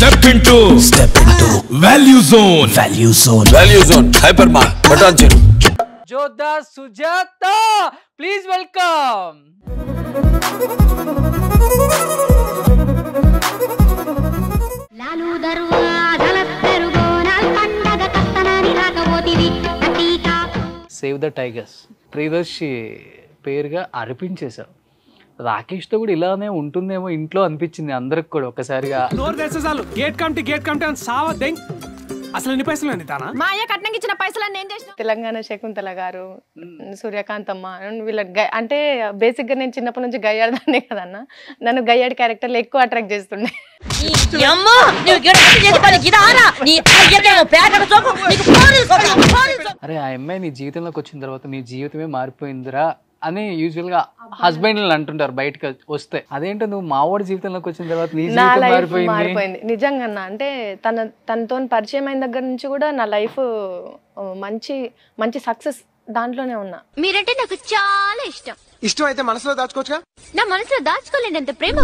Step into Value Zone. Value Zone. Hypermart. Button. Jodha Sujata, please welcome. Lalu darwazaల పెరుగోనాల్ పండగ కత్తనని రాకపోతివి అటీకా save the tigers Priyadarshi పేరుగా అర్పించేశావు. రాకేష్తో కూడా ఇలానే ఉంటుందేమో ఇంట్లో అనిపించింది అందరికి కూడా ఒక్కసారిగా. గేట్ కమిటీ అని సావా దెంగ్ అసలు ఎన్ని పైసలు అండి తానా మా అయ్య కట్నం ఇచ్చిన పైసలు నేను చేసిన. తెలంగాణ శకుంతల గారు, సూర్యకాంతమ్మ వీళ్ళ అంటే బేసిక్ గా నేను చిన్నప్పటి నుంచి గయ్యాడదాన్నే కదన్న. నన్ను గయ్యాడి క్యారెక్టర్లు ఎక్కువ అట్రాక్ట్ చేస్తుండే. అరే ఆ అమ్మాయి నీ జీవితంలోకి వచ్చిన తర్వాత నీ జీవితమే మారిపోయిందిరా అని యూజువల్ గా హస్బెండ్ అంటుంటారు బయటకు వస్తే. అదేంటో నువ్వు మావాడి జీవితంలోకి వచ్చిన తర్వాత నీ జీవితం మారిపోయింది నిజంగా. అంటే తనతో పరిచయం అయిన దగ్గర నుంచి కూడా నా లైఫ్ మంచి మంచి సక్సెస్ దాంట్లోనే ఉన్నా. మీరంటే నాకు చాలా ఇష్టం. ఇష్టం అయితే మనసులో దాచుకోవచ్చుగా. నా మనసులో దాచుకోలేనంత ప్రేమ.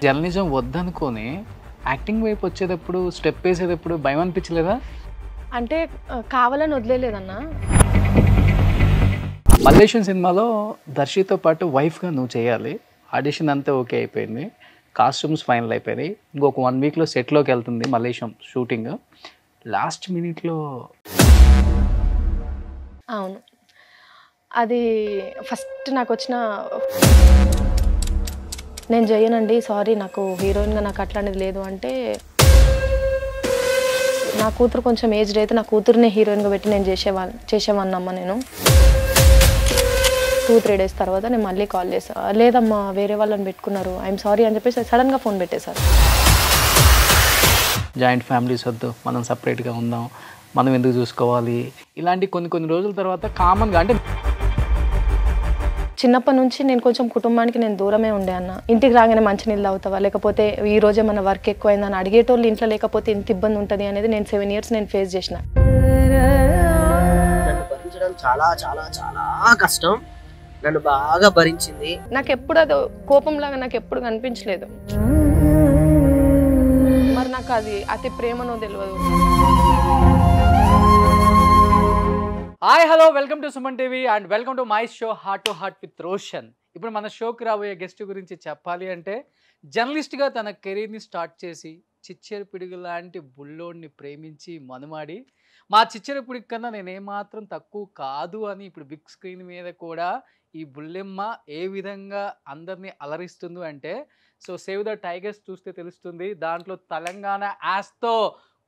జర్నలిజం వద్దనుకొని యాక్టింగ్ వైపు వచ్చేటప్పుడు స్టెప్ వేసేటప్పుడు భయం అనిపించలేదా? అంటే కావాలని వదిలేదన్నా. మల్లేశం సినిమాలో దర్శితో పాటు వైఫ్గా నువ్వు చేయాలి. ఆడిషన్ అంతా ఓకే అయిపోయింది, కాస్ట్యూమ్స్ ఫైనల్ అయిపోయినాయి. ఇంకొక 1 వీక్లో సెట్లోకి వెళ్తుంది మల్లేశం షూటింగ్. లాస్ట్ మినిట్లో అవును, అది ఫస్ట్ నాకు వచ్చిన నేను చేయనండి సారీ నాకు హీరోయిన్గా నాకు అట్లాంటిది లేదు అంటే, నా కూతురు కొంచెం ఏజ్డ్ అయితే నా కూతురునే హీరోయిన్గా పెట్టి నేను చేసేవాన్నమ్మ. నేను 2-3 డేస్ తర్వాత నేను మళ్ళీ కాల్ చేశాను. లేదమ్మా వేరే వాళ్ళని పెట్టుకున్నారు, ఐఎమ్ సారీ అని చెప్పేసి సడన్గా ఫోన్ పెట్టేశారు. జాయింట్ ఫ్యామిలీస్ వద్దు, మనం సపరేట్గా ఉందాం, మనం ఎందుకు చూసుకోవాలి, ఇలాంటి కొన్ని రోజుల తర్వాత కామన్గా అంటే చిన్నప్పటి నుంచి నేను కొంచెం కుటుంబానికి నేను దూరమే ఉండే అన్న. ఇంటికి రాగానే మంచినీళ్ళు తాగుతావా, లేకపోతే ఈ రోజే మన వర్క్ ఎక్కువైందని అడిగేటోళ్ళు ఇంట్లో లేకపోతే ఎంత ఇబ్బంది ఉంటుంది అనేది నేను 7 years నేను ఫేస్ చేసిన. నన్ను భరించడం చాలా చాలా చాలా కష్టం. నన్ను బాగా భరించింది. నాకు ఎప్పుడు అది కోపంలాగా నాకు ఎప్పుడు కనిపించలేదు. మరి నాకు అది అతి ప్రేమనో తెలియదు. Hi hello, welcome to Suman TV and welcome to my show heart to heart with Roshan. ఇప్పుడు మన షోకి రాబోయే గెస్ట్ గురించి చెప్పాలి అంటే, జర్నలిస్ట్గా తన కెరీర్ని స్టార్ట్ చేసి చిచ్చెర పిడుగు లాంటి బుల్లోడిని ప్రేమించి మనుమాడి మా చిచ్చెర పిడుగు కన్నా నేనేమాత్రం తక్కువ కాదు అని ఇప్పుడు బిగ్ స్క్రీన్ మీద కూడా ఈ బుల్లెమ్మ ఏ విధంగా అందరినీ అలరిస్తుంది అంటే, సో సేవ్ ద టైగర్స్ చూస్తే తెలుస్తుంది. దాంట్లో తెలంగాణ యాస్తో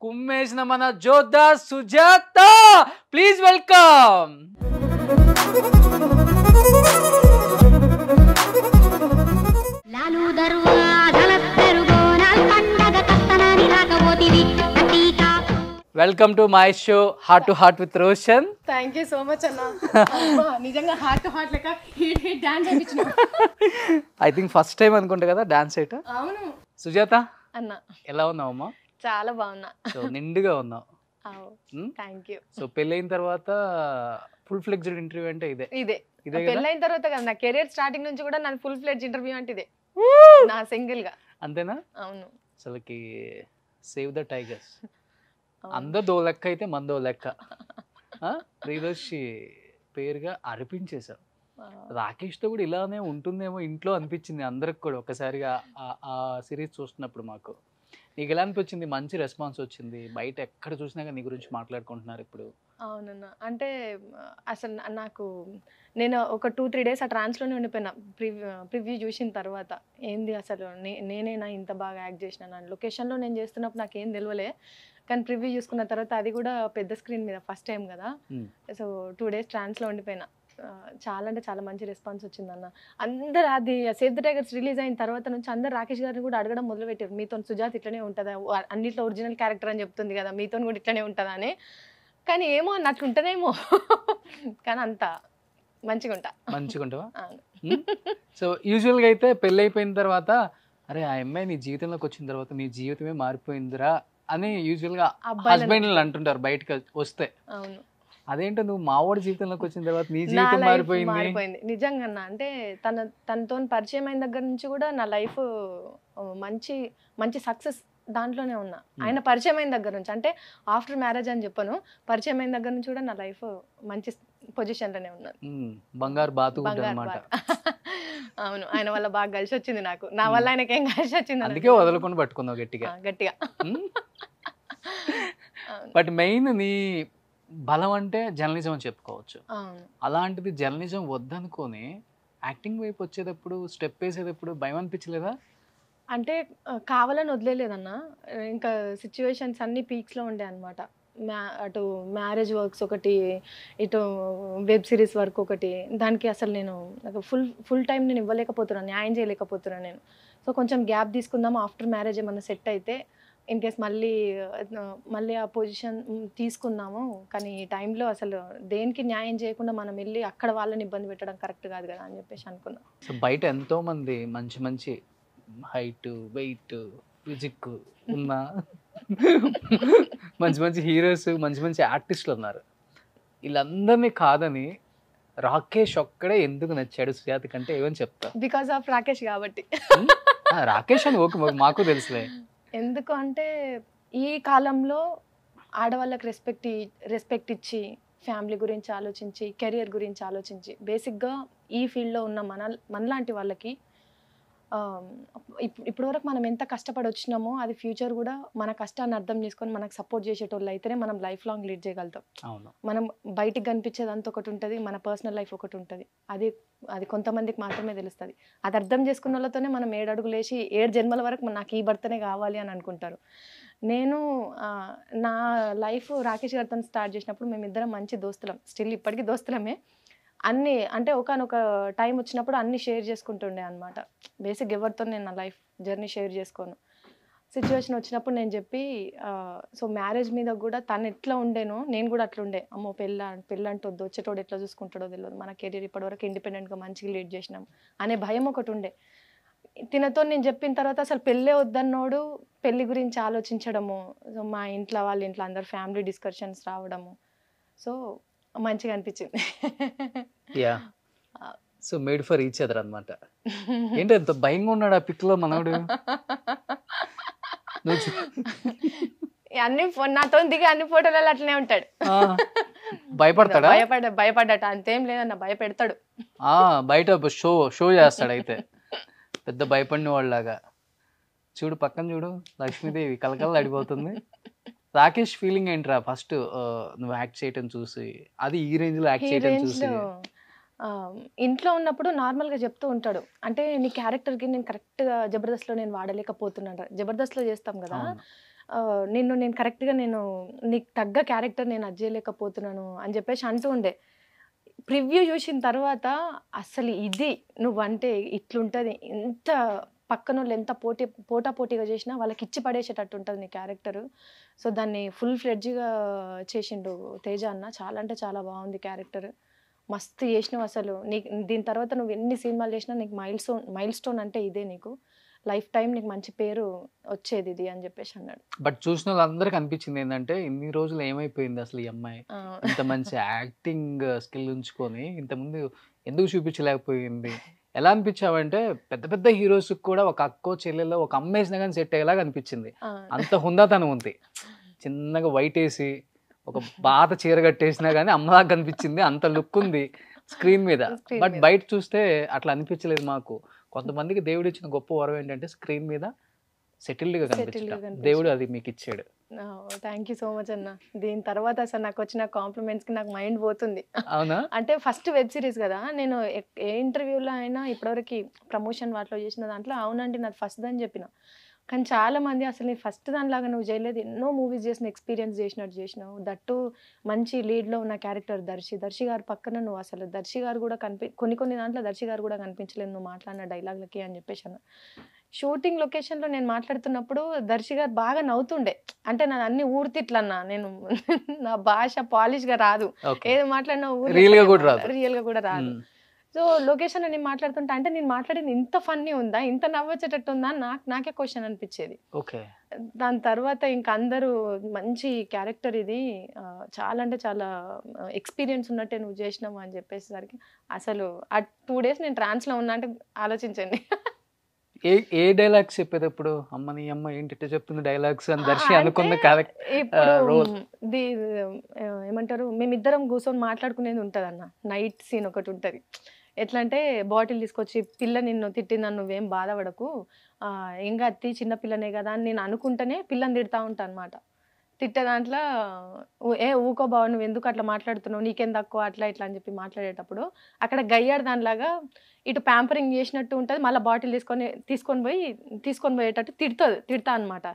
కుమ్మేసిన మన జోధా సుజాత, ప్లీజ్ వెల్కమ్. లాలు దర్వాజాల పెరుగోనాల్ పండగ కత్తనని రాకపోతివి అటీకా. Welcome to my show heart to heart with Roshan. Thank you so much అన్న. నిజంగా హార్ట్ టు హార్ట్ లెక్క డాన్స్ అనిపించిన. ఐ థింక్ ఫస్ట్ టైం అనుకుంటా కదా డాన్స్ చేయటం. అవును సుజాత అన్న, ఎలా ఉన్నావమ్మా? చాలా బాగున్నా. సో నిండుగా ఉన్నావు. Thank you. సో పెళ్ళైన తర్వాత ఫుల్ ఫ్లెక్స్డ్ ఇంటర్వ్యూ అంటే ఇదే ఇదే పెళ్ళైన తర్వాత కదా నా కెరీర్ స్టార్టింగ్ నుంచి కూడా నా ఫుల్ ఫ్లెడ్జ్ ఇంటర్వ్యూ అంటే ఇదే, నా సింగిల్ గా. అంతేనా? అవును. అసలుకి సేవ్ ద టైగర్స్ అందరూ లెక్క అయితే మందో లెక్క. ప్రియదర్శి పేరుగా అర్పించేశావు. రాకేష్తో కూడా ఇలానే ఉంటుందేమో ఇంట్లో అనిపించింది అందరికి కూడా ఒక్కసారిగా ఆ సిరీస్ చూస్తున్నప్పుడు. మాకు నీకు ఎలా అనిపించింది? మంచి రెస్పాన్స్ వచ్చింది, బయట ఎక్కడ చూసినా నీ గురించి మాట్లాడుకుంటున్నారు ఇప్పుడు. అవునన్నా, అంటే అసలు నాకు నేను ఒక 2-3 డేస్ ఆ ట్రాన్స్లోనే ఉండిపోయినా. ప్రివ్యూ చూసిన తర్వాత ఏంది అసలు నేనేనా ఇంత బాగా యాక్ట్ చేసిన, నా లొకేషన్లో నేను చేస్తున్నప్పుడు నాకు ఏం తెలియలే, కానీ ప్రివ్యూ చూసుకున్న తర్వాత అది కూడా పెద్ద స్క్రీన్ మీద ఫస్ట్ టైం కదా. సో 2 డేస్ ట్రాన్స్లో ఉండిపోయినా. చాలా అంటే చాలా మంచి రెస్పాన్స్ వచ్చిందన్న. అందరు అది సేవ్ ద టైగర్స్ రిలీజ్ అయిన తర్వాత నుంచి అందరు రాకేష్ గారిని కూడా అడగడం మొదలుపెట్టారు, మీతో సుజాత ఇట్లనే ఉంటుందా, అన్నిట్లో ఒరిజినల్ క్యారెక్టర్ అని చెప్తుంది కదా, మీతో కూడా ఇట్లనే ఉంటుందా అని. కానీ ఏమో అన్నట్లు ఉంటుందేమో, కానీ అంత మంచిగా ఉంటావా? సో యూజువల్గా అయితే పెళ్ళి అయిపోయిన తర్వాత, అరే ఆ అమ్మాయి నీ జీవితంలోకి వచ్చిన తర్వాత నీ జీవితమే మారిపోయిందిరా అని యూజువల్గా హస్బెండ్ అంటుంటారు బయటకు వస్తే. అవును. అదేంటో నువ్వు మావాడి జీవితంలోకి వచ్చిన తర్వాత నీ నా జీవితం లైఫ్ మారిపోయింది. మారిపోయింది నిజంగా అన్న. అంటే తనతో పరిచయం అయిన దగ్గర నుంచి కూడా నా లైఫ్ మంచి మంచి సక్సెస్ దాంట్లోనే ఉన్నా. ఆయన పరిచయం అయిన దగ్గర నుంచి, అంటే ఆఫ్టర్ మ్యారేజ్ అని చెప్పను, పరిచయం అయిన దగ్గర నుంచి కూడా నా లైఫ్ మంచి పొజిషన్లోనే ఉన్నాను. బంగారు బాతు బంగారు అనమాట. అవును, ఆయన వల్ల బాగా కలిసి వచ్చింది నాకు, నా వల్ల ఆయనకి ఏం కలిసి వచ్చింది అందుకే వదలకుండా పట్టుకున్నావు గట్టిగా. గట్టిగా. బట్ మెయిన్ నీ బలం అంటే జర్నలిజం అని చెప్పుకోవచ్చు. అవును. అలాంటిది జర్నలిజం వద్దనుకొని యాక్టింగ్ వైపు వచ్చేటప్పుడు స్టెప్ వేసేటప్పుడు భయం అనిపించలేదా? అంటే కావాలని వదిలేదన్న, ఇంకా సిచ్యువేషన్స్ అన్ని పీక్స్లో ఉండే అనమాట. అటు మ్యారేజ్ వర్క్స్ ఒకటి, ఇటు వెబ్ సిరీస్ వర్క్ ఒకటి, దానికి అసలు నేను నాకు ఫుల్ టైం నేను ఇవ్వలేకపోతున్నాను, న్యాయం చేయలేకపోతున్నాను నేను. సో కొంచెం గ్యాప్ తీసుకుందాము, ఆఫ్టర్ మ్యారేజ్ ఏమన్నా సెట్ అయితే ఇన్ కేస్ మళ్ళీ ఆ పొజిషన్ తీసుకుందాము. కానీ ఈ టైంలో అసలు దేనికి న్యాయం చేయకుండా మనం వెళ్ళి అక్కడ వాళ్ళని ఇబ్బంది పెట్టడం కరెక్ట్ కాదు కదా అని చెప్పేసి అనుకున్నాను. సో బయట ఎంతో మంది మంచి మంచి హైట్, వెయిట్, ఫిజిక్ ఉన్న మంచి మంచి హీరోస్, మంచి మంచి ఆర్టిస్టులు ఉన్నారు. వీళ్ళందరినీ కాదని రాకేష్ ఒక్కడే ఎందుకు నచ్చాడు సుజాత కంటే ఏమని చెప్తా? బికాస్ ఆఫ్ రాకేష్ కాబట్టి. రాకేష్ అని ఓకే, మాకు తెలుసులే. ఎందుకు అంటే ఈ కాలంలో ఆడవాళ్ళకి రెస్పెక్ట్ ఇచ్చి, ఫ్యామిలీ గురించి ఆలోచించి, కెరియర్ గురించి ఆలోచించి, బేసిక్గా ఈ ఫీల్డ్లో ఉన్న మనలాంటి వాళ్ళకి ఇప్పటి వరకు మనం ఎంత కష్టపడి వచ్చినామో అది ఫ్యూచర్ కూడా మన కష్టాన్ని అర్థం చేసుకొని మనకు సపోర్ట్ చేసేటోళ్ళు అయితేనే మనం లైఫ్ లాంగ్ లీడ్ చేయగలుగుతాం. అవును. మనం బయటికి కనిపించేది అంత ఒకటి ఉంటుంది, మన పర్సనల్ లైఫ్ ఒకటి ఉంటుంది. అది కొంతమందికి మాత్రమే తెలుస్తుంది. అది అర్థం చేసుకున్న వాళ్ళతోనే మనం 7 అడుగులు వేసి 7 జన్మల వరకు నాకు ఈ భర్తనే కావాలి అని అనుకుంటారు. నేను నా లైఫ్ రాకేష్ గారితో స్టార్ట్ చేసినప్పుడు మేమిద్దరం మంచి దోస్తులం, స్టిల్ ఇప్పటికీ దోస్తులమే. అన్నీ అంటే ఒకనొక టైం వచ్చినప్పుడు అన్నీ షేర్ చేసుకుంటుండే అనమాట. బేసిక్ ఎవరితో నేను నా లైఫ్ జర్నీ షేర్ చేసుకోను. సిచ్యువేషన్ వచ్చినప్పుడు నేను చెప్పి, సో మ్యారేజ్ మీద కూడా తను ఎట్లా ఉండేనో నేను కూడా అట్లా ఉండే. అమ్మో పెళ్ళంటే వద్దు, వచ్చేటోడు ఎట్లా చూసుకుంటాడో తెలియదు, మన కెరీర్ ఇప్పటివరకు ఇండిపెండెంట్గా మంచిగా లీడ్ చేసినాం అనే భయం ఒకటి ఉండే. తినతో నేను చెప్పిన తర్వాత అసలు పెళ్ళే వద్దన్నోడు పెళ్ళి గురించి ఆలోచించడము, సో మా ఇంట్లో వాళ్ళ ఇంట్లో అందరు ఫ్యామిలీ డిస్కషన్స్ రావడము, సో మంచిగా అనిపించింది. Yeah, so made for each other అనమాట. ఏంటి ఎంత భయంగా ఉన్నాడు ఆ పిక్ లో మనోడు? అన్ని నాతో దిగి అన్ని ఫోటోలలో అట్లనే ఉంటాడు. భయపడతాడా? భయపడ్డట అంతేం లేదన్న, భయపెడతాడు. బయట షో చేస్తాడు అయితే, పెద్ద భయపడిన వాళ్ళలాగా. చూడు పక్కన చూడు, లక్ష్మీదేవి కలకల అడిపోతుంది. రాకేష్ ఫీలింగ్ ఏంట్రా ఫస్ట్ నువ్వు యాక్ట్ చేయటం చూసి, అది ఈ రేంజ్ లో యాక్ట్ చేయటం చూసి? ఇంట్లో ఉన్నప్పుడు నార్మల్గా చెప్తూ ఉంటాడు, అంటే నీ క్యారెక్టర్కి నేను కరెక్ట్గా జబర్దస్త్లో నేను వాడలేకపోతున్నాను. జబర్దస్త్లో చేస్తాం కదా, నేను కరెక్ట్గా నీకు తగ్గ క్యారెక్టర్ నేను అది చేయలేకపోతున్నాను అని చెప్పేసి అంటూ ఉండే. ప్రివ్యూ చూసిన తర్వాత అసలు ఇది నువ్వంటే ఇట్లుంటుంది, ఎంత పక్కన వాళ్ళు ఎంత పోటాపోటీగా చేసినా వాళ్ళకి ఇచ్చి పడేసేటట్టు ఉంటుంది నీ క్యారెక్టర్. సో దాన్ని ఫుల్ ఫ్లెడ్జ్గా చేసిండు తేజ అన్న. చాలా అంటే చాలా బాగుంది క్యారెక్టర్, మస్తు చేసినావు. అసలు దీని తర్వాత నువ్వు ఎన్ని సినిమాలు చేసినా నీకు మైల్ స్టోన్ అంటే ఇదే, నీకు లైఫ్ టైం నీకు మంచి పేరు వచ్చేది ఇది అని చెప్పేసి అన్నాడు. బట్ చూసిన వాళ్ళందరికీ అనిపించింది ఏంటంటే, ఇన్ని రోజులు ఏమైపోయింది అసలు ఈ అమ్మాయి, ఇంత మంచి యాక్టింగ్ స్కిల్ ఉంచుకొని ఇంతకుముందు ఎందుకు చూపించలేకపోయింది? ఎలా అనిపించావంటే, పెద్ద పెద్ద హీరోస్ కూడా ఒక అక్కో చెల్లెల్లో ఒక అమ్మేసినా కానీ సెట్ అయ్యేలాగా అనిపించింది. అంత హుందాతనం ఉంది. చిన్నగా వైట్ వేసి ఒక బాత చీర కట్టేసినా కానీ అమ్మలాగా కనిపించింది, అంత లుక్ ఉంది స్క్రీన్ మీద. బట్ బయట చూస్తే అట్లా అనిపించలేదు మాకు. కొంతమందికి దేవుడు ఇచ్చిన గొప్ప వరం ఏంటంటే స్క్రీన్ మీద సెటిల్డ్గా కనిపించడం. దేవుడు అది మీకు ఇచ్చాడు. థ్యాంక్ యూ సో మచ్ అన్న. దీని తర్వాత అసలు నాకు వచ్చిన కాంప్లిమెంట్స్కి నాకు మైండ్ పోతుంది. అవునా? అంటే ఫస్ట్ వెబ్ సిరీస్ కదా, నేను ఏ ఇంటర్వ్యూలో అయినా ఇప్పటివరకు ప్రమోషన్ వాటిలో చేసిన దాంట్లో అవునండి నాది ఫస్ట్ అని చెప్పిన. కానీ చాలా మంది అసలు నీ ఫస్ట్ దానిలాగా నువ్వు చేయలేదు, ఎన్నో మూవీస్ చేసిన ఎక్స్పీరియన్స్ చేసినట్టు చేసినావు, దట్టు మంచి లీడ్లో ఉన్న క్యారెక్టర్ దర్శి గారు పక్కన నువ్వు అసలు దర్శి గారు కూడా కొన్ని దాంట్లో దర్శి గారు కూడా కనిపించలేదు నువ్వు మాట్లాడిన డైలాగ్లకి అని చెప్పేసి అన్న. షూటింగ్ లొకేషన్లో నేను మాట్లాడుతున్నప్పుడు దర్శి గారు బాగా నవ్వుతుండే. అంటే నేను అన్ని ఊరితిట్లన్నా, నేను నా భాష పాలిష్గా రాదు, ఏదో మాట్లాడినా రియల్గా కూడా రాదు. సో లొకేషన్లో నేను మాట్లాడుతుంటా అంటే నేను మాట్లాడింది ఇంత ఫన్నీ ఉందా, ఇంత నవ్వొచ్చేటట్టు ఉందా అని నాకే క్వశ్చన్ అనిపించేది. ఓకే. దాని తర్వాత ఇంకా అందరూ మంచి క్యారెక్టర్ ఇది, చాలా అంటే చాలా ఎక్స్పీరియన్స్ ఉన్నట్టే నువ్వు చేసినావు అని చెప్పేసరికి అసలు ఆ 2 days నేను ట్రాన్స్లో ఉన్నా అంటే ఆలోచించండి. ఏ డైలాగ్స్ చెప్పేటప్పుడు అమ్మని అమ్మ ఏంటి ఇట్లా చెప్తుంది డైలాగ్స్ అని దర్శి అనుకున్న అంటే క్యారెక్టర్ ఇప్పుడు రోల్. ఏమంటారు, మేమిద్దరం కూర్చొని మాట్లాడుకునేది ఉంటుంది అన్న. నైట్ సీన్ ఒకటి ఉంటుంది. ఎట్లా అంటే బాటిల్ తీసుకొచ్చి పిల్ల నిన్ను తిట్టిందని నువ్వేం బాధపడకు, ఏం కాదు చిన్న పిల్లనే కదా అని నేను అనుకుంటేనే పిల్లని తిడతా ఉంటాను అనమాట. తిట్టే దాంట్లో ఊకో బావ నువ్వు ఎందుకు అట్లా మాట్లాడుతున్నావు, నీకేం తక్కువ అట్లా ఇట్లా అని చెప్పి మాట్లాడేటప్పుడు అక్కడ గయ్యాడు దానిలాగా ఇటు ప్యాంపరింగ్ చేసినట్టు ఉంటుంది, మళ్ళీ బాటిల్ తీసుకొని పోయేటట్టు తిడతా అనమాట.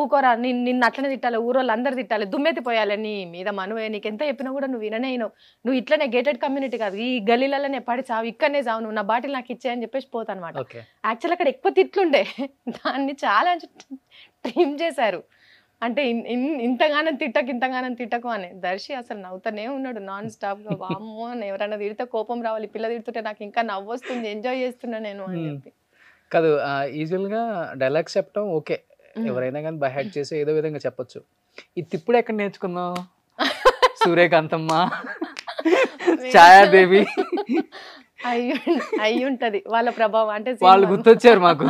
ఊకోరా నిన్ను అట్లనే తిట్టాలి, ఊరోళ్ళు అందరు తిట్టాలి, దుమ్మెత్తి పోయాలి నీ మీద మనవే, నీకు ఎంత చెప్పినా కూడా నువ్వు విననేయినావు, నువ్వు ఇట్లనే గేటెడ్ కమ్యూనిటీ కాదు ఈ గల్లీలలోనే పడి చావు, ఇక్కడనే చావు, నువ్వు నా బాటిల్ నాకు ఇచ్చేయని చెప్పేసి పోతా అనమాట. యాక్చువల్ అక్కడ ఎక్కువ తిట్లుండే, దాన్ని చాలా ట్రిమ్ చేశారు. అంటే ఇంతగానం తిట్టకు అని. దర్శి అసలు నవ్వుతూనే ఉన్నాడు నాన్ స్టాప్గా. వామ్మో ఎవరైనా తిడితే కోపం రావాలి, పిల్ల తిడుతుంటే నాకు ఇంకా నవ్వు వస్తుంది, ఎంజాయ్ చేస్తున్నా నేను అని చెప్పి. కాదు యూజువల్గా డైలాగ్స్ చెప్పడం ఓకే, ఎవరైనా కానీ బై హ్యాడ్ చేసి ఏదో విధంగా చెప్పొచ్చు. ఈ తిప్పుడు ఎక్కడ నేర్చుకున్నావు? సూర్యకాంతమ్మ, ఛాయాదేవి అయి ఉంటది వాళ్ళ ప్రభావం. అంటే వాళ్ళు గుర్తొచ్చారు మాకు.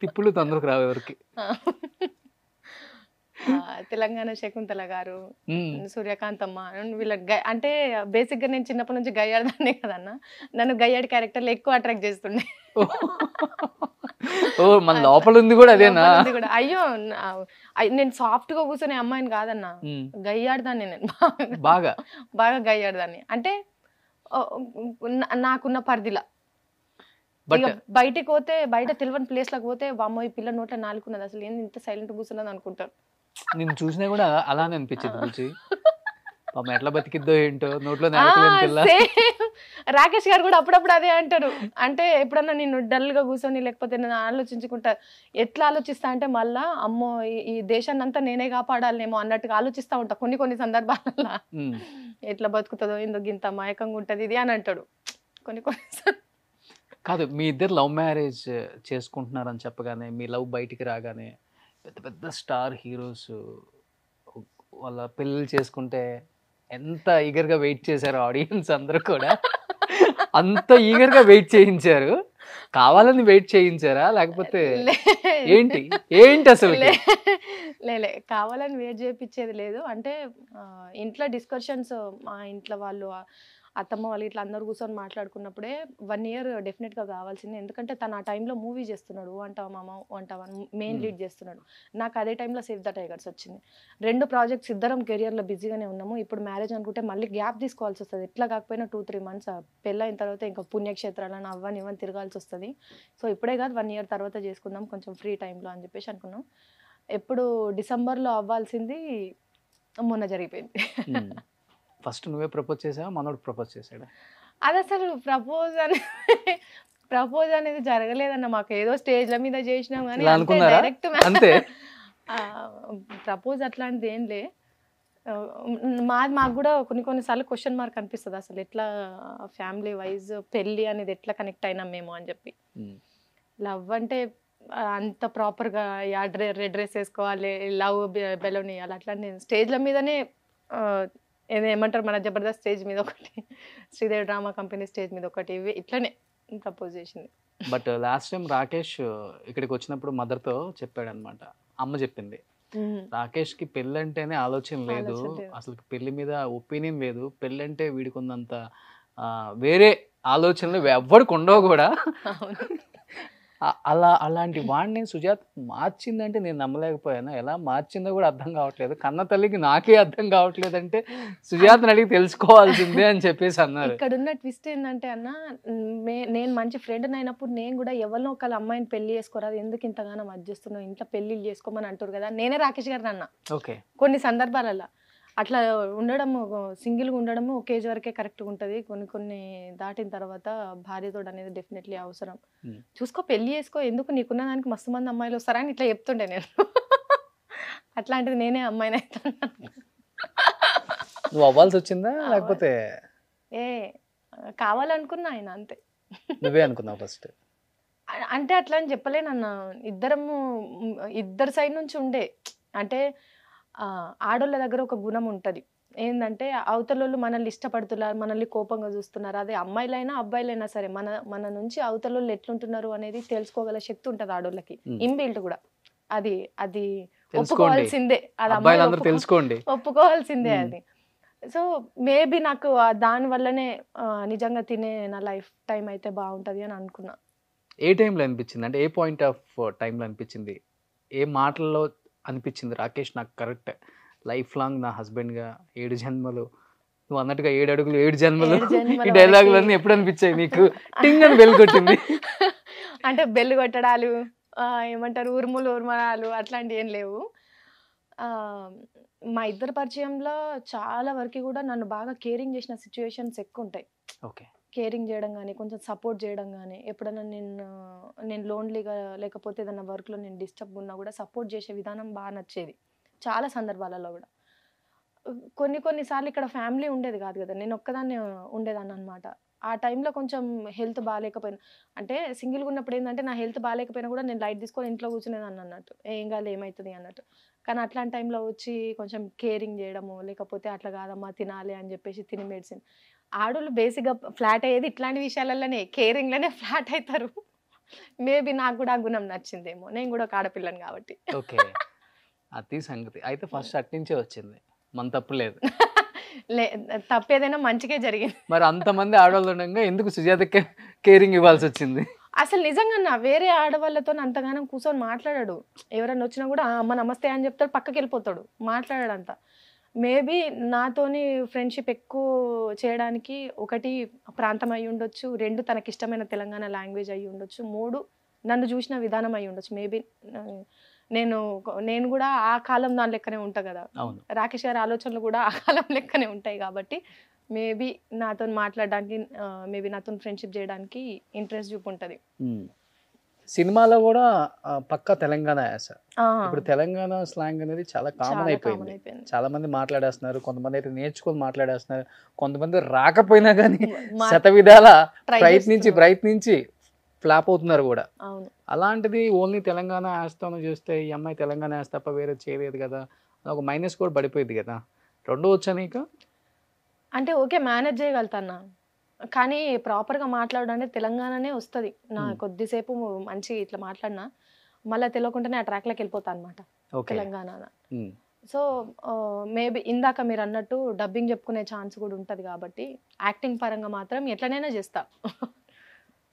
తిప్పులు తొందరకు రావు ఎవరికి. తెలంగాణ శకుంతల గారు, సూర్యకాంతమ్మ, వీళ్ళ అంటే బేసిక్ గా నేను చిన్నప్పటి నుంచి గయ్యాడదాన్నే కదన్నా, నన్ను గయ్యాడి క్యారెక్టర్లు ఎక్కువ అట్రాక్ట్ చేస్తుండే. మన లోపల ఉంది కూడా అదేనా? అయ్యో నేను సాఫ్ట్ గా కూర్చునే అమ్మాయిని కాదన్నా, గయ్యాడదాన్ని నేను, బాగా బాగా గయ్యాడదాన్ని. అంటే నాకున్న పరిధిలా బయటికి పోతే, బయట తెలియని ప్లేస్ లకు పోతే వామ్మో ఈ పిల్ల నోట్ల నాలుగున్నది, అసలు ఏంది ఇంత సైలెంట్ కూర్చున్నది అనుకుంటారు. నేను చూసినా కూడా అలానే అనిపించింది రుచి. ఎట్లా బతికిద్దో ఏంటో నోట్లో. రాకేష్ గారు కూడా అప్పుడప్పుడు అదే అంటారు. అంటే ఎప్పుడన్నా నేను డల్ గా కూర్చొని లేకపోతే నేను ఆలోచించుకుంటా, ఎట్లా ఆలోచిస్తా అంటే మళ్ళా అమ్మో ఈ దేశాన్ని అంతా నేనే కాపాడాలేమో అన్నట్టుగా ఆలోచిస్తా ఉంటా కొన్ని సందర్భాలలో. ఎట్లా బతుకుతుందో ఎందుకు ఇంత మాయకంగా ఉంటది ఇది అని అంటాడు కొన్ని. కాదు, మీ ఇద్దరు లవ్ మ్యారేజ్ చేసుకుంటున్నారని చెప్పగానే, మీ లవ్ బయటికి రాగానే పెద్ద పెద్ద స్టార్ హీరోస్ వాళ్ళ పెళ్ళిళ్ళు చేసుకుంటే ఎంత ఈగర్గా వెయిట్ చేశారు ఆడియన్స్ అందరూ కూడా. అంత ఈగర్గా వెయిట్ చేయించారు. కావాలని వెయిట్ చేయించారా లేకపోతే ఏంటి అసలు? లేలే, కావాలని వెయిట్ చేయించేది లేదు. అంటే ఇంట్లో డిస్కషన్స్, మా ఇంట్లో వాళ్ళు అత్తమ్మ వాళ్ళు ఇట్లా అందరు కూర్చొని మాట్లాడుకున్నప్పుడే 1 year డెఫినెట్గా కావాల్సింది. ఎందుకంటే తను ఆ టైంలో మూవీ చేస్తున్నాడు, అంటావా మామ అంటావా మెయిన్ లీడ్ చేస్తున్నాడు. నాకు అదే టైంలో సేవ్ ద టైగర్స్ వచ్చింది. 2 ప్రాజెక్ట్స్ ఇద్దరం కెరియర్లో బిజీగానే ఉన్నాము. ఇప్పుడు మ్యారేజ్ అనుకుంటే మళ్ళీ గ్యాప్ తీసుకోవాల్సి వస్తుంది. ఎట్లా కాకపోయినా 2-3 months పెళ్ళైన తర్వాత ఇంకా పుణ్యక్షేత్రాలను అవన్నీ ఇవన్నీ తిరగాల్సి వస్తుంది. సో ఇప్పుడే కాదు 1 year తర్వాత చేసుకుందాం కొంచెం ఫ్రీ టైంలో అని చెప్పేసి అనుకున్నాం. ఎప్పుడు డిసెంబర్లో అవ్వాల్సింది మొన్న జరిగిపోయింది. ఫస్ట్ నువ్వే ప్రపోజ్ చేసావా, మనోడు ప్రపోజ్ చేసాడా? అది అసలు ప్రపోజ్ అనేది జరగలేదన్న. మాకు ఏదో స్టేజ్ల మీద చేసినాం కానీ డైరెక్ట్ అంతే. ప్రపోజ్ అట్లాంటిది ఏం లే. మాకు కూడా కొన్నిసార్లు క్వశ్చన్ మార్క్ అనిపిస్తుంది, అసలు ఎట్లా ఫ్యామిలీ వైజ్ పెళ్ళి అనేది ఎట్లా కనెక్ట్ అయినాం మేము అని చెప్పి. లవ్ అంటే అంత ప్రాపర్గా రెడ్ డ్రెస్ వేసుకోవాలి, లవ్ బెలూన్ ఇవ్వాలి, అట్లాంటి స్టేజ్ల మీదనే ఏమంటారు మన జబర్దస్త్ స్టేజ్ మీద ఒకటి, శ్రీదేవి డ్రామా కంపెనీ స్టేజ్ మీద ఒకటి, ఇవి ఇట్లనే ప్రపోజ్ చేసింది. బట్ లాస్ట్ టైం రాకేష్ ఇక్కడికి వచ్చినప్పుడు మదర్తో చెప్పాడు అనమాట, అమ్మ చెప్పింది రాకేష్కి పెళ్ళి అంటేనే ఆలోచన లేదు, అసలు పెళ్లి మీద ఒపీనియన్ లేదు, పెళ్ళి అంటే వీడికి ఉన్నంత వేరే ఆలోచనలు ఎవ్వడికి ఉండవు కూడా. అలాంటి వాడిని సుజాత మార్చిందంటే నేను నమ్మలేకపోయాను. ఎలా మార్చిందో కూడా అర్థం కావట్లేదు. కన్న తల్లికి నాకే అర్థం కావట్లేదు అంటే సుజాతని అడిగి తెలుసుకోవాల్సిందే అని చెప్పేసి అన్నారు. ఇక్కడ ఉన్న ట్విస్ట్ ఏంటంటే అన్న, నేను మంచి ఫ్రెండ్ అయినప్పుడు నేను కూడా ఎవరినో ఒకళ్ళ అమ్మాయిని పెళ్లి చేసుకోరాదు, ఎందుకు ఇంతగానో మధ్యస్తున్నావు, ఇంట్లో పెళ్లిళ్ళు చేసుకోమని అంటారు కదా. నేనే రాకేష్ గారిని అన్న ఓకే కొన్ని సందర్భాలలో. అట్లా ఉండడము, సింగిల్గా ఉండడము ఒక ఏజ్ వరకే కరెక్ట్గా ఉంటుంది. కొన్ని దాటిన తర్వాత భార్యతో అనేది డెఫినెట్లీ అవసరం. చూసుకో, పెళ్లి చేసుకో, ఎందుకు నీకున్న దానికి మస్తు మంది అమ్మాయిలు వస్తారా అని ఇట్లా చెప్తుండే నేను. అట్లాంటిది నేనే అమ్మాయిని అవుతాను. నువ్వు అవ్వాల్సి వచ్చిందా లేకపోతే? కావాలనుకున్నా ఆయన అంతే. నువ్వే అనుకున్నావు ఫస్ట్? అంటే అట్లా అని చెప్పలేనన్న, ఇద్దరు సైడ్ నుంచి ఉండే. అంటే ఆడోళ్ళ దగ్గర ఒక గుణం ఉంటుంది ఏంటంటే, అవతలోళ్ళు మనల్ని ఇష్టపడుతున్నారు, మనల్ని కోపంగా చూస్తున్నారు. అదే అమ్మాయిలైనా అబ్బాయిలైనా సరే మన నుంచి అవతలోళ్ళు ఎట్లుంటున్నారు అనేది తెలుసుకోగల శక్తి ఉంటుంది ఆడోళ్ళకి, ఇన్బిల్ట్ కూడా. అది ఒప్పుకోవాల్సిందే, అది అమ్మాయిలందరూ తెలుసుకోండి, ఒప్పుకోవాల్సిందే అది. సో మేబీ నాకు దాని వల్లనే నిజంగా తినే నా లైఫ్ టైం అయితే బాగుంటది అని అనుకున్నా. ఏ టైంలో అనిపించింది, అంటే ఏ పాయింట్ ఆఫ్ టైంలో అనిపించింది, ఏ మాటల్లో అనిపించింది రాకేష్ నాకు కరెక్ట్ లైఫ్ లాంగ్ నా హస్బెండ్గా 7 జన్మలు, నువ్వు అన్నట్టుగా 7 అడుగులు 7 జన్మలు, ఈ డైలాగులన్నీ ఎప్పుడు అనిపించాయి నీకు టింగ్ అని బెల్ కొట్టింది? అంటే బెల్ కొట్టడాలు, ఏమంటారు, ఉరుమరాలు అట్లాంటివి ఏం లేవు. మా ఇద్దరు పరిచయంలో చాలా వరకు కూడా నన్ను బాగా కేరింగ్ చేసిన సిచ్యువేషన్స్ ఎక్కువ ఉంటాయి. ఓకే. కేరింగ్ చేయడం కానీ, కొంచెం సపోర్ట్ చేయడం కానీ, ఎప్పుడైనా నేను లోన్లీగా లేకపోతే ఏదైనా వర్క్లో నేను డిస్టర్బ్ ఉన్నా కూడా సపోర్ట్ చేసే విధానం బాగా నచ్చేది చాలా సందర్భాలలో కూడా. కొన్నిసార్లు ఇక్కడ ఫ్యామిలీ ఉండేది కాదు కదా, నేను ఒక్కదాన్ని ఉండేదాన్ని అనమాట. ఆ టైంలో కొంచెం హెల్త్ బాగాలేకపోయినా, అంటే సింగిల్గా ఉన్నప్పుడు ఏంటంటే నా హెల్త్ బాగాలేకపోయినా కూడా నేను లైట్ తీసుకొని ఇంట్లో కూర్చునేదాన్ని అన్నట్టు, ఏం కాదు ఏమవుతుంది అన్నట్టు. కానీ అట్లాంటి టైంలో వచ్చి కొంచెం కేరింగ్ చేయడము, లేకపోతే అట్లా కాదమ్మా తినాలి అని చెప్పేసి తిని మెడిసిన్. ఆడోళ్ళు బేసిక్గా ఫ్లాట్ అయ్యేది ఇట్లాంటి విషయాలలోనే, కేరింగ్లోనే ఫ్లాట్ అవుతారు. మేబీ నాకు కూడా ఆ గుణం నచ్చిందేమో, నేను కూడా ఒక ఆడపిల్లని కాబట్టి. ఓకే, అది సంగతి. అయితే ఫస్ట్ అట్నుంచే వచ్చింది, మన తప్పు లేదు. తప్పేదైనా మంచిగా జరిగింది. మరి అంతమంది ఆడవాళ్ళు ఉండగా ఎందుకు సుజాతకి కేరింగ్ ఇవ్వాల్సి వచ్చింది? అసలు నిజంగా నా వేరే ఆడవాళ్ళతో అంతగానం కూర్చొని మాట్లాడాడు. ఎవరైనా వచ్చినా కూడా అమ్మ నమస్తే అని చెప్తాడు, పక్కకి వెళ్ళిపోతాడు, మాట్లాడాడంతా. మేబీ నాతోని ఫ్రెండ్షిప్ ఎక్కువ చేయడానికి ఒకటి ప్రాంతం అయి ఉండొచ్చు, 2 తనకిష్టమైన తెలంగాణ లాంగ్వేజ్ అయి ఉండొచ్చు, 3 నన్ను చూసిన విధానం అయి ఉండొచ్చు. మేబీ నేను కూడా ఆ కాలం దాని లెక్కనే ఉంటా కదా, రాకేష్ గారి ఆలోచనలు కూడా ఆ కాలం లెక్కనే ఉంటాయి కాబట్టి మేబీ నాతో మాట్లాడడానికి, మేబీ నాతో ఫ్రెండ్షిప్ చేయడానికి ఇంట్రెస్ట్ చూపుంటది. సినిమాలో కూడా పక్కా తెలంగాణ యాస. ఇప్పుడు తెలంగాణ స్లాంగ్ అనేది చాలా కామన్ అయిపోయింది, చాలా మంది మాట్లాడేస్తున్నారు, కొంతమంది అయితే నేర్చుకొని మాట్లాడేస్తున్నారు, కొంతమంది రాకపోయినా కానీ శతవిధాల ప్రయత్నించి ఫ్లాప్ అవుతున్నారు కూడా. అలాంటిది ఓన్లీ తెలంగాణ యాస్తోనే చూస్తే ఈ అమ్మాయి తెలంగాణ యాస తప్ప వేరే చేయలేదు కదా, ఒక మైనస్ కూడా పడిపోయింది కదా. 2 వచ్చా నీకు? అంటే ఓకే మేనేజ్ చేయగలుగుతాను, కానీ ప్రాపర్గా మాట్లాడడానికి తెలంగాణనే వస్తుంది. నా కొద్దిసేపు మంచి ఇట్లా మాట్లాడినా మళ్ళీ తెలియకుండానే ఆ ట్రాక్లోకి వెళ్ళిపోతా అనమాట తెలంగాణ. సో మేబీ ఇందాక మీరు అన్నట్టు డబ్బింగ్ చెప్పుకునే ఛాన్స్ కూడా ఉంటుంది కాబట్టి యాక్టింగ్ పరంగా మాత్రం ఎట్లనైనా చేస్తా.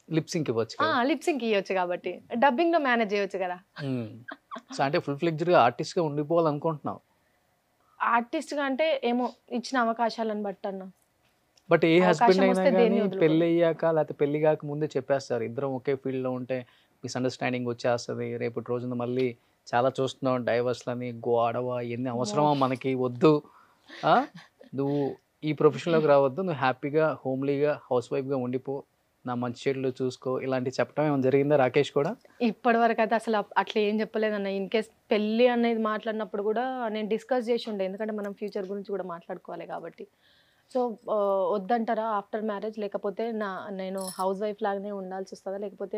లిప్సింగ్ ఇవ్వచ్చు, లిప్సింగ్ ఇవ్వచ్చు కాబట్టి డబ్బింగ్లో మేనేజ్ చేయొచ్చు కదా. అంటే ఫుల్ ఫ్లెడ్జ్డ్గా ఆర్టిస్ట్గా ఉండిపోవాలనుకుంటున్నావు? ఆర్టిస్ట్గా అంటే ఏమో ఇచ్చిన అవకాశాలను బట్టి అన్న. బట్ ఏ హస్బెండ్ అయినా కానీ పెళ్ళి అయ్యాక లేకపోతే పెళ్లి కాక ముందే చెప్పేస్తారు, ఇద్దరం ఒకే ఫీల్డ్లో ఉంటే మిస్అండర్స్టాండింగ్ వచ్చేస్తుంది, రేపటి రోజున మళ్ళీ చాలా చూస్తున్నాం డైవర్స్లని, గోడవ ఎన్ని అవసరమా మనకి, వద్దు నువ్వు ఈ ప్రొఫెషన్లోకి రావద్దు, నువ్వు హ్యాపీగా హోమ్లీగా హౌస్ వైఫ్గా ఉండిపో, నా మంచి చెడులు చూసుకో, ఇలాంటి చెప్పడం ఏమైనా జరిగిందా రాకేష్ కూడా? ఇప్పటి వరకు అయితే అసలు అట్లా ఏం చెప్పలేదన్న. ఇన్ కేస్ పెళ్ళి అనేది మాట్లాడినప్పుడు కూడా నేను డిస్కస్ చేసి ఉండే, ఎందుకంటే మనం ఫ్యూచర్ గురించి కూడా మాట్లాడుకోవాలి కాబట్టి. సో వద్దంటారా ఆఫ్టర్ మ్యారేజ్, లేకపోతే నేను హౌస్ వైఫ్ లాగానే ఉండాల్సి వస్తుందా, లేకపోతే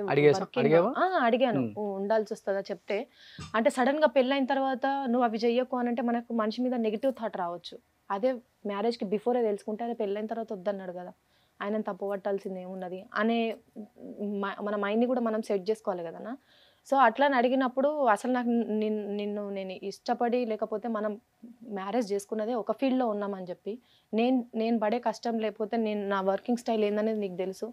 అడిగాను ఉండాల్సి వస్తుందా చెప్తే, అంటే సడన్గా పెళ్ళైన తర్వాత నువ్వు అవి చెయ్యకు అని అంటే మనకు మనిషి మీద నెగిటివ్ థాట్ రావచ్చు. అదే మ్యారేజ్కి బిఫోరే తెలుసుకుంటే అదే పెళ్ళైన తర్వాత వద్దన్నాడు కదా, ఆయన తప్పు పట్టాల్సింది ఏమున్నది అనే మన మైండ్ని కూడా మనం సెట్ చేసుకోవాలి కదన్నా. సో అట్లా అడిగినప్పుడు అసలు నాకు నేను ఇష్టపడి లేకపోతే మనం మ్యారేజ్ చేసుకున్నదే ఒక ఫీల్డ్లో ఉన్నామని చెప్పి, నేను పడే కష్టం లేకపోతే నా వర్కింగ్ స్టైల్ ఏందనేది నీకు తెలుసు,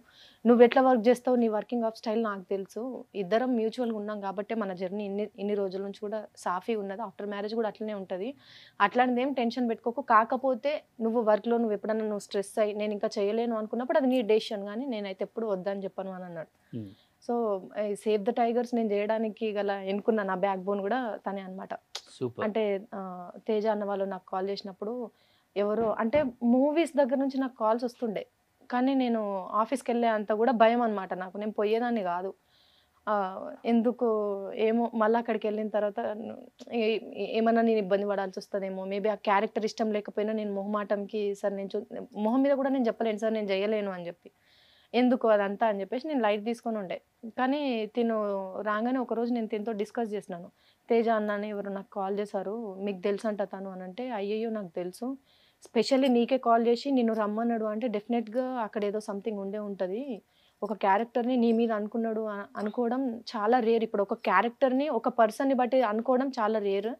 నువ్వు ఎట్లా వర్క్ చేస్తావు నీ వర్కింగ్ ఆఫ్ స్టైల్ నాకు తెలుసు, ఇద్దరం మ్యూచువల్గా ఉన్నాం కాబట్టి మన జర్నీ ఇన్ని రోజుల నుంచి కూడా సాఫీ ఉన్నది, ఆఫ్టర్ మ్యారేజ్ కూడా అట్లనే ఉంటుంది, అట్లాంటిది ఏం టెన్షన్ పెట్టుకోకు, కాకపోతే నువ్వు వర్క్లో నువ్వు ఎప్పుడన్నా నువ్వు స్ట్రెస్ అయ్యి నేను ఇంకా చేయలేను అనుకున్నప్పుడు అది నీ డెసిషన్, కానీ నేనైతే ఎప్పుడు వద్దని చెప్పను అని అన్నాడు. సో సేవ్ ద టైగర్స్ నేను చేయడానికి గల ఎన్నుకున్న నా బ్యాక్ బోన్ కూడా తనే అనమాట. అంటే తేజ అన్న వాళ్ళు నాకు కాల్ చేసినప్పుడు ఎవరో, అంటే మూవీస్ దగ్గర నుంచి నాకు కాల్స్ వస్తుండే, కానీ నేను ఆఫీస్కి వెళ్ళే అంత కూడా భయం అనమాట నాకు, నేను పోయేదాన్ని కాదు. ఎందుకు ఏమో మళ్ళీ అక్కడికి వెళ్ళిన తర్వాత ఏమన్నా నేను ఇబ్బంది పడాల్సి వస్తుందేమో, మేబీ ఆ క్యారెక్టర్ ఇష్టం లేకపోయినా నేను మొహమాటంకి సార్ నేను మొహం మీద కూడా నేను చెప్పలేను సార్ నేను చేయలేను అని చెప్పి, ఎందుకు అదంతా అని చెప్పేసి నేను లైట్ తీసుకొని ఉండే. కానీ తిను రాగానే ఒకరోజు నేను తినతో డిస్కస్ చేసినాను, తేజ అన్నాని ఎవరు నాకు కాల్ చేశారు, మీకు తెలుసు అంట తను అని అంటే, అయ్యయ్యో నాకు తెలుసు, స్పెషల్లీ నీకే కాల్ చేసి నిన్ను రమ్మన్నాడు అంటే డెఫినెట్గా అక్కడ ఏదో సంథింగ్ ఉండే ఉంటుంది, ఒక క్యారెక్టర్ని నీ మీద అనుకున్నాడు అనుకోవడం చాలా రేర్. ఇప్పుడు ఒక క్యారెక్టర్ని ఒక పర్సన్ని బట్టి అనుకోవడం చాలా రేర్.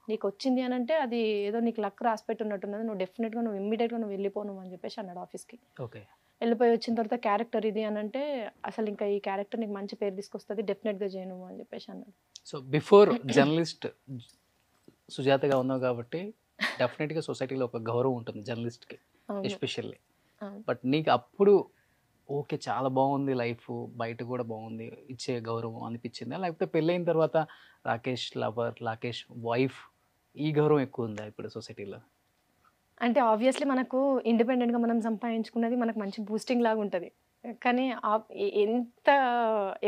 నీకు వచ్చింది అని అంటే అది ఏదో నీకు లక్ రాసి పెట్టున్నట్టున్నది, నువ్వు డెఫినెట్గా నువ్వు ఇమ్మీడియట్గా నువ్వు వెళ్ళిపోను అని చెప్పేసి అన్నాడు ఆఫీస్కి. ఓకే. వెళ్ళిపోయి వచ్చిన తర్వాత క్యారెక్టర్ ఇది అని అంటే, అసలు ఇంకా ఈ క్యారెక్టర్ నీకు మంచి పేరు తీసుకొస్తుంది, డెఫినెట్గా చేయను అని చెప్పేసి అన్నాడు. సో బిఫోర్ జర్నలిస్ట్ సుజాతగా ఉన్నావు కాబట్టి డెఫినెట్గా సొసైటీలో ఒక గౌరవం ఉంటుంది జర్నలిస్ట్కి ఎస్పెషల్లీ. బట్ నీకు అప్పుడు ఓకే చాలా బాగుంది లైఫ్, బయట కూడా బాగుంది, ఇచ్చే గౌరవం అనిపించిందా, లేకపోతే పెళ్ళైన తర్వాత రాకేష్ లవర్, రాకేష్ వైఫ్ ఈ గౌరవం ఎక్కువ ఉందా ఇప్పుడు సొసైటీలో? అంటే ఆబ్వియస్లీ మనకు ఇండిపెండెంట్గా మనం సంపాదించుకున్నది మనకు మంచి బూస్టింగ్ లాగా ఉంటుంది. కానీ ఎంత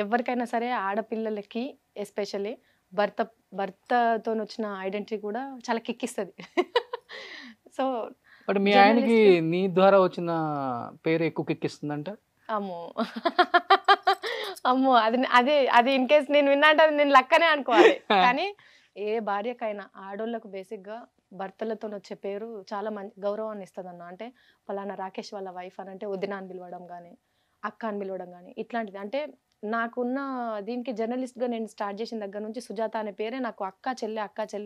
ఎవరికైనా సరే ఆడపిల్లలకి ఎస్పెషల్లీ భర్తతో వచ్చిన ఐడెంటిటీ కూడా చాలా కిక్కిస్తుంది. సో బట్ మీ ఆయనకి నీ ద్వారా వచ్చిన పేరు ఎక్కువ కిక్కిస్తుందంట. అమ్మో అమ్మో అది అదే అది ఇన్ కేస్ నేను విన్నాంటే అది నేను లక్కనే అనుకోవాలి. కానీ ఏ భార్యకైనా ఆడోళ్ళకు బేసిక్గా భర్తలతో వచ్చే పేరు చాలా మంచి గౌరవాన్ని ఇస్తుంది అన్న. అంటే ఫలానా రాకేష్ వాళ్ళ వైఫ్ అని అంటే వదిన అని పిలవడం కానీ, అక్క అని పిలవడం కానీ ఇట్లాంటిది. అంటే నాకున్న దీనికి జర్నలిస్ట్గా నేను స్టార్ట్ చేసిన దగ్గర నుంచి సుజాత అనే పేరే నాకు అక్క చెల్లె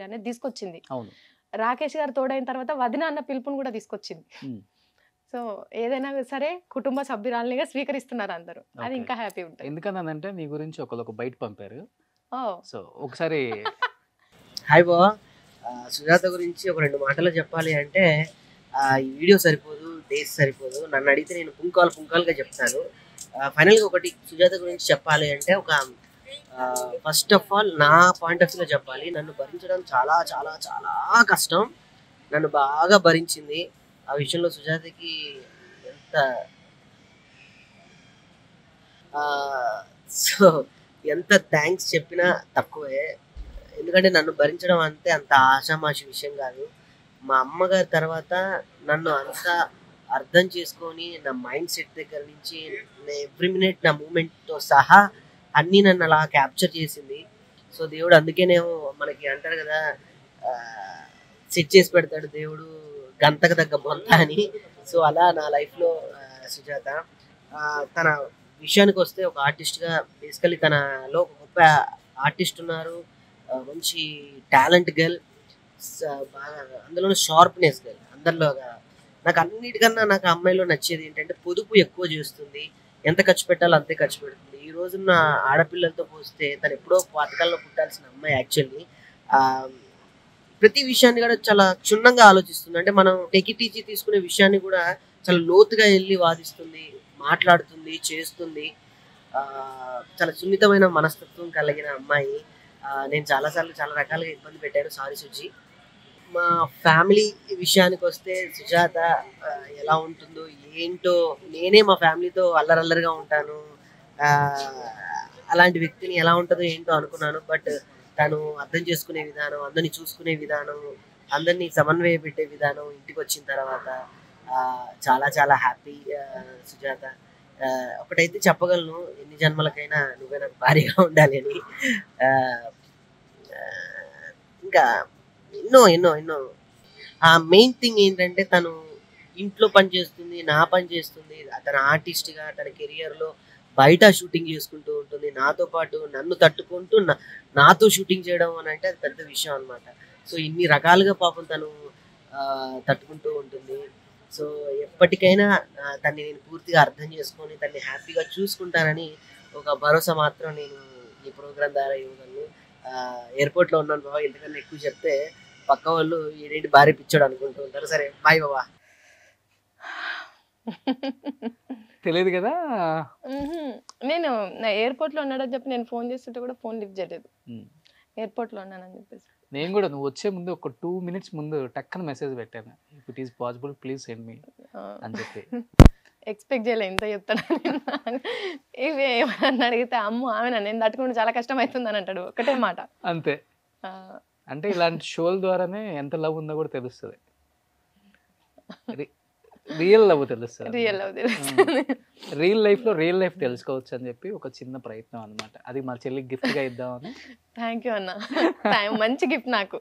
అనేది తీసుకొచ్చింది. అవును. రాకేష్ గారు తోడైన తర్వాత వదిన అన్న పిలుపుని కూడా తీసుకొచ్చింది. సో ఏదైనా సరే కుటుంబ సభ్యురాలుగా స్వీకరిస్తున్నారు అందరూ, అది ఇంకా హ్యాపీ ఉంటుంది. ఎందుకన్నానంటే నీ గురించి ఒకళ్ళు బయట పంపారు. సో ఒకసారి హాయ్ బావ, సుజాత గురించి ఒక 2 మాటలు చెప్పాలి అంటే ఈ వీడియో సరిపోదు, డేస్ సరిపోదు, నన్ను అడిగితే నేను పుంకాలుగా చెప్తాను. ఫైనల్గా ఒకటి సుజాత గురించి చెప్పాలి అంటే ఒక ఫస్ట్ ఆఫ్ ఆల్ నా పాయింట్ ఆఫ్ వ్యూలో చెప్పాలి, నన్ను భరించడం చాలా చాలా చాలా కష్టం, నన్ను బాగా భరించింది. ఆ విషయంలో సుజాతకి ఎంత థ్యాంక్స్ చెప్పినా తక్కువే. ఎందుకంటే నన్ను భరించడం అంత ఆషామాషి విషయం కాదు. మా అమ్మగారి తర్వాత నన్ను అంత అర్థం చేసుకొని నా మైండ్ సెట్ దగ్గర నుంచి ఎవ్రీ మినిట్ నా మూమెంట్తో సహా అన్నీ నన్ను అలా క్యాప్చర్ చేసింది. సో దేవుడు అందుకేనేమో మనకి అంటారు కదా, సెట్ చేసి పెడతాడు దేవుడు గంతకు తగ్గ బొంత అని. సో అలా నా లైఫ్లో సుజాత. తన విషయానికి వస్తే ఒక ఆర్టిస్ట్గా బేసికలీ తనలో ఒక గొప్ప ఆర్టిస్ట్ ఉన్నారు, మంచి టాలెంట్ గర్ల్, బాగా అందులోనూ షార్ప్నెస్ గర్ల్. అందరిలోగా నాకు అన్నిటికన్నా నాకు అమ్మాయిలో నచ్చేది ఏంటంటే పొదుపు ఎక్కువ చేస్తుంది, ఎంత ఖర్చు పెట్టాలో అంతే ఖర్చు పెడుతుంది. ఈ రోజున్న ఆడపిల్లలతో పోస్తే తను ఎప్పుడో పాతకాలంలో పుట్టాల్సిన అమ్మాయి యాక్చువల్లీ ప్రతి విషయాన్ని కూడా చాలా క్షుణ్ణంగా ఆలోచిస్తుంది. అంటే మనం టెకిటీచి తీసుకునే విషయాన్ని కూడా చాలా లోతుగా వెళ్ళి వాదిస్తుంది, మాట్లాడుతుంది, చేస్తుంది. చాలా సున్నితమైన మనస్తత్వం కలిగిన అమ్మాయి. నేను చాలాసార్లు చాలా రకాలుగా ఇబ్బంది పెట్టాను, సారీ సుజి. మా ఫ్యామిలీ విషయానికి వస్తే సుజాత ఎలా ఉంటుందో ఏంటో, నేనే మా ఫ్యామిలీతో అల్లరల్లరిగా ఉంటాను, అలాంటి వ్యక్తిని ఎలా ఉంటుందో ఏంటో అనుకున్నాను. బట్ తను అర్థం చేసుకునే విధానం, అందరినీ చూసుకునే విధానం, అందరినీ సమన్వయ పెట్టే విధానం ఇంటికి వచ్చిన తర్వాత చాలా చాలా హ్యాపీ సుజాత. ఒకటైతే చెప్పగలను, ఎన్ని జన్మలకైనా నువ్వే నాకు భారీగా ఉండాలి అని. ఇంకా ఎన్నో మెయిన్ థింగ్ ఏంటంటే తను ఇంట్లో పని చేస్తుంది, నా పని చేస్తుంది, తన ఆర్టిస్ట్గా తన కెరియర్లో బయట షూటింగ్ చేసుకుంటూ ఉంటుంది, నాతో పాటు నన్ను తట్టుకుంటూ నాతో షూటింగ్ చేయడం అని అంటే అది పెద్ద విషయం అనమాట. సో ఇన్ని రకాలుగా పాపం తను తట్టుకుంటూ ఉంటుంది. సో ఎప్పటికైనా తన్ని నేను పూర్తిగా అర్థం చేసుకొని తన్ని హ్యాపీగా చూసుకుంటానని ఒక భరోసా మాత్రం నేను ఈ ప్రోగ్రాం ద్వారా ఇవ్వగలను. ఎయిర్పోర్ట్లో ఉన్నాను బాబా, ఎందుకన్నా ఎక్కువ చెప్తే పక్క వాళ్ళు ఏంటి భారీ పిచ్చాడు అనుకుంటూ ఉంటారు. సరే బాయ్ బాబా. తెలియదు కదా, నేను ఎయిర్పోర్ట్లో ఉన్నాడని చెప్పి నేను ఫోన్ చేస్తుంటే కూడా ఫోన్ లిఫ్ట్ చేయలేదు, ఎయిర్పోర్ట్లో ఉన్నానని చెప్పేసి. నేను కూడా నువ్వు వచ్చే ముందు ఒక 2 minutes ముందు టక్కన మెసేజ్ పెట్టాను, if it is possible please send me అని చెప్పి. ఎక్స్పెక్ట్ చేయలే ఇంత చెప్తాను. ఇవి ఏమన్నా అడిగితే అమ్మ ఆమె నేను తట్టుకుంటే చాలా కష్టం అవుతుంది అని అంటాడు, ఒకటే మాట. అంతే. అంటే ఇలాంటి షోల ద్వారానే ఎంత లవ్ ఉందో కూడా తెలుస్తుంది, రియల్ లవ్ తెలుస్తుంది. రియల్ లవ్ తెలుస్తుంది. రియల్ లైఫ్ తెలుసుకోవచ్చు అని చెప్పి ఒక చిన్న ప్రయత్నం అన్నమాట. అది మా చెల్లికి గిఫ్ట్ గా ఇద్దామని. థ్యాంక్ యూ అన్న, మంచి గిఫ్ట్ నాకు.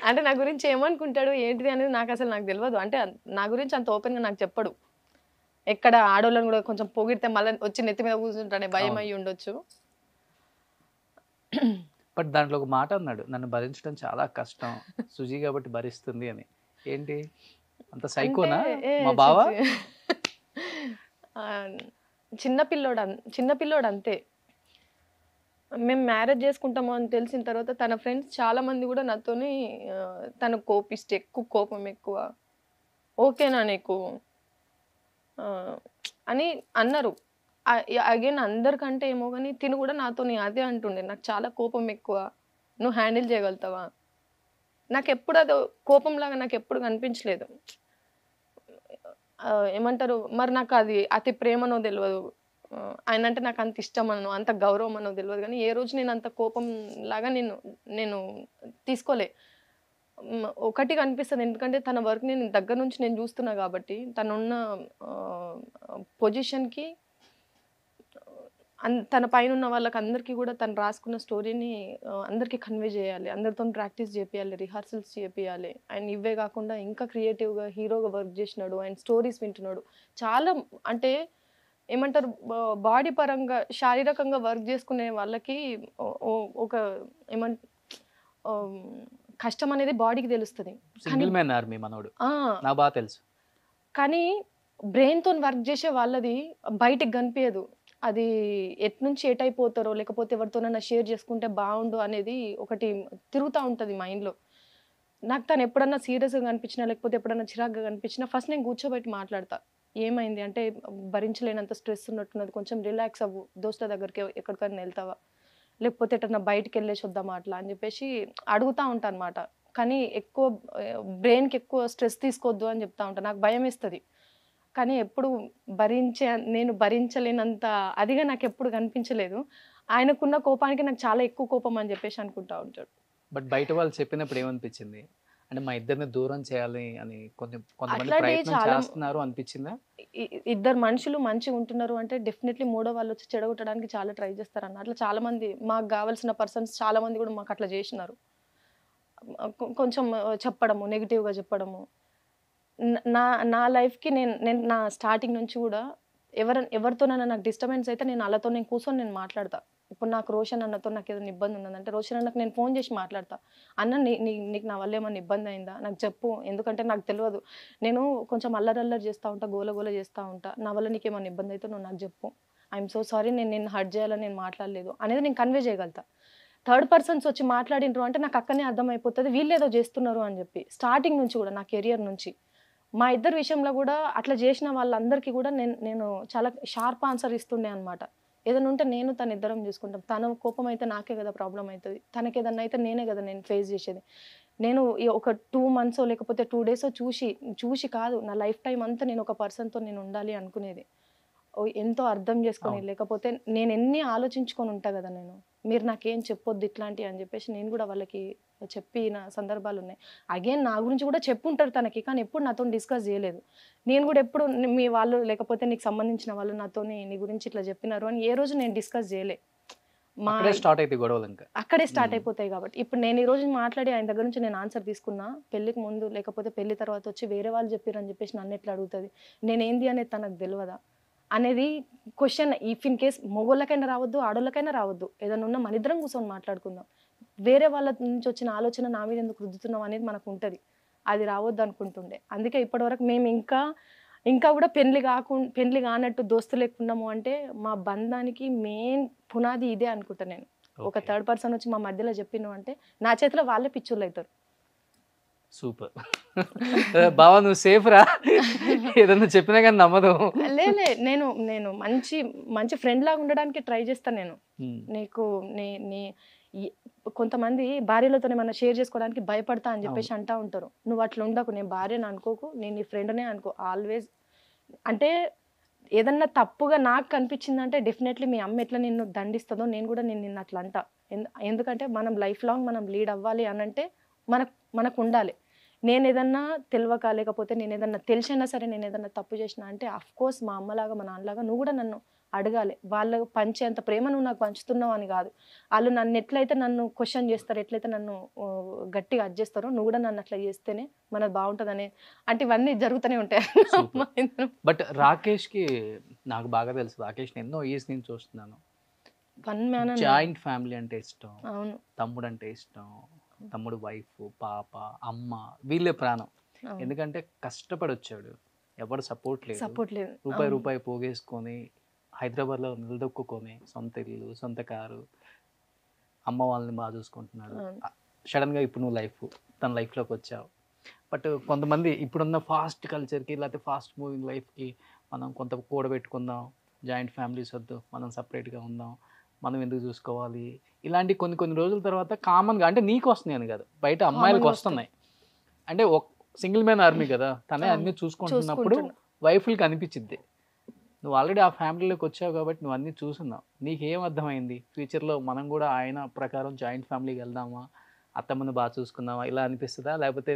అంటే నా గురించి ఏమనుకుంటాడు ఏంటిది అనేది నాకు తెలియదు. అంటే నా గురించి అంత ఓపెన్ గా నాకు చెప్పడు. ఎక్కడ ఆడోళ్ళని కూడా కొంచెం పొగిడితే మళ్ళీ వచ్చి నెత్తి మీద కూర్చుంటానే భయం అయ్యి ఉండొచ్చు. బట్ దాంట్లో ఒక మాట అన్నాడు, నన్ను భరించడం చాలా కష్టం సుజీ కాబట్టి భరిస్తుంది అని. ఏంటి అంత సైకోనా మా బావ? చిన్నపిల్లోడు అంతే. మేము మ్యారేజ్ చేసుకుంటాము అని తెలిసిన తర్వాత తన ఫ్రెండ్స్ చాలా మంది కూడా నాతోని తను కోపిస్తే కోపం ఎక్కువ, ఓకేనా నీకు అని అన్నారు. అగైన్ అందరికంటే ఏమో కానీ తిను కూడా నాతో అదే అంటుండే, నాకు చాలా కోపం ఎక్కువ, నువ్వు హ్యాండిల్ చేయగలుగుతావా. నాకు ఎప్పుడు అది కోపంలాగా నాకు ఎప్పుడు కనిపించలేదు. ఏమంటారు మరి, నాకు అది అతి ప్రేమనో తెలియదు, ఆయన అంటే నాకు అంత ఇష్టం అనో అంత గౌరవం అనో తెలియదు, కానీ ఏ రోజు నేను అంత కోపం లాగా నేను తీసుకోలే. ఒకటి కనిపిస్తుంది, ఎందుకంటే తన వర్క్ నేను దగ్గర నుంచి నేను చూస్తున్నా కాబట్టి, తనున్న పొజిషన్కి తన పైన ఉన్న వాళ్ళకి అందరికీ కూడా తను రాసుకున్న స్టోరీని అందరికీ కన్వే చేయాలి, అందరితో ప్రాక్టీస్ చేపియాలి, రిహార్సల్స్ చేపియాలి. అండ్ ఇవే కాకుండా ఇంకా క్రియేటివ్గా హీరోగా వర్క్ చేసినాడు, అండ్ స్టోరీస్ వింటున్నాడు. చాలా అంటే ఏమంటారు, బాడీ పరంగా శారీరకంగా వర్క్ చేసుకునే వాళ్ళకి ఒక కష్టం అనేది బాడీకి తెలుస్తుంది. కానీ బ్రెయిన్తో వర్క్ చేసే వాళ్ళది బయటికి కనిపించదు. అది ఎట్నుంచి ఎటైపోతారో లేకపోతే ఎవరితోనైనా షేర్ చేసుకుంటే బాగుండు అనేది ఒకటి తిరుగుతూ ఉంటుంది మైండ్లో. నాకు తను ఎప్పుడన్నా సీరియస్గా కనిపించినా లేకపోతే ఎప్పుడన్నా చిరాగ్గా కనిపించినా ఫస్ట్ నేను కూర్చోబెట్టి మాట్లాడతా. ఏమైంది అంటే, భరించలేనంత స్ట్రెస్ ఉన్నట్టున్నది, కొంచెం రిలాక్స్ అవ్వు, దోస్తుల దగ్గరికి ఎక్కడికైనా వెళ్తావా, లేకపోతే ఎటన్నా బయటకు వెళ్ళేసి వద్దామా అట్లా అని చెప్పేసి అడుగుతూ ఉంటాను అనమాట. కానీ ఎక్కువ బ్రెయిన్కి ఎక్కువ స్ట్రెస్ తీసుకోవద్దు అని చెప్తా ఉంటాను. నాకు భయం వేస్తుంది, కానీ ఎప్పుడు నేను భరించలేనంత అదిగా నాకు ఎప్పుడు కనిపించలేదు. ఆయనకున్న కోపానికి నాకు చాలా ఎక్కువ కోపం అని చెప్పేసి అనుకుంటా ఉంటాడు. బట్ బయట వాళ్ళు చెప్పినప్పుడు ఏమనిపించింది అంటే, మా ఇద్దరిని దూరం చేయాలి అని కొంతమంది ప్రయత్నం చేస్తున్నారు అనిపించిందా? ఇద్దరు మనుషులు మంచిగా ఉంటున్నారు అంటే డెఫినెట్లీ మూడో వాళ్ళు వచ్చి చెడగొట్టడానికి చాలా ట్రై చేస్తారు అన్న. అట్లా చాలా మంది మాకు కావాల్సిన పర్సన్స్ చాలా మంది కూడా మాకు అట్లా చేసినారు. కొంచెం చెప్పడము, నెగిటివ్గా చెప్పడము. నా లైఫ్కి నేను నా స్టార్టింగ్ నుంచి కూడా ఎవరితోనైనా నాకు డిస్టర్బెన్స్ అయితే నేను వాళ్ళతో కూర్చొని నేను మాట్లాడతా. ఇప్పుడు నాకు రోషన్ అన్నతో నాకు ఏదైనా ఇబ్బంది ఉన్నదంటే రోషన్ అన్నకు నేను ఫోన్ చేసి మాట్లాడతా. అన్న నీకు నా వల్ల ఏమన్నా ఇబ్బంది అయిందా నాకు చెప్పు, ఎందుకంటే నాకు తెలియదు, నేను కొంచెం అల్లరల్లరి చేస్తూ ఉంటా, గోల చేస్తూ ఉంటా, నా వల్ల నీకు ఏమన్నా ఇబ్బంది అయితే నువ్వు నాకు చెప్పు, ఐఎమ్ సో సారీ, నేను హర్ట్ చేయాలని నేను మాట్లాడలేదు అనేది నేను కన్వే చేయగలుగుతా. థర్డ్ పర్సన్స్ వచ్చి మాట్లాడినరు అంటే నాకు అక్కడనే అర్థమైపోతుంది వీళ్ళు ఏదో చేస్తున్నారు అని చెప్పి. స్టార్టింగ్ నుంచి కూడా నా కెరియర్ నుంచి మా ఇద్దరు విషయంలో కూడా అట్లా చేసిన వాళ్ళందరికీ కూడా నేను చాలా షార్ప్ ఆన్సర్ ఇస్తుండే అనమాట. ఏదైనా ఉంటే నేను తను ఇద్దరం చూసుకుంటాం. తన కోపం అయితే నాకే కదా ప్రాబ్లం అవుతుంది, తనకి ఏదన్నా అయితే నేనే కదా నేను ఫేస్ చేసేది. నేను ఒక 2 months లేకపోతే 2 days చూసి కాదు, నా లైఫ్ టైం అంతా నేను ఒక పర్సన్తో నేను ఉండాలి అనుకునేది. ఎంతో అర్థం చేసుకొని, లేకపోతే నేను ఎన్ని ఆలోచించుకొని ఉంటా కదా నేను, మీరు నాకేం చెప్పొద్దు ఇట్లాంటివి అని చెప్పేసి నేను కూడా వాళ్ళకి చెప్పిన సందర్భాలు ఉన్నాయి. అగైన్ నా గురించి కూడా చెప్పుంటారు తనకి, కానీ ఎప్పుడు నాతో డిస్కస్ చేయలేదు. నేను కూడా ఎప్పుడు మీ వాళ్ళు లేకపోతే నీకు సంబంధించిన వాళ్ళు నాతో నీ గురించి ఇట్లా చెప్పినారు అని ఏ రోజు నేను డిస్కస్ చేయలే. అక్కడే స్టార్ట్ అయిపోతాయి కాబట్టి ఇప్పుడు నేను ఈ రోజు మాట్లాడి ఆయన దగ్గర నుంచి నేను ఆన్సర్ తీసుకున్నా, పెళ్లికి ముందు లేకపోతే పెళ్లి తర్వాత వచ్చి వేరే వాళ్ళు చెప్పారు అని చెప్పేసి నన్ను ఎట్లా అడుగుతుంది, నేనేంది అనేది తనకు తెలియదా అనేది క్వశ్చన్. ఇఫ్ ఇన్ కేస్ మొగోళ్ళకైనా రావద్దు, ఆడోళ్ళకైనా రావద్దు, ఏదైనా ఉన్నా మన ఇద్దరం కూర్చొని మాట్లాడుకుందాం. వేరే వాళ్ళ నుంచి వచ్చిన ఆలోచన నా మీద ఎందుకు రుద్దుతున్నాం అనేది మనకు ఉంటుంది, అది రావద్దు అనుకుంటుండే. అందుకే ఇప్పటివరకు మేము ఇంకా కూడా పెళ్లి కానట్టు దోస్తులు ఎక్కున్నాము అంటే మా బంధానికి మెయిన్ పునాది ఇదే అనుకుంటా నేను. ఒక థర్డ్ పర్సన్ వచ్చి మా మధ్యలో చెప్పిన అంటే నా చేతిలో వాళ్ళే పిచ్చోళ్ళు అవుతారు. సూపర్ బావా, నువ్వు సేఫ్ రా, ఏదన్నా చెప్పినా కానీ నమ్మదు. లేలే, నేను మంచి ఫ్రెండ్ లాగా ఉండడానికి ట్రై చేస్తాను నేను. నీకు కొంతమంది భార్యలతో ఏమన్నా షేర్ చేసుకోవడానికి భయపడతా అని చెప్పేసి అంటా ఉంటారు. నువ్వు అట్లా ఉండకు, నేను భార్యను అనుకోకు, నేను నీ ఫ్రెండ్నే అనుకో ఆల్వేస్. అంటే ఏదన్నా తప్పుగా నాకు కనిపించిందంటే డెఫినెట్లీ మీ అమ్మ ఎట్లా నిన్ను దండిస్తుందో నేను కూడా నిన్ను అట్లా అంటా. ఎందుకంటే మనం లైఫ్ లాంగ్ మనం లీడ్ అవ్వాలి అని అంటే మనకు ఉండాలి. నేను ఏదన్నా తెలియక లేకపోతే నేను ఏదన్నా తెలిసైనా సరే నేను ఏదన్నా తప్పు చేసినా అంటే కోర్స్ మా అమ్మలాగా మా నాన్నలాగా నువ్వు కూడా నన్ను అడగాలి. వాళ్ళు పంచేంత ప్రేమ నువ్వు నాకు పంచుతున్నావు అని కాదు. వాళ్ళు నన్ను ఎట్లయితే నన్ను క్వశ్చన్ చేస్తారో, ఎట్లయితే నన్ను గట్టిగా అడ్జేస్తారో నువ్వు కూడా నన్ను అట్లా చేస్తేనే మనది బాగుంటుందని, అంటే ఇవన్నీ జరుగుతూనే ఉంటాయి. బట్ రాకేష్కి నాకు బాగా తెలుసు, రాకేష్ని ఎన్నో ఇయర్స్ నేను చూస్తున్నాను. జాయింట్ ఫ్యామిలీ అంటే ఇష్టం, అవును, తమ్ముడు అంటే ఇష్టం, తమ్ముడు వైఫ్, పాప, అమ్మ వీళ్ళే ప్రాణం. ఎందుకంటే కష్టపడి వచ్చాడు, ఎవరు సపోర్ట్ లేదు. రూపాయి పోగేసుకొని హైదరాబాద్లో నిలదొక్కుని సొంత ఇల్లు, సొంత కారు, అమ్మ వాళ్ళని బాగా చూసుకుంటున్నాడు. సడన్గా ఇప్పుడు నువ్వు తన లైఫ్లోకి వచ్చావు. బట్ కొంతమంది ఇప్పుడున్న ఫాస్ట్ కల్చర్కి లేకపోతే ఫాస్ట్ మూవింగ్ లైఫ్కి మనం కొంత కూడబెట్టుకుందాం, జాయింట్ ఫ్యామిలీస్ వద్దు, మనం సపరేట్గా ఉందాం, మనం ఎందుకు చూసుకోవాలి, ఇలాంటి కొన్ని రోజుల తర్వాత కామన్గా, అంటే నీకు వస్తున్నాయి అని కాదు, బయట అమ్మాయిలకు వస్తున్నాయి. అంటే ఒక సింగిల్ మ్యాన్ ఆర్మీ కదా, తనే అన్నీ చూసుకుంటున్నప్పుడు వైఫ్లకి అనిపించింది. నువ్వు ఆల్రెడీ ఆ ఫ్యామిలీలోకి వచ్చావు కాబట్టి నువ్వు అన్నీ చూస్తున్నావు. నీకేం అర్థమైంది ఫ్యూచర్లో మనం కూడా ఆయన ప్రకారం జాయింట్ ఫ్యామిలీకి వెళ్దామా, అత్తమ్మని బాగా చూసుకుందామా ఇలా అనిపిస్తుందా, లేకపోతే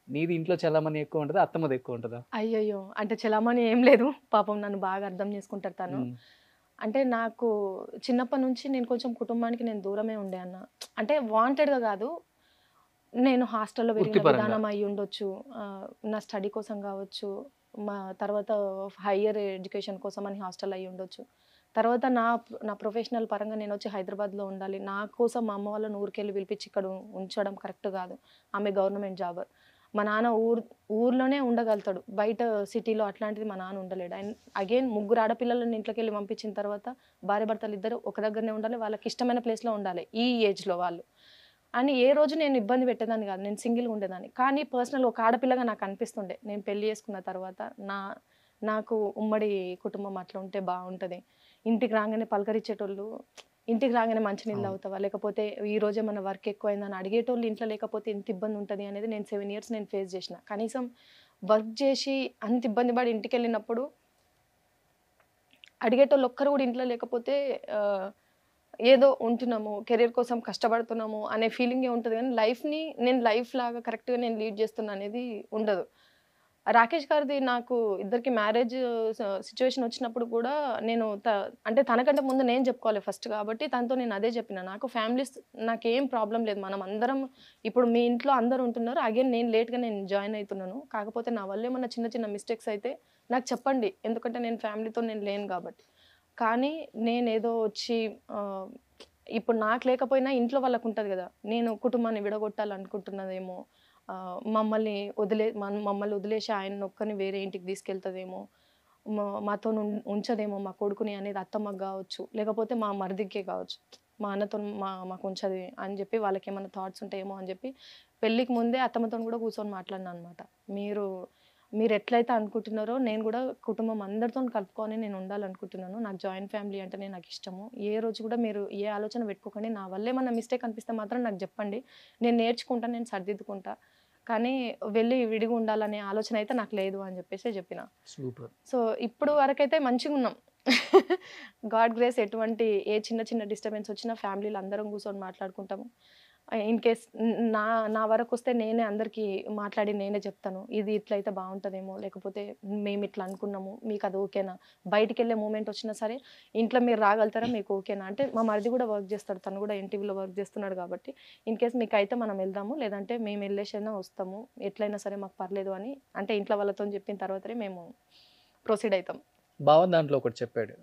నీది ఇంట్లో చలామణి ఎక్కువ ఉంటుందా, అత్తమ్మది ఎక్కువ ఉంటుందా? అయ్యయ్యో, అంటే చలామణి ఏం లేదు, పాపం నన్ను బాగా అర్థం చేసుకుంటారు తను. అంటే నాకు చిన్నప్పటి నుంచి నేను కొంచెం కుటుంబానికి నేను దూరమే ఉండే అన్న. అంటే వాంటెడ్గా కాదు, నేను హాస్టల్లో పెరిగిన విధానం అయ్యి ఉండొచ్చు, నా స్టడీ కోసం కావచ్చు, మా తర్వాత హయ్యర్ ఎడ్యుకేషన్ కోసం అని హాస్టల్ అయ్యి ఉండొచ్చు. తర్వాత నా ప్రొఫెషనల్ పరంగా నేను వచ్చి హైదరాబాద్లో ఉండాలి, నా కోసం మా అమ్మ వాళ్ళని ఊరికెళ్ళి పిలిపించి ఇక్కడ ఉంచడం కరెక్ట్ కాదు. ఆమె గవర్నమెంట్ జాబర్, మా నాన్న ఊర్లోనే ఉండగలుగుతాడు, బయట సిటీలో అట్లాంటిది మా నాన్న ఉండలేడు. అండ్ అగైన్ ముగ్గురు ఆడపిల్లలను ఇంట్లోకి వెళ్ళి పంపించిన తర్వాత భార్య భర్తలు ఇద్దరు ఒక దగ్గరనే ఉండాలి, వాళ్ళకి ఇష్టమైన ప్లేస్లో ఉండాలి ఈ ఏజ్లో వాళ్ళు అని ఏ రోజు నేను ఇబ్బంది పెట్టేదాన్ని కాదు, నేను సింగిల్గా ఉండేదాన్ని. కానీ పర్సనల్ ఒక ఆడపిల్లగా నాకు అనిపిస్తుండే, నేను పెళ్లి చేసుకున్న తర్వాత నాకు ఉమ్మడి కుటుంబం అట్లా ఉంటే బాగుంటుంది, ఇంటికి రాగానే పలకరించేటోళ్ళు, ఇంటికి రాగానే మంచినీళ్ళు అవుతావా, లేకపోతే ఈ రోజే మన వర్క్ ఎక్కువైందని అడిగేటోళ్ళు ఇంట్లో లేకపోతే ఎంత ఇబ్బంది ఉంటుంది అనేది నేను 7 years నేను ఫేస్ చేసిన. కనీసం వర్క్ చేసి అంత ఇబ్బంది పడి ఇంటికి వెళ్ళినప్పుడు అడిగేటోళ్ళు ఒక్కరు కూడా ఇంట్లో లేకపోతే ఏదో ఉంటున్నాము, కెరీర్ కోసం కష్టపడుతున్నాము అనే ఫీలింగే ఉంటుంది. కానీ నేను లైఫ్ లాగా కరెక్ట్గా నేను లీడ్ చేస్తున్నా అనేది ఉండదు. రాకేష్ గారిది నాకు ఇద్దరికి మ్యారేజ్ సిచ్యువేషన్ వచ్చినప్పుడు కూడా నేను అంటే తనకంటే ముందు నేను చెప్పుకోవాలి ఫస్ట్, కాబట్టి తనతో నేను అదే చెప్పిన, నాకు ఫ్యామిలీస్ నాకేం ప్రాబ్లం లేదు, మనం అందరం ఇప్పుడు మీ ఇంట్లో అందరు ఉంటున్నారు, అగైన్ నేను లేట్గా నేను జాయిన్ అవుతున్నాను, కాకపోతే నా వల్ల ఏమన్నా చిన్న మిస్టేక్స్ అయితే నాకు చెప్పండి, ఎందుకంటే నేను ఫ్యామిలీతో నేను లేను కాబట్టి. కానీ నేనేదో వచ్చి ఇప్పుడు నాకు లేకపోయినా ఇంట్లో వాళ్ళకు ఉంటుంది కదా, నేను కుటుంబాన్ని విడగొట్టాలనుకుంటున్నదేమో, మమ్మల్ని వదిలేసి ఆయన ఒక్కని వేరే ఇంటికి తీసుకెళ్తుందేమో, మాతో ఉంచదేమో మా కొడుకుని అనేది అత్తమ్మకు కావచ్చు, లేకపోతే మా మరిదికే కావచ్చు, మా అన్నతో మాకు ఉంచది అని చెప్పి వాళ్ళకి ఏమైనా థాట్స్ ఉంటాయేమో అని చెప్పి పెళ్ళికి ముందే అత్తమ్మతో కూడా కూర్చొని మాట్లాడినా అనమాట. మీరు ఎట్లయితే అనుకుంటున్నారో నేను కూడా కుటుంబం అందరితో కలుపుకొని నేను ఉండాలనుకుంటున్నాను, నాకు జాయింట్ ఫ్యామిలీ అంటేనే నాకు ఇష్టము, ఏ రోజు కూడా మీరు ఏ ఆలోచన పెట్టుకోకండి, నా వల్లే మన మిస్టేక్ అనిపిస్తే మాత్రం నాకు చెప్పండి, నేను నేర్చుకుంటా, నేను సర్దిద్దుకుంటా, కానీ వెళ్ళి విడిగా ఉండాలనే ఆలోచన అయితే నాకు లేదు అని చెప్పేసి చెప్పిన. సూపర్. సో ఇప్పుడు వరకైతే మంచిగా ఉన్నాం, గాడ్ గ్రేస్. ఎటువంటి ఏ చిన్న డిస్టర్బెన్స్ వచ్చినా ఫ్యామిలీలో అందరం కూర్చొని మాట్లాడుకుంటాము. ఇన్ కేస్ నా వరకు వస్తే నేనే అందరికీ మాట్లాడి నేనే చెప్తాను, ఇది ఇట్లయితే బాగుంటుందేమో, లేకపోతే మేము ఇట్లా అనుకున్నాము, మీకు అది ఓకేనా, బయటికి వెళ్ళే మూమెంట్ వచ్చినా సరే ఇంట్లో మీరు రాగలుగుతారా, మీకు ఓకేనా అంటే, మా మరిది కూడా వర్క్ చేస్తాడు, తను కూడా ఎన్టీవీలో వర్క్ చేస్తున్నాడు కాబట్టి ఇన్ కేస్ మీకు అయితే మనం వెళ్దాము, లేదంటే మేము వెళ్ళేసైనా వస్తాము, ఎట్లయినా సరే మాకు పర్లేదు అని అంటే ఇంట్లో వాళ్ళతో చెప్పిన తర్వాతనే మేము ప్రొసీడ్ అవుతాం. బావ దాంట్లో ఒకటి చెప్పాడు,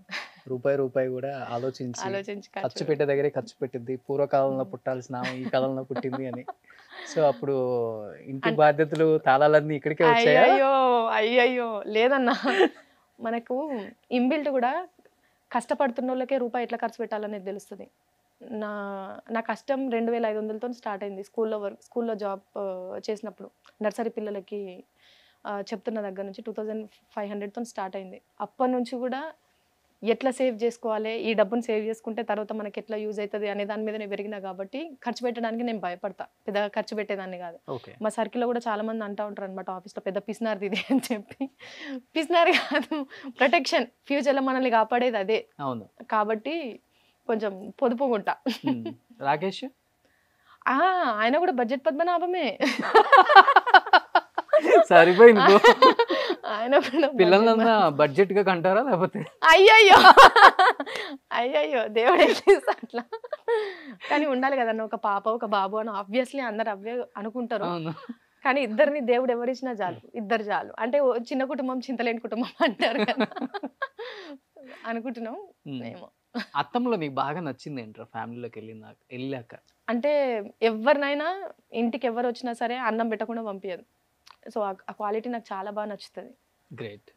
రూపాయి కూడా ఆలోచించి ఖర్చు పెట్టే దగ్గరే ఖర్చు పెట్టింది, పూర్వకాలంలో పుట్టాల్సిన ఈ కాలంలో పుట్టింది అని. సో అప్పుడు ఇంటి బాధ్యతలు తాళాలన్నీ ఇక్కడికే వచ్చాయి. అయ్యయ్యో లేదన్నా, మనకు ఇన్బిల్ట్ కూడా కష్టపడుతున్న వాళ్ళకే రూపాయి ఎట్లా ఖర్చు పెట్టాలనేది తెలుస్తుంది. నా కష్టం 2500తో స్టార్ట్ అయింది. స్కూల్లో జాబ్ చేసినప్పుడు నర్సరీ పిల్లలకి చెప్తున్న దగ్గర నుంచి 2500తో స్టార్ట్ అయింది. అప్పటి నుంచి కూడా ఎట్లా సేవ్ చేసుకోవాలి, ఈ డబ్బుని సేవ్ చేసుకుంటే తర్వాత మనకి ఎట్లా యూజ్ అవుతుంది అనే దాని మీద నేను పెరిగినా కాబట్టి ఖర్చు పెట్టడానికి నేను భయపడతా, పెద్దగా ఖర్చు పెట్టేదాన్ని కాదు. ఓకే. మా సర్కిల్లో కూడా చాలా మంది అంటూ ఉంటారు అనమాట, ఆఫీస్లో పెద్ద పిసినారిది ఇది అని చెప్పి. పిసినారి కాదు, ప్రొటెక్షన్, ఫ్యూచర్లో మనల్ని కాపాడేది అదే. అవును. కాబట్టి కొంచెం పొదుపుకుంటా. రాకేష్ ఆయన కూడా బడ్జెట్ పద్మనాభమే. సరిపోయింది. ఆయన కూడా పిల్లలన్నా బడ్జెట్ గా కంటారా లేకపోతే? అయ్యయ్యో అయ్యయ్యో దేవుడే అట్లా. కానీ ఉండాలి కదన్న, ఒక పాప ఒక బాబు అని ఆబ్వియస్లీ అందరు అవే అనుకుంటారు. కానీ ఇద్దరిని దేవుడు ఎవరిచ్చినా చాలు, ఇద్దరు చాలు. అంటే చిన్న కుటుంబం చింతలేని కుటుంబం అంటారు కదా, అనుకుంటున్నాం మేము. అత్తంలో నీకు బాగా నచ్చింది ఏంట్రా ఫ్యామిలీలోకి వెళ్ళాక? అంటే ఎవరినైనా ఇంటికి ఎవరు వచ్చినా సరే అన్నం పెట్టకుండా పంపించదు. సో ఆ క్వాలిటీ నాకు చాలా బాగా నచ్చుతుంది. గ్రేట్.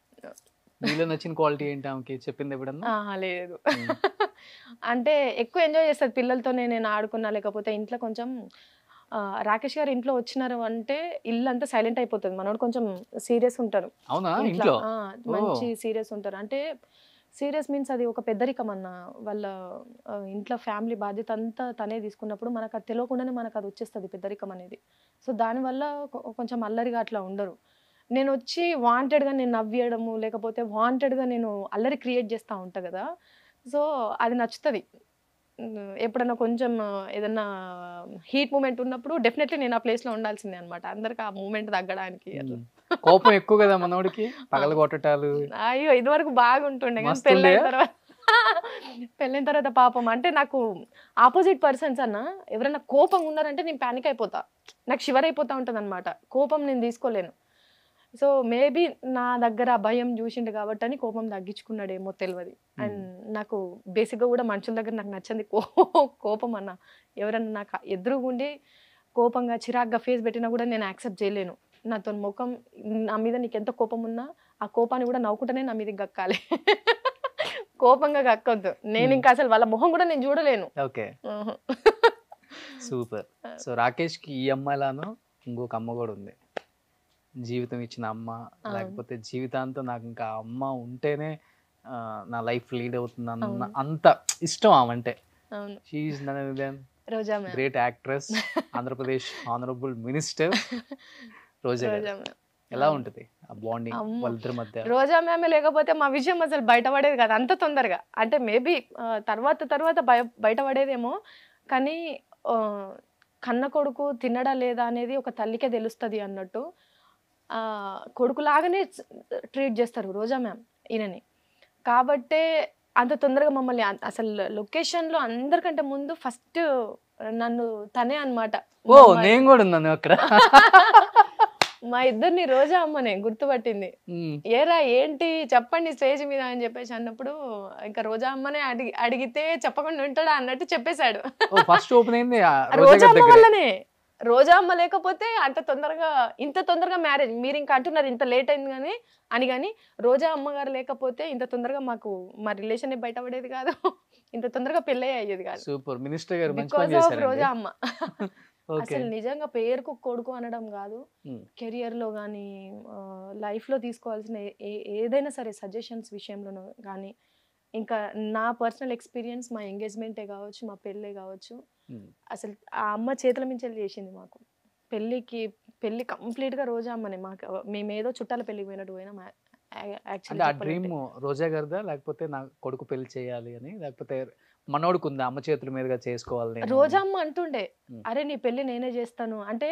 నీలో నచ్చిన క్వాలిటీ ఏంటి ఆమెకి చెప్పింది ఎప్పుడన్నా? లేదు. అంటే ఎక్కువ ఎంజాయ్ చేస్తుంది పిల్లలతో. నేను ఆడుకున్నా, లేకపోతే ఇంట్లో కొంచెం రాకేష్ గారు ఇంట్లో వచ్చినారు అంటే ఇల్లు అంతా సైలెంట్ అయిపోతుంది. మనోడు కొంచెం సీరియస్ ఉంటారు. అవునా? ఇంట్లో మంచి సీరియస్ ఉంటారు. అంటే సీరియస్ మీన్స్ అది ఒక పెద్దరికం అన్న. వాళ్ళ ఇంట్లో ఫ్యామిలీ బాధ్యత అంతా తనే తీసుకున్నప్పుడు మనకు అది తెలియకుండానే మనకు అది వచ్చేస్తుంది పెద్దరికం అనేది. సో దానివల్ల కొంచెం అల్లరిగా అట్లా ఉండరు. నేను వచ్చి వాంటెడ్గా నేను నవ్వేయడము, లేకపోతే వాంటెడ్గా నేను అల్లరి క్రియేట్ చేస్తూ ఉంటాను కదా, సో అది నచ్చుతుంది. ఎప్పుడన్నా కొంచెం ఏదన్నా హీట్ మూమెంట్ ఉన్నప్పుడు డెఫినెట్లీ నేను ఆ ప్లేస్లో ఉండాల్సిందే అనమాట, అందరికి ఆ మూమెంట్ తగ్గడానికి. కోపం ఎక్కువ కదా మనోడికి, పగల కొట్టటాలు. అయ్యో ఇదివరకు బాగుంటుండే, కానీ పెళ్ళైన తర్వాత పాపం. అంటే నాకు ఆపోజిట్ పర్సన్స్ అన్న ఎవరైనా కోపం ఉన్నారంటే నేను ప్యానిక్ అయిపోతా, నాకు షివర్ అయిపోతా ఉంటుంది అనమాట. కోపం నేను తీసుకోలేను. సో మేబీ నా దగ్గర ఆ భయం చూసిండు కాబట్టి అని కోపం తగ్గించుకున్నాడేమో తెలియదు. అండ్ నాకు బేసిక్గా కూడా మనుషుల దగ్గర నాకు నచ్చింది కోపం అన్న. ఎవరన్నా నాకు ఎదురుగుండి కోపంగా చిరాగ్గా ఫేస్ పెట్టినా కూడా నేను యాక్సెప్ట్ చేయలేను. నాతో ముఖం నా మీద నీకు ఎంత కోపం ఉన్నా ఆ కోపాన్ని కూడా నవ్వుకుంటేనే నా మీద గక్కాలి, కోపంగా గక్కొద్దు. నేను ఇంకా అసలు వాళ్ళ మొహం కూడా నేను చూడలేను. Okay, super. సో రాకేష్ కి ఈ అమ్మాయిలాను ఇంకొక అమ్మ కూడా ఉంది, జీవితం ఇచ్చిన అమ్మ. లేకపోతే జీవితాంతం నాకు ఇంకా అమ్మ ఉంటేనే నా లైఫ్ లీడ్ అవుతుంది అన్న అంత ఇష్టం ఆమంటే. She is none other than great actress, Andhra Pradesh honourable minister Roja garu. ఎలా ఉంటుంది ఆ బాండింగ్ వాళ్ళిద్దరి మధ్య? రోజా మ్యామ్ లేకపోతే మా విషయం అసలు బయటపడేది కాదు అంత తొందరగా. అంటే మేబీ తర్వాత బయటపడేదేమో, కానీ కన్న కొడుకు తినడా లేదా అనేది ఒక తల్లికే తెలుస్తుంది అన్నట్టు కొడుకులాగానే ట్రీట్ చేస్తారు రోజా మ్యామ్ ఈయనని. కాబట్టే అంత తొందరగా మమ్మల్ని అసలు లొకేషన్లో అందరికంటే ముందు ఫస్ట్ నన్ను తనే అనమాట. ఓ నేను కూడా ఉన్నాను అక్కడ. మా ఇద్దరిని రోజా అమ్మనే గుర్తుపట్టింది. ఏరా ఏంటి చెప్పండి స్టేజ్ మీద అని చెప్పేసి అన్నప్పుడు ఇంకా రోజా అమ్మనే అడిగితే చెప్పకుండా ఉంటాడా అన్నట్టు చెప్పేశాడు. ఫస్ట్ ఓపెన్ అయింది రోజా అమ్మ వల్లనే. రోజా అమ్మ లేకపోతే ఇంత తొందరగా మ్యారేజ్, మీరు ఇంకా అంటున్నారు ఇంత లేట్ అయింది కానీ రోజా అమ్మగారు లేకపోతే ఇంత తొందరగా మాకు మా రిలేషన్ బయటపడేది కాదు, ఇంత తొందరగా పెళ్ళి అయ్యేది కాదు. సూపర్ మినిస్టర్ గారు, బికాస్ ఆఫ్ రోజా అమ్మ. అసలు నిజంగా పేరుకు కొడుకు అనడం కాదు, కెరియర్ లో కానీ లైఫ్ లో తీసుకోవాల్సిన ఏదైనా సరే సజెషన్స్ విషయంలోనూ కానీ, ఇంకా నా పర్సనల్ ఎక్స్పీరియన్స్ మా ఎంగేజ్మెంటే కావచ్చు, మా పెళ్ళే కావచ్చు, అసలు ఆ అమ్మ చేతుల మించి చేసింది మాకు. పెళ్ళి కంప్లీట్ గా రోజా అమ్మనే. మాకు మేమేదో చుట్టాల పెళ్ళికి పోయినట్టు పోయినా. ఆ డ్రీమ్ రోజా గారిదా లేకపోతే నా కొడుకు పెళ్లి చేయాలి అని, లేకపోతే మనోడుకు ఉందా అమ్మ చేతుల మీదుగా చేసుకోవాలి? రోజా అమ్మ అంటుండే, అరే నీ పెళ్లి నేనే చేస్తాను అంటే.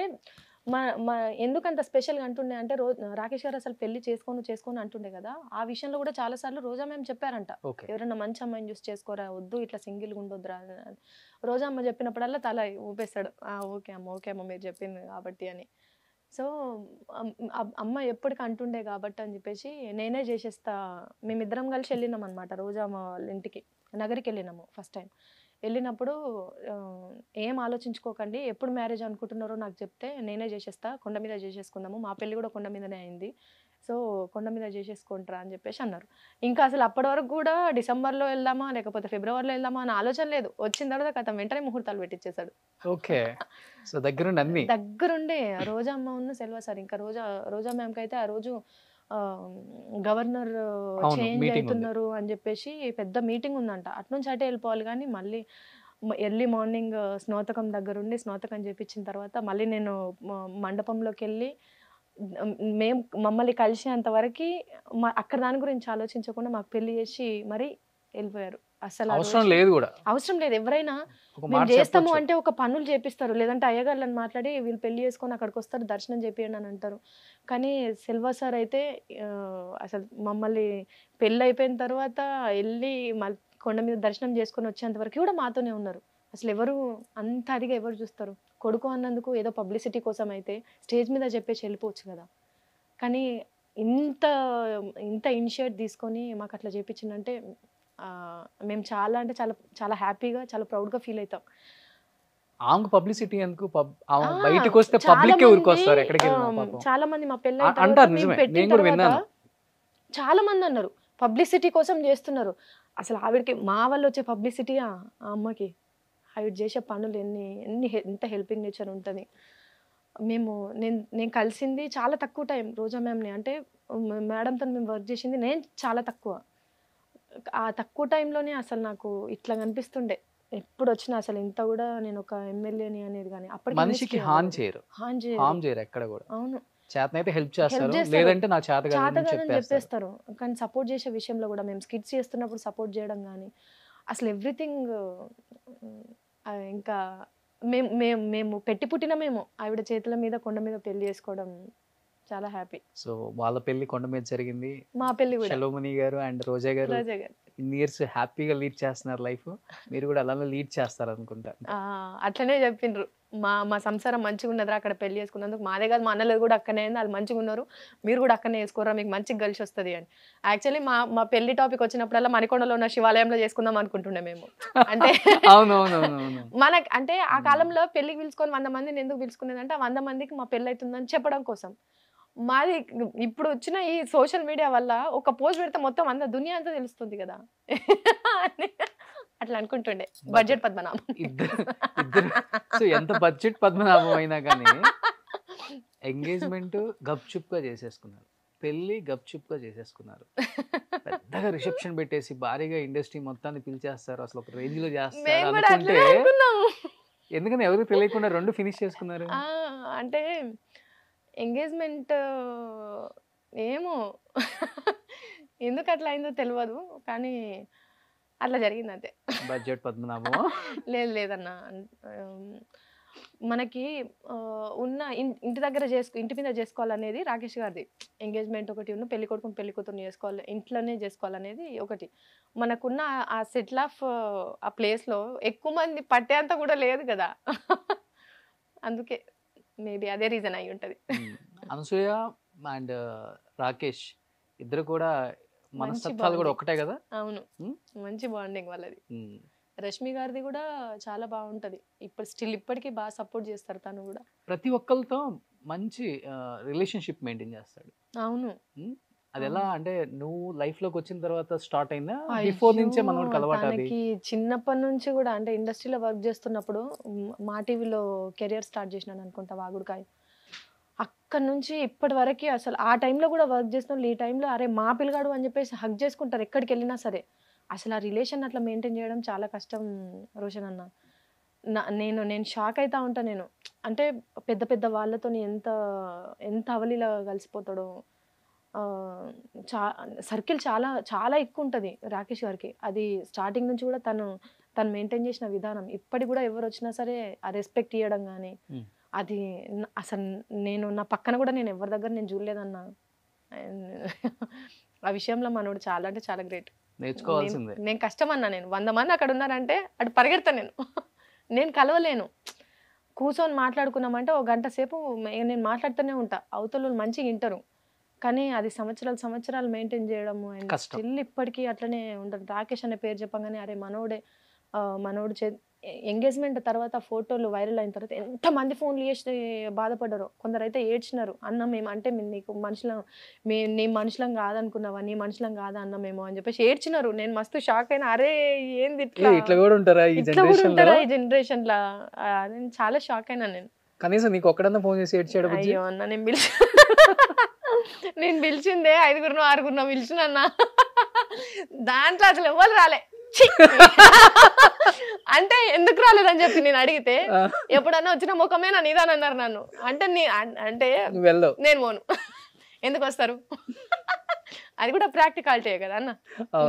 ఎందుకంత స్పెషల్గా అంటుండే అంటే రాకేష్ గారు అసలు పెళ్లి చేసుకోను అంటుండే కదా. ఆ విషయంలో కూడా చాలా సార్లు రోజా మేము చెప్పారంట, ఎవరైనా మంచి అమ్మాయిని చూసి చేసుకోరా, వద్దు ఇట్లా సింగిల్గా ఉండొద్దురా. రోజా అమ్మ చెప్పినప్పుడల్లా తల ఊపేస్తాడు, ఓకే అమ్మ మీరు చెప్పింది కాబట్టి అని. సో అమ్మ ఎప్పటికీ అంటుండే కాబట్టి అని చెప్పేసి నేనే చేసేస్తా. మేమిద్దరం కలిసి వెళ్ళినాం అనమాట రోజా అమ్మ వాళ్ళ ఇంటికి, నగరికి వెళ్ళినాము ఫస్ట్ టైం. వెళ్ళినప్పుడు ఏం ఆలోచించుకోకండి, ఎప్పుడు మ్యారేజ్ అనుకుంటున్నారో నాకు చెప్తే నేనే చేసేస్తా, కొండ మీద చేసేసుకుందాము, మా పెళ్ళి కూడా కొండ మీదనే అయింది, సో కొండ మీద చేసేసుకుంటారా అని చెప్పేసి అన్నారు. ఇంకా అసలు అప్పటి వరకు కూడా డిసెంబర్లో వెళ్దామా లేకపోతే ఫిబ్రవరిలో వెళ్దామా అని ఆలోచన లేదు. వచ్చిన తర్వాత కథ వెంటనే ముహూర్తాలు పెట్టించేశాడు. ఓకే, సో దగ్గరుండే రోజా అమ్మ ఉన్న సెల్వ సార్. ఇంకా రోజా మ్యామ్కి అయితే ఆ రోజు గవర్నర్ అవును, చేంజ్ meeting ఉంది. అవుతున్నారు అని చెప్పేసి పెద్ద మీటింగ్ ఉందంట. అట్నుంచి అటే వెళ్ళిపోవాలి కానీ మళ్ళీ ఎర్లీ మార్నింగ్ స్నోతకం దగ్గర ఉండి స్నోతకం చేపించిన తర్వాత మళ్ళీ నేను మండపంలోకి వెళ్ళి మమ్మల్ని కలిసేంత వరకు అక్కడ దాని గురించి ఆలోచించకుండా మాకు పెళ్లి చేసి మరి వెళ్ళిపోయారు. అసలు ఆ అవసరం రోజు లేదు కూడా. అవసరం లేదు. ఎవరైనా ఒక మేము మాట చేస్తాము చెప్పొచ్చు. అంటే ఒక పనులు చేపిస్తారు, లేదంటే అయ్యగారులను మాట్లాడి వీళ్ళు పెళ్లి చేసుకొని అక్కడికి వస్తారు, దర్శనం చేపియండి అని అంటారు. కానీ సెల్వా సార్ అయితే అసలు మమ్మల్ని పెళ్ళి అయిపోయిన తర్వాత వెళ్ళి మళ్ళీ కొండ మీద దర్శనం చేసుకొని వచ్చేంత వరకు కూడా మాతోనే ఉన్నారు. అసలు ఎవరు అంత అదిగా ఎవరు చూస్తారు? కొడుకు అన్నందుకు ఏదో పబ్లిసిటీ కోసం అయితే స్టేజ్ మీద చెప్పేసి వెళ్ళిపోవచ్చు కదా. కానీ ఇంత ఇంత ఇనిషియేట్ తీసుకొని మాకు అట్లా చేపించిందంటే మేము చాలా అంటే చాలా చాలా హ్యాపీగా చాలా ప్రౌడ్గా ఫీల్ అవుతాం. ఆమెకు పబ్లిసిటీ ఎందుకు? ఆ, బయటకు వస్తే చాలా పబ్లిక్ మంది, వస్తారు ఎక్కడికి వెళ్ళినా పాపం. చాలా మంది మా పెళ్ళి అంటారు, నిజమే, నేను కూడా విన్నాను. చాలా మంది అన్నారు పబ్లిసిటీ కోసం చేస్తున్నారు. అసలు ఆవిడకి మా వల్ల వచ్చే పబ్లిసిటీ ఆ అమ్మకి ఆవిడ చేసే పనులు ఎంత హెల్పింగ్ నేచర్ ఉంటుంది. నేను కలిసింది చాలా తక్కువ టైం రోజా మ్యామ్ని, అంటే మేడంతో మేము వర్క్ చేసింది నేను చాలా తక్కువ. ఆ తక్కువ టైంలోనే అసలు నాకు ఇట్లా కనిపిస్తుండే ఎప్పుడు వచ్చినా అసలు ఇంత కూడా నేను ఒక ఎమ్మెల్యేని అనేది కానీ అప్పటికి మనిషికి హాన్ చేయరు, హాన్ హామ్ చేయరు ఎక్కడ కూడా. అవును, చేతనైతే హెల్ప్ చేస్తారు, చేస్తారు. లేదంటే నా చేత కాదని చాతగాదని చెప్పేస్తారు. చెప్పేస్తారు. కానీ సపోర్ట్ చేసే విషయంలో కూడా మేము స్కిట్స్ చేస్తున్నప్పుడు సపోర్ట్ చేయడం కానీ అసలు ఎవ్రీథింగ్ ఇంకా మేము పెట్టి పుట్టిన మేము ఆవిడ చేతుల మీద కొండ మీద పెళ్లి చేసుకోవడం చాలా హ్యాపీ. సో వాళ్ళ పెళ్లి కొండ మీద జరిగింది, మా పెళ్లి కూడా శలోమణి గారు అండ్ రోజా గారు రోజా గారు ఇన్ని ఇయర్స్ హ్యాపీగా లీడ్ చేస్తున్నారు లైఫ్. మీరు కూడా అలానే లీడ్ చేస్తారు అనుకుంటా. అట్లనే చెప్పిండ్రు, మా సంసారం మంచిగా ఉన్నదిరా అక్కడ పెళ్లి చేసుకున్నందుకు. మాదే కాదు మా అన్నలేదు కూడా అక్కనే అయింది, వాళ్ళు మంచిగా ఉన్నారు, మీరు కూడా అక్కడనే చేసుకోరా, మీకు మంచిగా కలిసి వస్తుంది అని. యాక్చువల్లీ మా పెళ్లి టాపిక్ వచ్చినప్పుడల్లా మణికొండలో ఉన్న శివాలయంలో చేసుకుందాం అనుకుంటుండే మేము. అంటే అవునవునవును, మనకు అంటే ఆ కాలంలో పెళ్లికి పిలుచుకొని 100 మందిని ఎందుకు పిలుచుకునేదంటే 100 మందికి మా పెళ్లి అవుతుందని చెప్పడం కోసం. మాది ఇప్పుడు వచ్చిన ఈ సోషల్ మీడియా వల్ల ఒక పోస్ట్ పెడితే మొత్తం అంత దునియా అంతా తెలుస్తుంది కదా అట్లా అనుకుంటుండే. బడ్జెట్ పద్మనాభం ఇద్దరు సో ఎంత బడ్జెట్ పద్మనాభం అయినా కానీ ఎంగేజ్మెంట్ గప్చుప్ గా చేసేసుకున్నారు, పెళ్లి గప్చుప్ గా చేసేసుకున్నారు. పెద్దగా రిసెప్షన్ పెట్టేసి భారీగా ఇండస్ట్రీ మొత్తాన్ని పిలిచేస్తారు, అసలు ఒక రేంజ్ లో చేస్తారు అనుకుంటే ఎందుకని ఎవరికి తెలియకుండా 2 ఫినిష్ చేసుకున్నారు. అంటే ఎంగేజ్మెంట్ ఏమో ఎందుకు అట్లా అయిందో తెలియదు, కానీ అట్లా జరిగింది అంతే. బడ్జెట్ పద్మనాభం లేదన్న, మనకి ఉన్న ఇంటి దగ్గర ఇంటి మీద చేసుకోవాలనేది రాకేష్ గారిది. ఎంగేజ్మెంట్ ఒకటి ఉన్న పెళ్లి కొడుకుని పెళ్లి కూతురు చేసుకోవాలి, ఇంట్లోనే చేసుకోవాలనేది ఒకటి. మనకున్న ఆ సెటిల్ ఆఫ్ ఆ ప్లేస్లో ఎక్కువ మంది పట్టేంత కూడా లేదు కదా అందుకే మేబీ అదే రీజన్ అయి ఉంటుంది. అనసూయ అండ్ రాకేష్ ఇద్దరు కూడా మనస్తత్వాలు కూడా ఒకటే కదా. అవును, మంచి బాండింగ్ వాళ్ళది. రష్మి గారిది కూడా చాలా బాగుంటది, స్టిల్ ఇప్పటికీ బాగా సపోర్ట్ చేస్తారు. తను కూడా ప్రతి ఒక్కరితో మంచి రిలేషన్షిప్ మెయింటైన్ చేస్తాడు. అవును, అది ఎలా అంటే నువ్వు లైఫ్ లోకి వచ్చిన తర్వాత స్టార్ట్ అయిందా, బిఫోర్ నుంచే మనోడు కలవాటు? అది చిన్నప్పటి నుంచి కూడా, అంటే ఇండస్ట్రీలో వర్క్ చేస్తున్నప్పుడు మా టీవీలో కెరియర్ స్టార్ట్ చేసినాను అనుకుంటా వాగుడుకాయ. అక్కడ నుంచి ఇప్పటి వరకు అసలు ఆ టైంలో కూడా వర్క్ చేసిన వాళ్ళు ఈ టైంలో అరే మా పిల్లగాడు అని చెప్పేసి హక్ చేసుకుంటారు ఎక్కడికి వెళ్ళినా సరే. అసలు ఆ రిలేషన్ అట్లా మెయింటైన్ చేయడం చాలా కష్టం రోషన్ అన్న. నేను షాక్ అవుతా ఉంటా. నేను అంటే పెద్ద పెద్ద వాళ్ళతో ఎంత అవలీలా కలిసిపోతాడో. సర్కిల్ చాలా చాలా ఎక్కువ ఉంటుంది రాకేష్ గారికి. అది స్టార్టింగ్ నుంచి కూడా తను మెయింటైన్ చేసిన విధానం ఇప్పటికి కూడా ఎవరు వచ్చినా సరే ఆ రెస్పెక్ట్ ఇవ్వడం కానీ, అది అసలు నా పక్కన కూడా నేను ఎవరి దగ్గర నేను చూడలేదన్నా. ఆ విషయంలో మనోడు చాలా అంటే చాలా గ్రేట్. నేర్చుకోవాల్సిందే. నేను కష్టమన్నా, నేను 100 మంది అక్కడ ఉన్నారంటే అటు పరిగెడతాను. నేను కలవలేను. కూర్చొని మాట్లాడుకున్నామంటే 1 గంట సేపు నేను మాట్లాడుతూనే ఉంటా, అవతల మంచిగా వింటారు. కానీ అది సంవత్సరాలు మెయింటైన్ చేయడము అండ్ స్టిల్ ఇప్పటికీ అట్లనే ఉండదు. రాకేష్ అనే పేరు చెప్పగానే అరే మనోడు ఎంగేజ్మెంట్ తర్వాత ఫోటోలు వైరల్ అయిన తర్వాత ఎంతమంది ఫోన్లు చేసి బాధపడ్డారు. కొందరు అయితే ఏడ్చినారు, అన్న మేము అంటే నీకు నీ మనుషులం కాదనుకున్నావా, నీ మనుషులం కాదా అన్న మేము అని చెప్పేసి ఏడ్చినారు. నేను మస్తు షాక్ అయినా, అరే ఏంది ఇట్లా కూడా ఉంటారా ఈ జనరేషన్ లా. చాలా షాక్ అయినా నేను. కనీసం నీకు ఒక్కడన్నా ఫోన్ చేసి ఏడ్చాడు? అయ్యో అన్న నేను నేను పిలిచిందే 5గురినో 6గురినో పిలిచినన్నా, దాంట్లో అసలు ఎవరు రాలే. ఛీ! అంటే ఎందుకు రాలేదని చెప్పి నేను అడిగితే, ఎప్పుడన్నా వచ్చిన ముఖమే నా నీదానన్నారు నన్ను. అంటే అంటే నేను పోను. ఎందుకు వస్తారు? అది కూడా ప్రాక్టికాలిటీ కదా అన్న.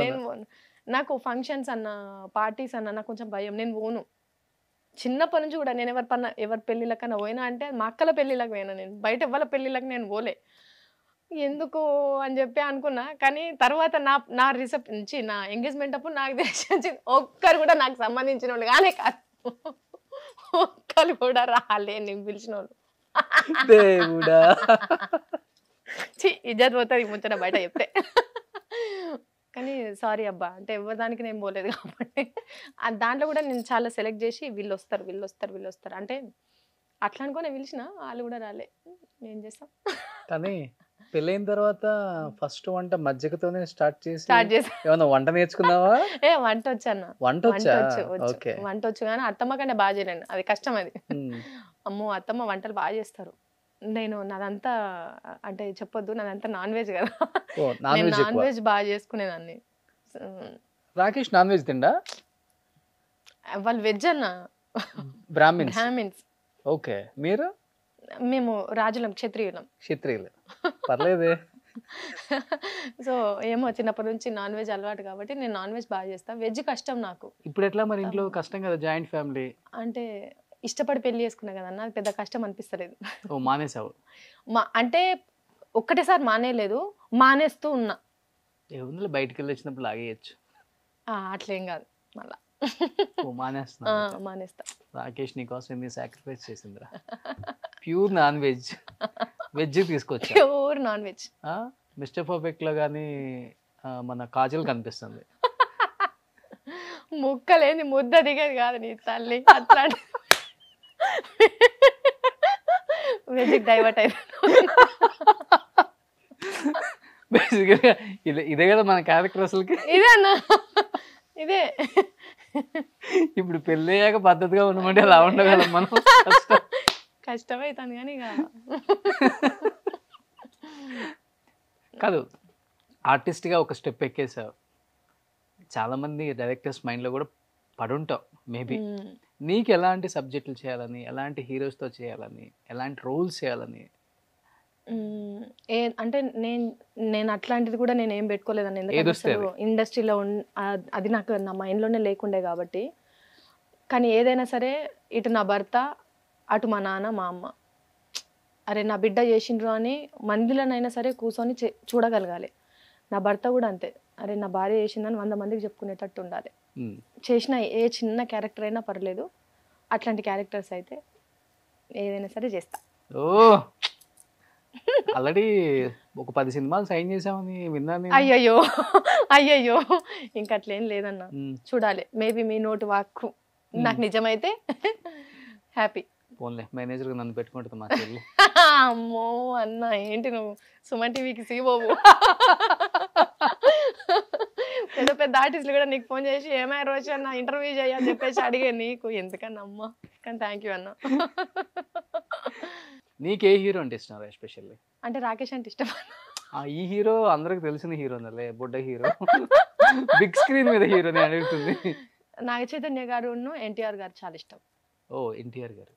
నేను పోను. నాకు ఫంక్షన్స్ అన్న, పార్టీస్ అన్న నాకు కొంచెం భయం, నేను పోను. చిన్నప్పటి నుంచి కూడా నేను ఎవరి పెళ్ళిళ్ళకన్నా పోయినా అంటే మా అక్కల పెళ్ళిళ్ళకి పోయినా, నేను బయట ఎవరి పెళ్ళిళ్ళకి నేను పోలే. ఎందుకు అని చెప్పి అనుకున్నా. కానీ తర్వాత నా రిసెప్షన్ నా ఎంగేజ్మెంట్ అప్పుడు నాకు తెలిసి ఒక్కరు కూడా నాకు సంబంధించిన వాళ్ళు కానీ కాదు, ఒక్కరు కూడా రాలే నేను పిలిచిన వాళ్ళు. ఇజ్జత్ పోతుంది ముచ్చట బయట చెప్తే. కానీ సారీ అబ్బా, అంటే ఎవరిదానికి నేను పోలేదు కాబట్టి దాంట్లో కూడా నేను చాలా సెలెక్ట్ చేసి వీళ్ళు వస్తారు అంటే అట్లా అనుకోని పిలిచిన, వాళ్ళు కూడా రాలే. ఏం చేస్తాం. కానీ పెళ్ళైన తర్వాత ఫస్ట్ వంట మజ్జిగతోనే స్టార్ట్ చేసి ఏమన్నా వంట నేర్చుకున్నావా? వంట వచ్చన్న, వంట వచ్చు కానీ అత్తమ్మ కంటే బాగా చేయలేను, అది కష్టం. అది అమ్మో అత్తమ్మ వంటలు బాగా చేస్తారు. నేను నాదంతా అంటే చెప్పొద్దు, నాదంతా నాన్ వెజ్ కదా, నాన్ వెజ్ బాగా చేసుకునేదాన్ని. రాకేష్ నాన్ వెజ్ తిండా? వాళ్ళు వెజ్ అన్న, బ్రాహ్మిన్స్. ఓకే, మీరు? మేము రాజులం, క్షత్రియులు. పర్లేదే. సో ఏమో చిన్నప్పటి నుంచి నాన్ వెజ్ అలవాటు కాబట్టి నేను నాన్ వెజ్ బాగా చేస్తాను. వెజ్ కష్టం నాకు. ఇప్పుడు ఎట్లా మరి ఇంట్లో? కష్టం కదా, జాయింట్ ఫ్యామిలీ. అంటే ఇష్టపడి పెళ్లి చేసుకున్నా కదా, నాకు పెద్ద కష్టం అనిపిస్తలేదు. మానేసావు? అంటే ఒక్కటేసారి మానేయలేదు, మానేస్తూ ఉన్నా. ఏముంది, బయటకు వెళ్ళి వచ్చినప్పుడు లాగేయచ్చు. అట్లేం కాదు, మళ్ళా మానేస్తా. రాకేష్ నీ కోసం ఎన్ని సాక్రిఫైస్ చేసిందిరా. ప్యూర్ నాన్ వెజ్, వెజ్ తీసుకొచ్చా. Pure non veg. Mister perfect లో గానీ మన కాజల్ కనిపిస్తుంది. ముక్కలేని ముద్ద దిగేది కాదు నీ తల్లి, అట్లా వెజ్ డైవర్ట్ అయింది. ఇదే కదా మన క్యారెక్టర్ అసలుకి. ఇదే అన్న, ఇదే. ఇప్పుడు పెళ్ళి అయ్యాక పద్ధతిగా ఉండమంటే అలా ఉండగలం మనం. కష్టమైతుంది కానీ కాదు, ఆర్టిస్ట్గా ఒక స్టెప్ ఎక్కేసావు. చాలా మంది డైరెక్టర్స్ మైండ్లో కూడా పడుంటావు మేబీ. నీకు ఎలాంటి సబ్జెక్టులు చేయాలని, ఎలాంటి హీరోస్తో చేయాలని, ఎలాంటి రోల్స్ చేయాలని? అంటే నేను అట్లాంటిది కూడా నేను ఏం పెట్టుకోలేదండి, ఎందుకంటే ఇండస్ట్రీలో అది నాకు నా మైండ్లోనే లేకుండే కాబట్టి. కానీ ఏదైనా సరే, ఇటు నా భర్త, అటు మా నాన్న, మా అమ్మ, అరే నా బిడ్డ చేసిండ్రు అని మందిలోనైనా సరే కూర్చొని చూడగలగాలి. నా భర్త కూడా అంతే, అరే నా భార్య చేసిందని 100 మందికి చెప్పుకునేటట్టు ఉండాలి. చేసిన ఏ చిన్న క్యారెక్టర్ అయినా పర్లేదు, అట్లాంటి క్యారెక్టర్స్ అయితే ఏదైనా సరే చేస్తా. ఓ ఆల్రెడీ ఒక 10 సినిమాలు సైన్ చేసామని విన్నాను. అయ్యయ్యో ఇంకా అట్లేం లేదన్న, చూడాలి. మేబీ మీ నోటి వాక్కు నాకు నిజమైతే హ్యాపీ. పోన్లే, మేనేజర్ నన్ను పెట్టుకుంటుంది మా చెల్లి. అమ్మో అన్న, ఏంటి నువ్వు సుమన్ టీవీకి సీఓవు. పెద్ద పెద్ద ఆర్టిస్టులు కూడా నీకు ఫోన్ చేసి ఏమైనా రోజు అన్న ఇంటర్వ్యూ చేయని చెప్పేసి అడిగే నీకు, ఎందుకన్నా అమ్మ. కానీ థ్యాంక్ యూ అన్న. నీకే హీరో అంటే ఇష్టం ఎస్పెషల్లీ? అంటే రాకేష్ అంటే ఇష్టం. ఈ హీరో అందరికి తెలిసిన హీరోనలే, బుడ్డ హీరో, బిగ్ స్క్రీన్ మీద హీరో నేను అడుగుతుంది. నాగ చైతన్య గారు, ఎన్టీఆర్ గారు చాలా ఇష్టం. ఓ ఎన్టీఆర్ గారు,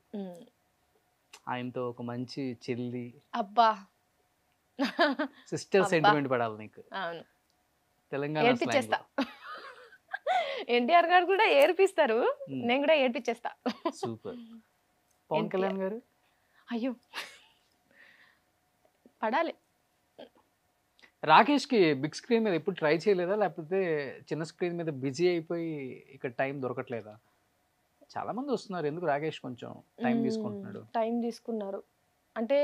ఆయనతో ఒక మంచి చెల్లి, అబ్బా సిస్టర్ సెంటిమెంట్ పడాలి నీకు. అవును, తెలంగాణ ఏడ్పించేస్తా. ఎన్టీఆర్ గారు కూడా ఏర్పిస్తారు, నేను కూడా ఏడ్పించేస్తా. సూపర్. పవన్ కళ్యాణ్ గారు? అయ్యో పడాలి. రాకేష్కి బిగ్ స్క్రీన్ మీద ఎప్పుడు ట్రై చేయలేదా, లేకపోతే చిన్న స్క్రీన్ మీద బిజీ అయిపోయి ఇక్కడ టైం దొరకట్లేదా? చాలా మంది వస్తున్నారు, ఎందుకు రాకేష్ కొంచెం టైం తీసుకుంటున్నాడు? టైం తీసుకున్నారు అంటే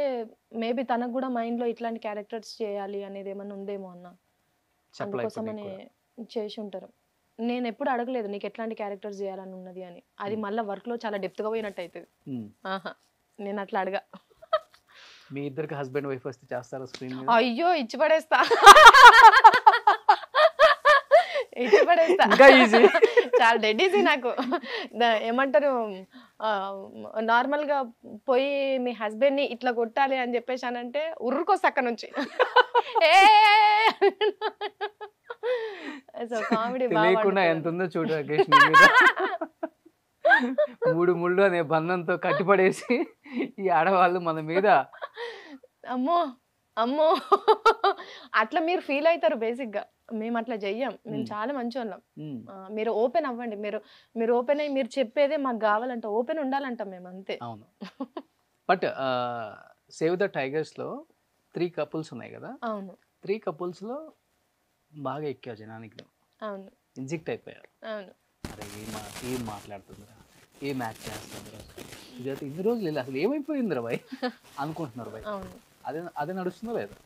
మేబీ తనకు కూడా మైండ్లో ఇట్లాంటి క్యారెక్టర్స్ చేయాలి అనేది ఏమైనా ఉందేమో అన్న, అందుకోసమని చేసి ఉంటారు. నేను ఎప్పుడు అడగలేదు నీకు ఎట్లాంటి క్యారెక్టర్స్ చేయాలని ఉన్నది అని, అది మళ్ళీ వర్క్లో చాలా డెప్త్గా పోయినట్టు అవుతుంది. నేను అట్లా అడగా. మీ ఇద్దరికి హస్బెండ్ వైఫ్ వస్తే చేస్తారా స్క్రీన్ మీద? అయ్యో ఇచ్చి పడేస్తా, ఇచ్చి పడేస్తా. చాలా డెడ్ ఈజీ నాకు. ఏమంటారు, నార్మల్గా పోయి మీ హస్బెండ్ని ఇట్లా కొట్టాలి అని చెప్పేసి అనంటే ఉర్రుకొస్తా అక్కడ నుంచి. సో కామెడీ తెలియకుండా ఎంత ఉందో చూడు రాకేష్ నీ మీద. 3 ముళ్ళు అనే బంధంతో కట్టిపడేసి ఈ ఆడవాళ్ళు మన మీద. అమ్మో అమ్మో అట్లా మీరు ఫీల్ అవుతారు బేసిక్గా. మేము అట్లా చెయ్యం, మేము చాలా మంచి వాళ్ళం. మీరు ఓపెన్ అవ్వండి, మీరు ఓపెన్ అయ్యి మీరు చెప్పేదే మాకు కావాలంట, ఓపెన్ ఉండాలంటాం మేము అంతే. అవును. బట్ సేవ్ ద టైగర్స్లో 3 కపుల్స్ ఉన్నాయి కదా. అవును. 3 కపుల్స్లో బాగా ఎక్కావు జనానికి. అవును. ఇంజెక్ట్ అయిపోయారు. అవును. అరే ఏం మాట్లాడుతుందిరా, ఏం యాక్ట్ చేస్తుందిరా, ఇదైతే ఇన్ని రోజులు ఇలా అసలు ఏమైపోయిందిరా భయ్ అనుకుంటున్నారు భయ్. అవును. అదే నడుస్తుందో లేదా?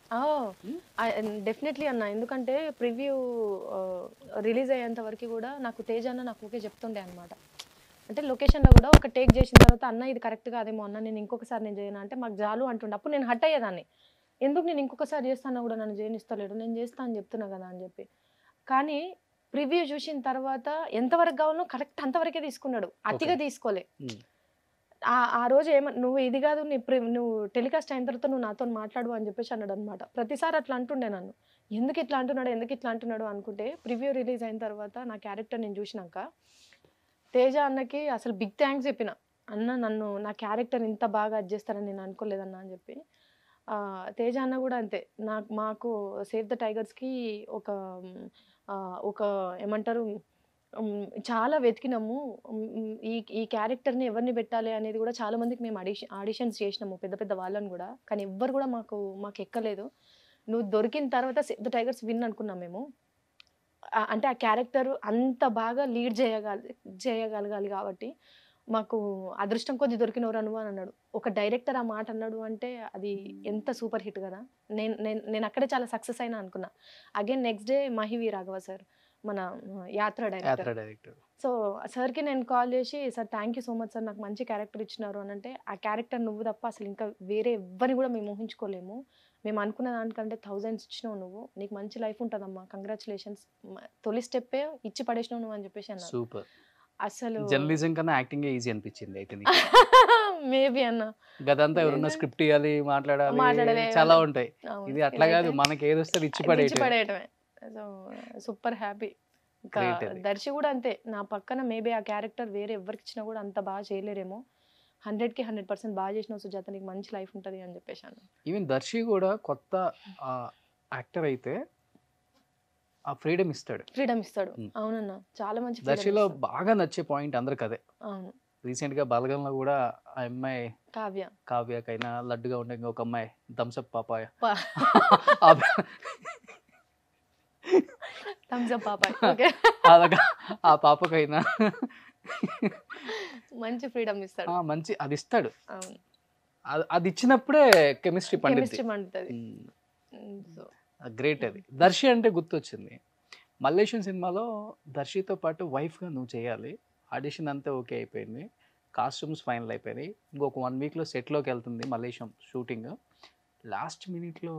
డెఫినెట్లీ అన్న. ఎందుకంటే ప్రివ్యూ రిలీజ్ అయ్యేంత వరకు కూడా నాకు తేజ అన్న నాకు ఓకే చెప్తుండే అనమాట. అంటే లొకేషన్లో కూడా ఒక టేక్ చేసిన తర్వాత అన్న ఇది కరెక్ట్ కాదేమో అన్న, నేను ఇంకొకసారి నేను చేయను అంటే మాకు జాలు అంటుండే. అప్పుడు నేను హట్ అయ్యేదాన్ని, ఎందుకు నేను ఇంకొకసారి చేస్తాను కూడా నన్ను చేయనిస్తలేడు, నేను చేస్తా అని చెప్తున్నా కదా అని చెప్పి. కానీ ప్రివ్యూ చూసిన తర్వాత ఎంతవరకు కావాలో కరెక్ట్ అంతవరకే తీసుకున్నాడు, అతిగా తీసుకోలే. ఆ రోజు నువ్వు ఇది కాదు, నువ్వు టెలికాస్ట్ అయిన తర్వాత నువ్వు నాతో మాట్లాడు అని చెప్పేసి అన్నాడు అనమాట. ప్రతిసారి అట్లా అంటుండే నన్ను, ఎందుకు ఇట్లా అంటున్నాడు అనుకుంటే ప్రివ్యూ రిలీజ్ అయిన తర్వాత నా క్యారెక్టర్ నేను చూసినాక తేజ అన్నకి అసలు బిగ్ థ్యాంక్స్ చెప్పిన. అన్న నన్ను నా క్యారెక్టర్ ఇంత బాగా చేస్తారని నేను అనుకోలేదన్నా అని చెప్పి. తేజ అన్న కూడా అంతే, మాకు సేవ్ ద టైగర్స్కి ఒక ఏమంటారు చాలా వెతికినాము, ఈ క్యారెక్టర్ని ఎవరిని పెట్టాలి అనేది కూడా చాలా మందికి మేము ఆడిషన్స్ చేసినాము, పెద్ద వాళ్ళని కూడా. కానీ ఎవ్వరు కూడా మాకు ఎక్కలేదు. నువ్వు దొరికిన తర్వాత సేవ్ ద టైగర్స్ విన్ అనుకున్నాం మేము. అంటే ఆ క్యారెక్టర్ అంత బాగా లీడ్ చేయగలగాలి కాబట్టి మాకు అదృష్టం కొద్ది దొరికినవరు అనువు అని అన్నాడు. ఒక డైరెక్టర్ ఆ మాట అన్నాడు అంటే అది ఎంత సూపర్ హిట్ కదా. నేను అక్కడే చాలా సక్సెస్ అయినా అనుకున్నా. Again next day మహివి Raghava sir, మన యాత్ర డైరెక్టర్. సో సార్కి నేను కాల్ చేసి, sir thank you so much sir, నాకు మంచి క్యారెక్టర్ ఇచ్చినారు అని అంటే, ఆ క్యారెక్టర్ నువ్వు తప్ప అసలు ఇంకా వేరే ఎవ్వరిని కూడా మేము ఊహించుకోలేము, మేము అనుకున్న దానికంటే 1000s ఇచ్చినావు నువ్వు, నీకు మంచి లైఫ్ ఉంటుందమ్మా, కంగ్రాచులేషన్స్, తొలి స్టెప్పే ఇచ్చి పడేసినావు నువ్వు అని చెప్పేసి అన్నారు. సూపర్. అసలు జర్నలిజం కన్నా యాక్టింగ్ ఈజీ అనిపించింది అయితే మేబీ అన్న. గదంతా ఎవరన్నా స్క్రిప్ట్ ఇవ్వాలి, మాట్లాడాలి, చాలా ఉంటాయి. ఇది అట్లా కాదు, మనకి ఏది వస్తే ఇచ్చి పడేయటమే. So super happy. ఇంకా దర్శి కూడా అంతే, నా పక్కన మేబీ ఆ క్యారెక్టర్ వేరే ఎవరికి ఇచ్చినా కూడా అంత బాగా చేయలేరేమో, 100కి 100% బాగా చేసిన సుజాత, నీకు మంచి లైఫ్ ఉంటుంది అని చెప్పేసాను. ఈవెన్ దర్శి కూడా కొత్త యాక్టర్ అయితే ఆ ఫ్రీడమ్ ఇస్తాడు. అవునన్నా, చాలా మంచి. దర్శిలో బాగా నచ్చే పాయింట్ అందరికి అదే. అవును. రీసెంట్ గా బలగంలో కూడా ఆ అమ్మాయి కావ్యకైనా లడ్డుగా ఉండే ఇంకొక అమ్మాయి థమ్స్అప్ పాపాయ, ఆ పాపకైనా మంచి ఫ్రీడమ్ ఇస్తాడు, మంచి అది ఇస్తాడు. అది ఇచ్చినప్పుడే కెమిస్ట్రీ పండుతుంది. గ్రేట్. అది దర్శి అంటే గుర్తొచ్చింది, మల్లేశం సినిమాలో దర్శితో పాటు వైఫ్గా నువ్వు చేయాలి. ఆడిషన్ అంతా ఓకే అయిపోయింది, కాస్ట్యూమ్స్ ఫైనల్ అయిపోయినాయి, ఇంకొక 1 వీక్లో సెట్లోకి వెళ్తుంది మల్లేశం షూటింగ్. లాస్ట్ మినిట్లో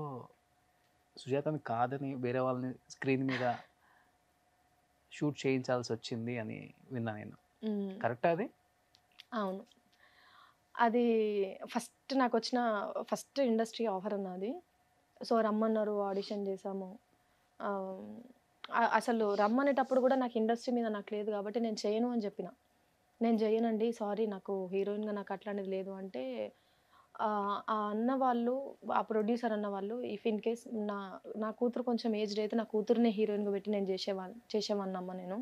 సుజాతని కాదని వేరే వాళ్ళని స్క్రీన్ మీద షూట్ చేయించాల్సి వచ్చింది అని విన్నా నేను. కరెక్టా అది? అవును. అది నాకు వచ్చిన ఫస్ట్ ఇండస్ట్రీ ఆఫర్ అన్నది. సో రమ్మన్నారు, ఆడిషన్ చేసాము. అసలు రమ్మనేటప్పుడు కూడా నాకు ఇండస్ట్రీ మీద నాకు లేదు కాబట్టి నేను చేయను అని చెప్పిన. నేను చేయనండి, సారీ, నాకు హీరోయిన్గా నాకు అట్లాంటిది లేదు అంటే, ఆ అన్న వాళ్ళు, ఆ ప్రొడ్యూసర్ అన్న వాళ్ళు, ఇఫ్ ఇన్ కేస్ నా కూతురు కొంచెం ఏజ్డ్ అయితే నా కూతురునే హీరోయిన్గా పెట్టి నేను చేసేవాన్నమ్మ నేను.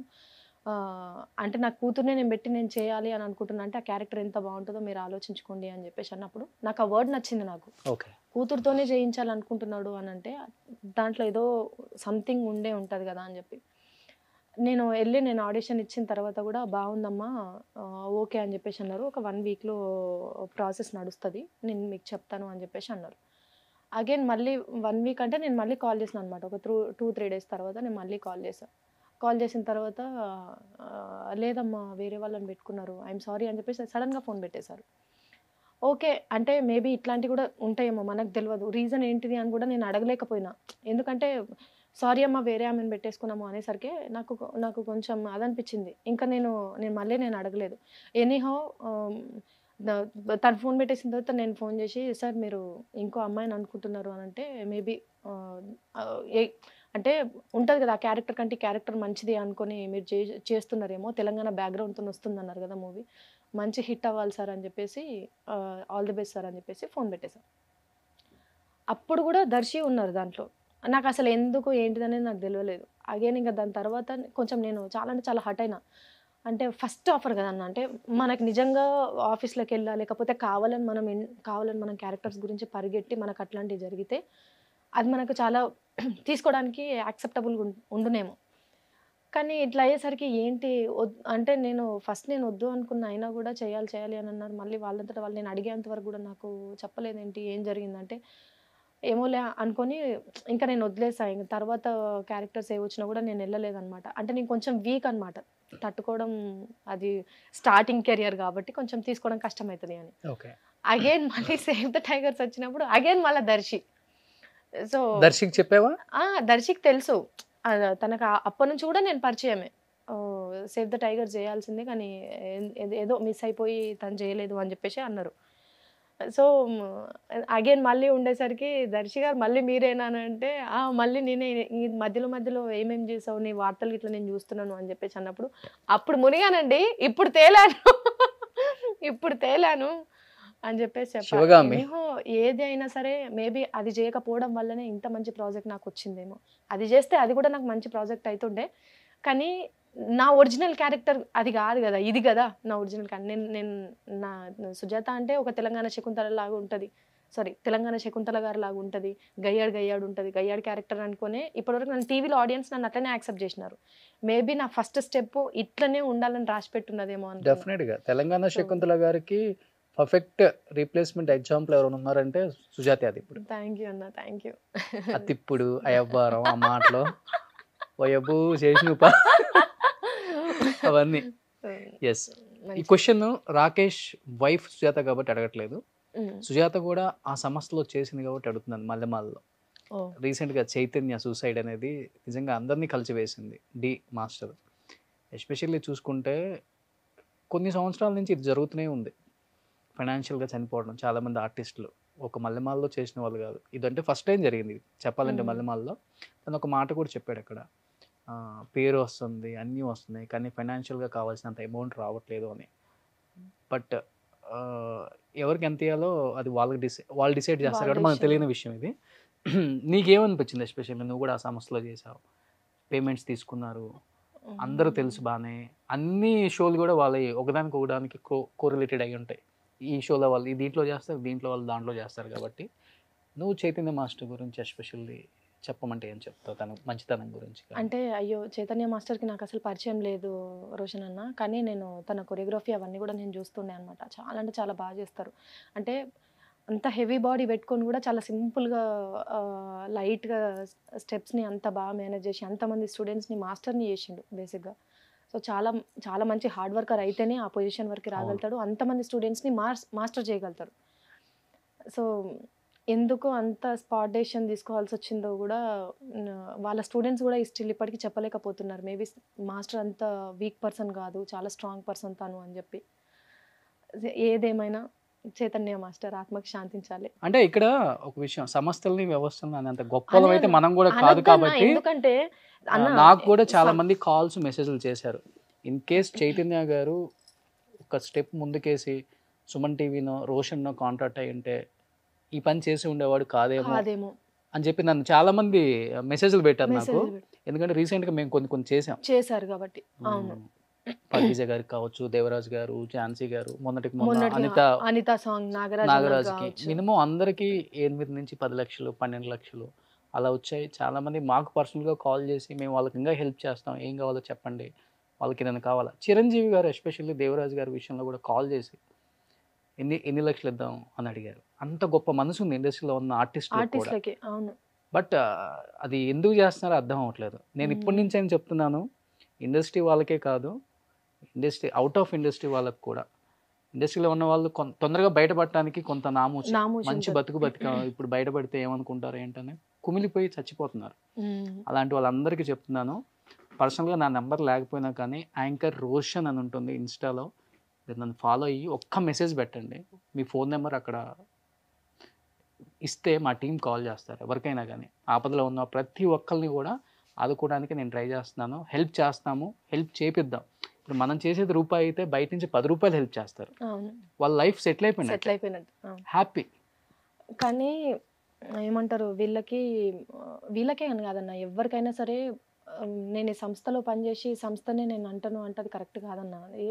అంటే నా కూతుర్నే నేను పెట్టి నేను చేయాలి అని అనుకుంటున్నా అంటే ఆ క్యారెక్టర్ ఎంత బాగుంటుందో మీరు ఆలోచించుకోండి అని చెప్పేసి అన్నప్పుడు నాకు ఆ వర్డ్ నచ్చింది. నాకు కూతురుతోనే చేయించాలనుకుంటున్నాడు అని అంటే దాంట్లో ఏదో సంథింగ్ ఉంటుంది కదా అని చెప్పి నేను ఆడిషన్ ఇచ్చిన తర్వాత కూడా బాగుందమ్మా, ఓకే అని చెప్పేసి అన్నారు. ఒక 1 వీక్లో ప్రాసెస్ నడుస్తుంది, నేను మీకు చెప్తాను అని చెప్పేసి అన్నారు. అగైన్ మళ్ళీ 1 వీక్ అంటే నేను మళ్ళీ కాల్ చేసాను అనమాట. ఒక 2-3 డేస్ తర్వాత నేను మళ్ళీ కాల్ చేసిన తర్వాత లేదమ్మా వేరే వాళ్ళని పెట్టుకున్నారు, ఐఎమ్ సారీ అని చెప్పేసి సడన్గా ఫోన్ పెట్టేశారు. ఓకే అంటే మేబీ ఇట్లాంటివి కూడా ఉంటాయేమో, మనకు తెలియదు రీజన్ ఏంటిది అని కూడా నేను అడగలేకపోయినా. ఎందుకంటే సారీ అమ్మ వేరే ఆమెను పెట్టేసుకున్నాము అనేసరికి నాకు కొంచెం అదనిపించింది. ఇంకా నేను మళ్ళీ అడగలేదు. ఎనీహౌ తను ఫోన్ పెట్టేసిన తర్వాత నేను ఫోన్ చేసి, సార్ మీరు ఇంకో అమ్మాయిని అనుకుంటున్నారు అని అంటే, మేబీ అంటే ఉంటుంది కదా, ఆ క్యారెక్టర్ కంటే క్యారెక్టర్ మంచిది అనుకొని మీరు చేస్తున్నారేమో, తెలంగాణ బ్యాక్గ్రౌండ్తో వస్తుందన్నారు కదా మూవీ, మంచి హిట్ అవ్వాలి సార్ అని చెప్పేసి, ఆల్ ది బెస్ట్ సార్ అని చెప్పేసి ఫోన్ పెట్టేశారు. అప్పుడు కూడా దర్శి ఉన్నారు దాంట్లో. నాకు అసలు ఎందుకు ఏంటిదనేది నాకు తెలియలేదు. అగైన్ ఇంకా దాని తర్వాత కొంచెం నేను చాలా హర్ట్ అయినా. అంటే ఫస్ట్ ఆఫర్ కదన్న, అంటే మనకు నిజంగా ఆఫీస్లోకి వెళ్ళా, లేకపోతే కావాలని మనం క్యారెక్టర్స్ గురించి పరిగెట్టి మనకు అట్లాంటివి జరిగితే అది మనకు చాలా తీసుకోవడానికి యాక్సెప్టబుల్గా ఉండునేమో. కానీ ఇట్లా అయ్యేసరికి ఏంటి అంటే నేను వద్దు అనుకున్న, అయినా కూడా చేయాలి అని అన్నారు. మళ్ళీ వాళ్ళంతటా వాళ్ళు నేను అడిగేంత వరకు కూడా నాకు చెప్పలేదేంటి ఏం జరిగిందంటే, ఏమోలే అనుకొని ఇంకా నేను వదిలేసా. ఇంక తర్వాత క్యారెక్టర్స్ ఏ వచ్చినా కూడా నేను వెళ్ళలేదన్నమాట. అంటే నేను కొంచెం వీక్ అనమాట, తట్టుకోవడం, అది స్టార్టింగ్ కెరియర్ కాబట్టి కొంచెం తీసుకోవడం కష్టమవుతుంది అని. అగైన్ మళ్ళీ సేవ్ ద టైగర్స్ వచ్చినప్పుడు అగైన్ మళ్ళీ సో దర్శికి చెప్పావా? దర్శికి తెలుసు, తనకు అప్పటి నుంచి కూడా నేను పరిచయమే. సేవ్ ద టైగర్స్ చేయాల్సిందే కానీ ఏదో మిస్ అయిపోయి తను చేయలేదు అని చెప్పేసి అన్నారు. సో అగైన్ మళ్ళీ ఉండేసరికి దర్శి గారు మళ్ళీ మీరేనా అంటే, మళ్ళీ నేనే, ఈ మధ్యలో ఏమేమి చేసావు, నీ వార్తలు ఇట్లా నేను చూస్తున్నాను అని చెప్పేసి అన్నప్పుడు అప్పుడు మునిగానండి, ఇప్పుడు తేలాను అని చెప్పేసి చెప్పాను. ఏది అయినా సరే మేబీ అది చేయకపోవడం వల్లనే ఇంత మంచి ప్రాజెక్ట్ నాకు వచ్చిందేమో. అది చేస్తే అది కూడా నాకు మంచి ప్రాజెక్ట్ అవుతుండే, కానీ నా ఒరిజినల్ క్యారెక్టర్ అది కాదు కదా, ఇది కదా నా ఒరిజినల్ క్యారెక్టర్. నేను నా సుజాత అంటే ఒక తెలంగాణ శకుంతల లాగా ఉంటుంది, తెలంగాణ శకుంతల గారు లాగా ఉంటుంది, గయ్యాడు ఉంటుంది, గయ్యాడు క్యారెక్టర్ అనుకునే ఇప్పటివరకు నన్ను టీవీలో ఆడియన్స్ నన్ను అట్లనే యాక్సెప్ట్ చేసినారు. మేబీ నా ఫస్ట్ స్టెప్ ఇట్లనే ఉండాలని రాసి పెట్టున్నదేమో అని. డెఫినెట్గా తెలంగాణ శకుంతల గారికి పర్ఫెక్ట్ రీప్లేస్మెంట్ ఎగ్జాంపుల్ ఎవరైనా ఉన్నారంటే సుజాత. అది ఇప్పుడు థ్యాంక్ యూ అన్న, థ్యాంక్ యూ. అతిప్పుడు అయ్యవ్వారం ఆ మాటలో ఓయబ్బు చేసిన అవన్నీ. ఎస్, ఈ క్వశ్చన్ రాకేష్ వైఫ్ సుజాత కాబట్టి అడగట్లేదు, సుజాత కూడా ఆ సంస్థలో చేసింది కాబట్టి అడుగుతున్నాను. మల్లెమాలలో రీసెంట్గా చైతన్య సూసైడ్ అనేది నిజంగా అందరినీ కలిసివేసింది. డి మాస్టర్ ఎస్పెషల్లీ చూసుకుంటే కొన్ని సంవత్సరాల నుంచి ఇది జరుగుతూనే ఉంది. ఫైనాన్షియల్గా చనిపోవడం చాలామంది ఆర్టిస్టులు, ఒక మల్లెమాలలో చేసిన వాళ్ళు కాదు. ఇదంటే ఫస్ట్ టైం జరిగింది చెప్పాలంటే మల్లెమాలలో. తను ఒక మాట కూడా చెప్పాడు అక్కడ, పేరు వస్తుంది, అన్నీ వస్తున్నాయి, కానీ ఫైనాన్షియల్గా కావాల్సినంత అమౌంట్ రావట్లేదు అని. బట్ ఎవరికి ఎంత ఇవ్వాలో అది వాళ్ళు డిసైడ్ చేస్తారు కాబట్టి మనకు తెలియని విషయం ఇది. నీకేమనిపించింది? ఎస్పెషల్లీ నువ్వు కూడా ఆ సంస్థలో చేసావు, పేమెంట్స్ తీసుకున్నారు, అందరూ తెలుసు బాగానే, అన్ని షోలు కూడా వాళ్ళ ఒకదానికి కోరిలేటెడ్ అయి ఉంటాయి. ఈ షోలో వాళ్ళు దీంట్లో చేస్తారు, దీంట్లో వాళ్ళు దాంట్లో చేస్తారు. కాబట్టి నువ్వు చైతన్య మాస్టర్ గురించి ఎస్పెషల్లీ చెప్పమంటే ఏం చెప్తావు, తన మంచితనం గురించి? అంటే అయ్యో, చైతన్య మాస్టర్కి నాకు అసలు పరిచయం లేదు రోషన్ అన్న, కానీ నేను తన కొరియోగ్రఫీ అవన్నీ కూడా నేను చూస్తుండే అనమాట. చాలా అంటే చాలా బాగా చేస్తారు. అంటే అంత హెవీ బాడీ పెట్టుకొని కూడా చాలా సింపుల్గా లైట్గా స్టెప్స్ని అంత బాగా మేనేజ్ చేసి అంతమంది స్టూడెంట్స్ని మాస్టర్ని చేసిండు బేసిక్గా. సో చాలా మంచి హార్డ్ వర్కర్ అయితేనే ఆ పొజిషన్ వరకు రాగలుగుతాడు, అంతమంది స్టూడెంట్స్ని మాస్టర్ చేయగలుగుతాడు. సో ఎందుకు అంత స్పాట్ డెసిషన్ తీసుకోవాల్సి వచ్చిందో కూడా వాళ్ళ స్టూడెంట్స్ కూడా స్టిల్ ఇప్పటికీ చెప్పలేకపోతున్నారు. మేబీ మాస్టర్ అంత వీక్ పర్సన్ కాదు, చాలా స్ట్రాంగ్ పర్సన్ తను అని చెప్పి. ఏదేమైనా చైతన్య మాస్టర్ ఆత్మకి శాంతించాలి. అంటే ఇక్కడ ఒక విషయం, సంస్థల్ని వ్యవస్థలను అంత గొప్పలో అయితే మనం కూడా కాదు కాబట్టి, ఎందుకంటే నాకు కూడా చాలా మంది కాల్స్ మెసేజ్లు చేశారు. ఇన్ కేస్ చైతన్య గారు ఒక స్టెప్ ముందుకేసి సుమన్ టీవీనో రోషన్నో కాంటాక్ట్ అయ్యి ఉంటే ఈ పని చేసి ఉండేవాడు కాదేమో అని చెప్పి నన్ను చాలా మంది మెసేజ్లు పెట్టారు నాకు. ఎందుకంటే రీసెంట్గా మేము కొన్ని చేశారు కాబట్టి. పర్వీజ గారికి కావచ్చు, దేవరాజ్ గారు, ఝాన్సీ గారు, మొన్నటికి అనిత సాంగ్, నాగరాజ్కి మినిమం అందరికి 8 నుంచి 10 లక్షలు 12 లక్షలు అలా వచ్చాయి. చాలా మంది మాకు పర్సనల్గా కాల్ చేసి మేము వాళ్ళకి ఇంకా హెల్ప్ చేస్తాం, ఏం కావాలో చెప్పండి, వాళ్ళకి ఏదైనా కావాలా. చిరంజీవి గారు ఎస్పెషల్లీ దేవరాజ్ గారి విషయంలో కూడా కాల్ చేసి ఎన్ని లక్షలు ఇద్దాం అని అడిగారు. అంత గొప్ప మనసు ఉంది ఇండస్ట్రీలో ఉన్న ఆర్టిస్టులకి. బట్ అది ఎందుకు చేస్తున్నారో అర్థం అవ్వట్లేదు. నేను ఇప్పటి నుంచి అని చెప్తున్నాను, ఇండస్ట్రీ వాళ్ళకే కాదు, ఇండస్ట్రీ అవుట్ ఆఫ్ ఇండస్ట్రీ వాళ్ళకి కూడా. ఇండస్ట్రీలో ఉన్న వాళ్ళు తొందరగా బయటపడటానికి కొంత నామూచి మంచి బతుకు ఇప్పుడు బయటపడితే ఏమనుకుంటారు ఏంటని కుమిలిపోయి చచ్చిపోతున్నారు. అలాంటి వాళ్ళందరికీ చెప్తున్నాను, పర్సనల్గా నా నెంబర్ లేకపోయినా కానీ యాంకర్ రోషన్ అని ఉంటుంది ఇన్స్టాలో, మీరు నన్ను ఫాలో అయ్యి ఒక్క మెసేజ్ పెట్టండి, మీ ఫోన్ నెంబర్ అక్కడ ఇస్తే మా టీం కాల్ చేస్తారు. ఎవరికైనా కానీ ఆపదలో ఉన్న ప్రతి ఒక్కరిని కూడా ఆదుకోవడానికి నేను ట్రై చేస్తున్నాను, హెల్ప్ చేస్తాము, హెల్ప్ చేపిద్దాం. ఇప్పుడు మనం చేసేది రూపాయి అయితే బయట నుంచి 10 రూపాయలు హెల్ప్ చేస్తారు, వాళ్ళ లైఫ్ సెటిల్ అయిపోయినట్టు హ్యాపీ. కానీ ఏమంటారు, వీళ్ళకే అని కాదన్న, ఎవరికైనా సరే నేను ఈ సంస్థలో పనిచేసి సంస్థనే నేను అంటాను అంటే అది కరెక్ట్ కాదన్న. అది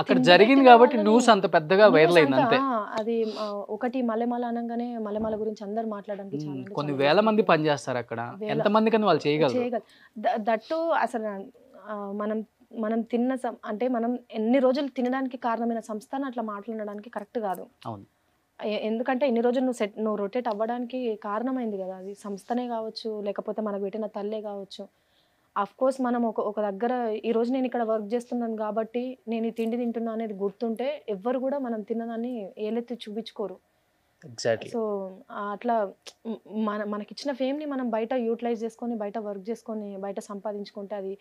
అక్కడ జరిగింది కాబట్టి న్యూస్ అంత పెద్దగా వైరల్ అయింది అంతే. అది ఒకటి మల్లెమాల అనగానే మల్లెమాల గురించి అందరు మాట్లాడడానికి కొన్ని వేల మంది పనిచేస్తారు అక్కడ, ఎంత మంది కానీ వాళ్ళు చేయగలరు. దట్టు అసలు మనం మనం తిన్న అంటే మనం ఎన్ని రోజులు తినడానికి కారణమైన సంస్థను అట్లా మాట్లాడడానికి కరెక్ట్ కాదు. అవును, ఎందుకంటే ఇన్ని రోజులు నువ్వు రొటేట్ అవ్వడానికి కారణమైంది కదా, అది సంస్థనే కావచ్చు, లేకపోతే మనకు పెట్టిన తల్లే కావచ్చు. అఫ్ కోర్స్ మనం ఒక దగ్గర ఈరోజు నేను ఇక్కడ వర్క్ చేస్తున్నాను కాబట్టి నేను ఈ తిండి తింటున్నా అనేది గుర్తుంటే ఎవ్వరు కూడా మనం తిన్నదాన్ని ఏలెత్తి చూపించుకోరు. సో అట్లా మనకిచ్చిన ఫేమ్ని మనం బయట యూటిలైజ్ చేసుకొని, బయట వర్క్ చేసుకొని, బయట సంపాదించుకుంటే అది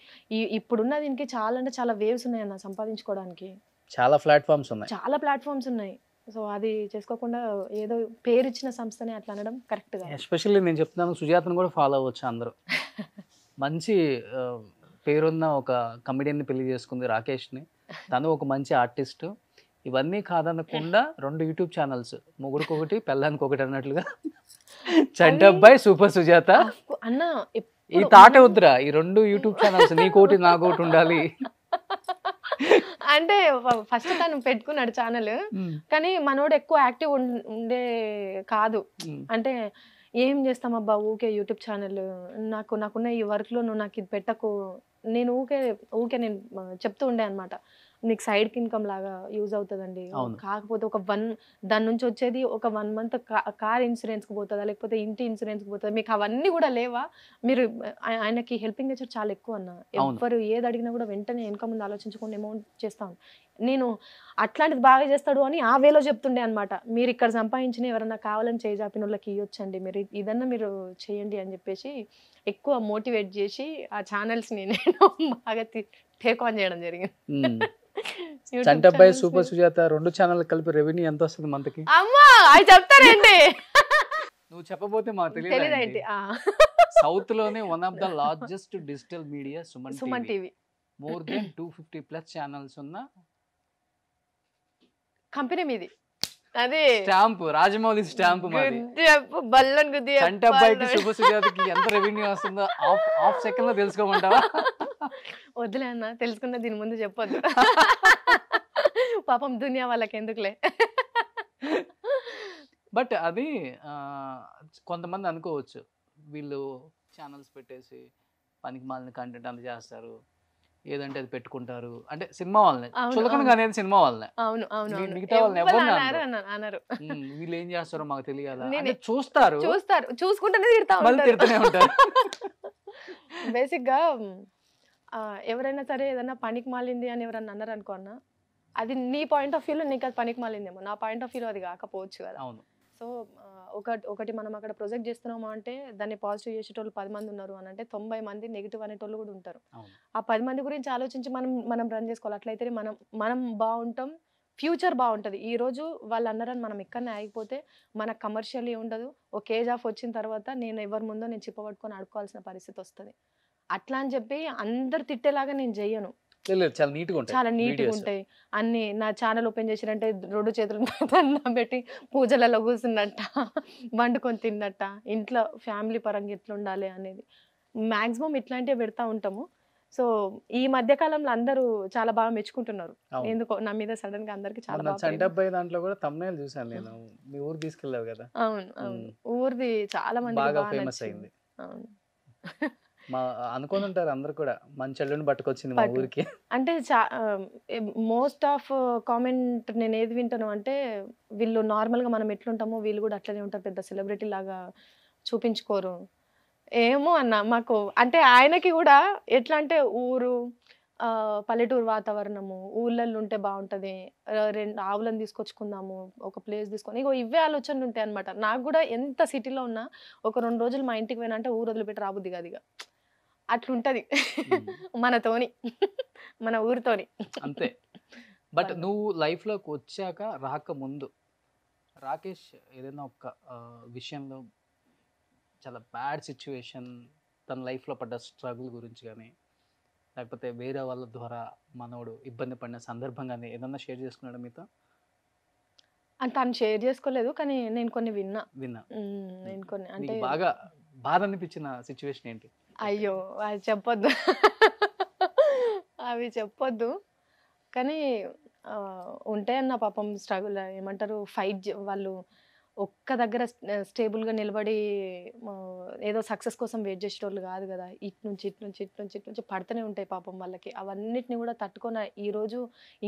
ఇప్పుడున్న దీనికి చాలా అంటే చాలా వేవ్స్ ఉన్నాయి అన్న సంపాదించుకోవడానికి. చాలా ప్లాట్ఫామ్స్ ఉన్నాయి. సో అది చేసుకోకుండా ఏదో పేరు ఇచ్చిన సంస్థనే అట్లా అనడం కరెక్ట్ గా. ఎస్పెషల్లీ నేను చెప్తున్నాను, సుజాతను కూడా ఫాలో అవ్వచ్చు అందరూ. మంచి పేరున్న ఒక కమెడియన్ని పెళ్లి చేసుకుంది, రాకేష్ని. తను ఒక మంచి ఆర్టిస్ట్. ఇవన్నీ కాదనకుండా 2 యూట్యూబ్ ఛానల్స్, మొగుడికి ఒకటి పెళ్ళానికి ఒకటి అన్నట్లుగా చంటబ్బాయి సూపర్ సుజాత అన్న. ఈ తాటే వద్దురా, ఈ 2 యూట్యూబ్ ఛానల్స్ నీకోటి నాకోటి ఉండాలి అంటే ఫస్ట్ తను పెట్టుకున్నాడు ఛానల్, కానీ మనోడు ఎక్కువ యాక్టివ్ ఉండే కాదు. అంటే ఏం చేస్తామబ్బా ఊకే యూట్యూబ్ ఛానల్, నాకున్న ఈ వర్క్లో నువ్వు నాకు ఇది పెట్టకు, నేను ఊకే నేను చెప్తూ ఉండే అనమాట, నీకు సైడ్ ఇన్కమ్ లాగా యూజ్ అవుతుందండి. కాకపోతే దాని నుంచి వచ్చేది ఒక 1 month కార్ ఇన్సూరెన్స్కి పోతుందా, లేకపోతే ఇంటి ఇన్సూరెన్స్కి పోతుందా, మీకు అవన్నీ కూడా లేవా? మీరు ఆయనకి హెల్పింగ్ నేచర్ చాలా ఎక్కువ అన్న. ఎవరు ఏది అడిగినా కూడా వెంటనే వెనక ముందు ఆలోచించుకొని అమౌంట్ చేస్తాను. నేను అట్లాంటిది బాగా చేస్తాడు అని ఆ వేలో చెప్తుండే అనమాట. మీరు ఇక్కడ సంపాదించిన ఎవరన్నా కావాలని చేజాపిన వాళ్ళకి ఇవ్వచ్చండి, మీరు ఇదన్నా మీరు చేయండి అని చెప్పేసి ఎక్కువ మోటివేట్ చేసి ఆ ఛానల్స్ని నేను బాగా టేక్ ఆన్ చేయడం జరిగింది. చంటబ్బాయి సూపర్ సుజాత 2 ఛానల్ కలిపి రెవెన్యూ ఎంత వస్తుంది మంత్కి? అమ్మా అది చెప్తారండి, నువ్వు చెప్పబోతే మాకు తెలియదు. సౌత్ లోనే one of the largest digital media Suman TV. More than 250+ channels ఉన్న కంపెనీ మీది. అదే స్టాంప్, రాజమౌళి స్టాంప్ మాది. బల్లన్ గుద్ది చంటబ్బాయికి సూపర్ సుజాతకి ఎంత రెవెన్యూ వస్తుందో హాఫ్ సెకండ్ లో తెలుసుకోమంటావా? వద్దులే అన్న, తెలుసుకున్న దీని ముందు చెప్పొద్దు, పాపం దునియా వాళ్ళకి ఎందుకులే. బట్ అది కొంతమంది అనుకోవచ్చు, వీళ్ళు ఛానల్స్ పెట్టేసి పనికి మాలిన కంటెంట్ అంత చేస్తారు, ఏదంటే అది పెట్టుకుంటారు అంటే సినిమా వాళ్ళని చులకనగా అనేది సినిమా వాళ్ళని. మిగతా వాళ్ళని ఎవరు అన్నారు, వీళ్ళు ఏం చేస్తారో మాకు తెలియాలి చూస్తారు, చూసుకుంటూనే తిడుతూనే ఉంటారు. బేసిక్ గా ఎవరైనా సరే ఏదైనా పనికి మాలింది అని ఎవరన్నా అన్నారు అనుకో అన్న, అది నీ పాయింట్ ఆఫ్ వ్యూలో నీకు అది పనికి మాలిందేమో, నా పాయింట్ ఆఫ్ వ్యూలో అది కాకపోవచ్చు కదా. సో ఒకటి మనం అక్కడ ప్రొజెక్ట్ చేస్తున్నాము అంటే దాన్ని పాజిటివ్ చేసేటోళ్ళు 10 మంది ఉన్నారు అని అంటే 90 మంది నెగిటివ్ అనేటోళ్ళు కూడా ఉంటారు. ఆ 10 మంది గురించి ఆలోచించి మనం రన్ చేసుకోవాలి. అట్లయితే మనం బాగుంటాం, ఫ్యూచర్ బాగుంటుంది. ఈరోజు వాళ్ళు అన్నారని మనం ఇక్కడనే ఆగిపోతే మనకు కమర్షియల్లీ ఉండదు. ఒక ఏజ్ ఆఫ్ వచ్చిన తర్వాత నేను ఎవరి ముందో నేను చిప్పబట్టుకొని అడుకోవాల్సిన పరిస్థితి వస్తుంది. అట్లా అని చెప్పి అందరు తిట్టేలాగా నేను చెయ్యను, చాలా నీట్గా ఉంటాయి అన్ని. నా ఛానల్ ఓపెన్ చేసిరంటే 2 చేతులు దండం పెట్టి పూజలలో కూర్చున్నట్ట, వండుకొని తిన్నట్ట, ఇంట్లో ఫ్యామిలీ పరంగా ఎట్లా ఉండాలి అనేది మ్యాక్సిమం ఇట్లాంటివి పెడతా ఉంటాము. సో ఈ మధ్య కాలంలో అందరూ చాలా బాగా మెచ్చుకుంటున్నారు, ఎందుకో నా మీద సడన్ గా అందరికి చాలా బాగా. చంటబ్బాయి దాంట్లో కూడా thumbnail చూసాను నేను, మీ ఊరు తీసుకెళ్ళావు కదా. అవును ఊరిది చాలా మంది బాగా ఫేమస్ అయింది. అవును, అనుకోని ఉంటారు అందరు కూడా, మంచి అల్లుని పట్టుకొచ్చింది మా ఊరికి అంటే. మోస్ట్ ఆఫ్ కామెంట్ నేను ఏది వింటాను అంటే, వీళ్ళు నార్మల్ గా మనం ఎట్లుంటామో వీళ్ళు కూడా అట్లనే ఉంటారు, పెద్ద సెలబ్రిటీ లాగా చూపించుకోరు. ఏమో అన్న మాకు అంటే ఆయనకి కూడా ఎట్లా అంటే ఊరు పల్లెటూరు వాతావరణము, ఊళ్ళల్లో ఉంటే బాగుంటది, 2 ఆవులను తీసుకొచ్చుకుందాము, ఒక ప్లేస్ తీసుకొని ఇగో ఇవే ఆలోచనలు ఉంటాయి అనమాట. నాకు కూడా ఎంత సిటీలో ఉన్నా ఒక 2 రోజులు మా ఇంటికి పోయినా అంటే ఊరు వదిలిపెట్టి రాబుద్ది కాదు ఇక. అట్లుంటది మనతోని, మన ఊరితోని. అంతే. బట్ నువ్వు లైఫ్లోకి వచ్చాక రాకముందు రాకేష్ ఏదైనా ఒక విషయంలో చాలా బ్యాడ్ సిచ్యువేషన్, తన లైఫ్లో పడ్డ స్ట్రగుల్ గురించి కానీ, లేకపోతే వేరే వాళ్ళ ద్వారా మనోడు ఇబ్బంది పడిన సందర్భం కానీ ఏదన్నా షేర్ చేసుకున్నాడా మీతో? అంటే తను షేర్ చేసుకోలేదు, కానీ నేను కొన్ని విన్నా. విన్నా. నేను కొన్ని అంటే నీకు బాగా బాధ అనిపించిన సిచ్యువేషన్ ఏంటి? అయ్యో అది చెప్పొద్దు, అవి చెప్పొద్దు. కానీ ఉంటాయన్న పాపం స్ట్రగుల్ ఏమంటారు, వాళ్ళు ఒక్క దగ్గర స్టేబుల్గా నిలబడి ఏదో సక్సెస్ కోసం వెయిట్ చేసేటోళ్ళు కాదు కదా. ఇటు నుంచి పడుతూనే ఉంటాయి పాపం వాళ్ళకి. అవన్నిటిని కూడా తట్టుకొని ఈరోజు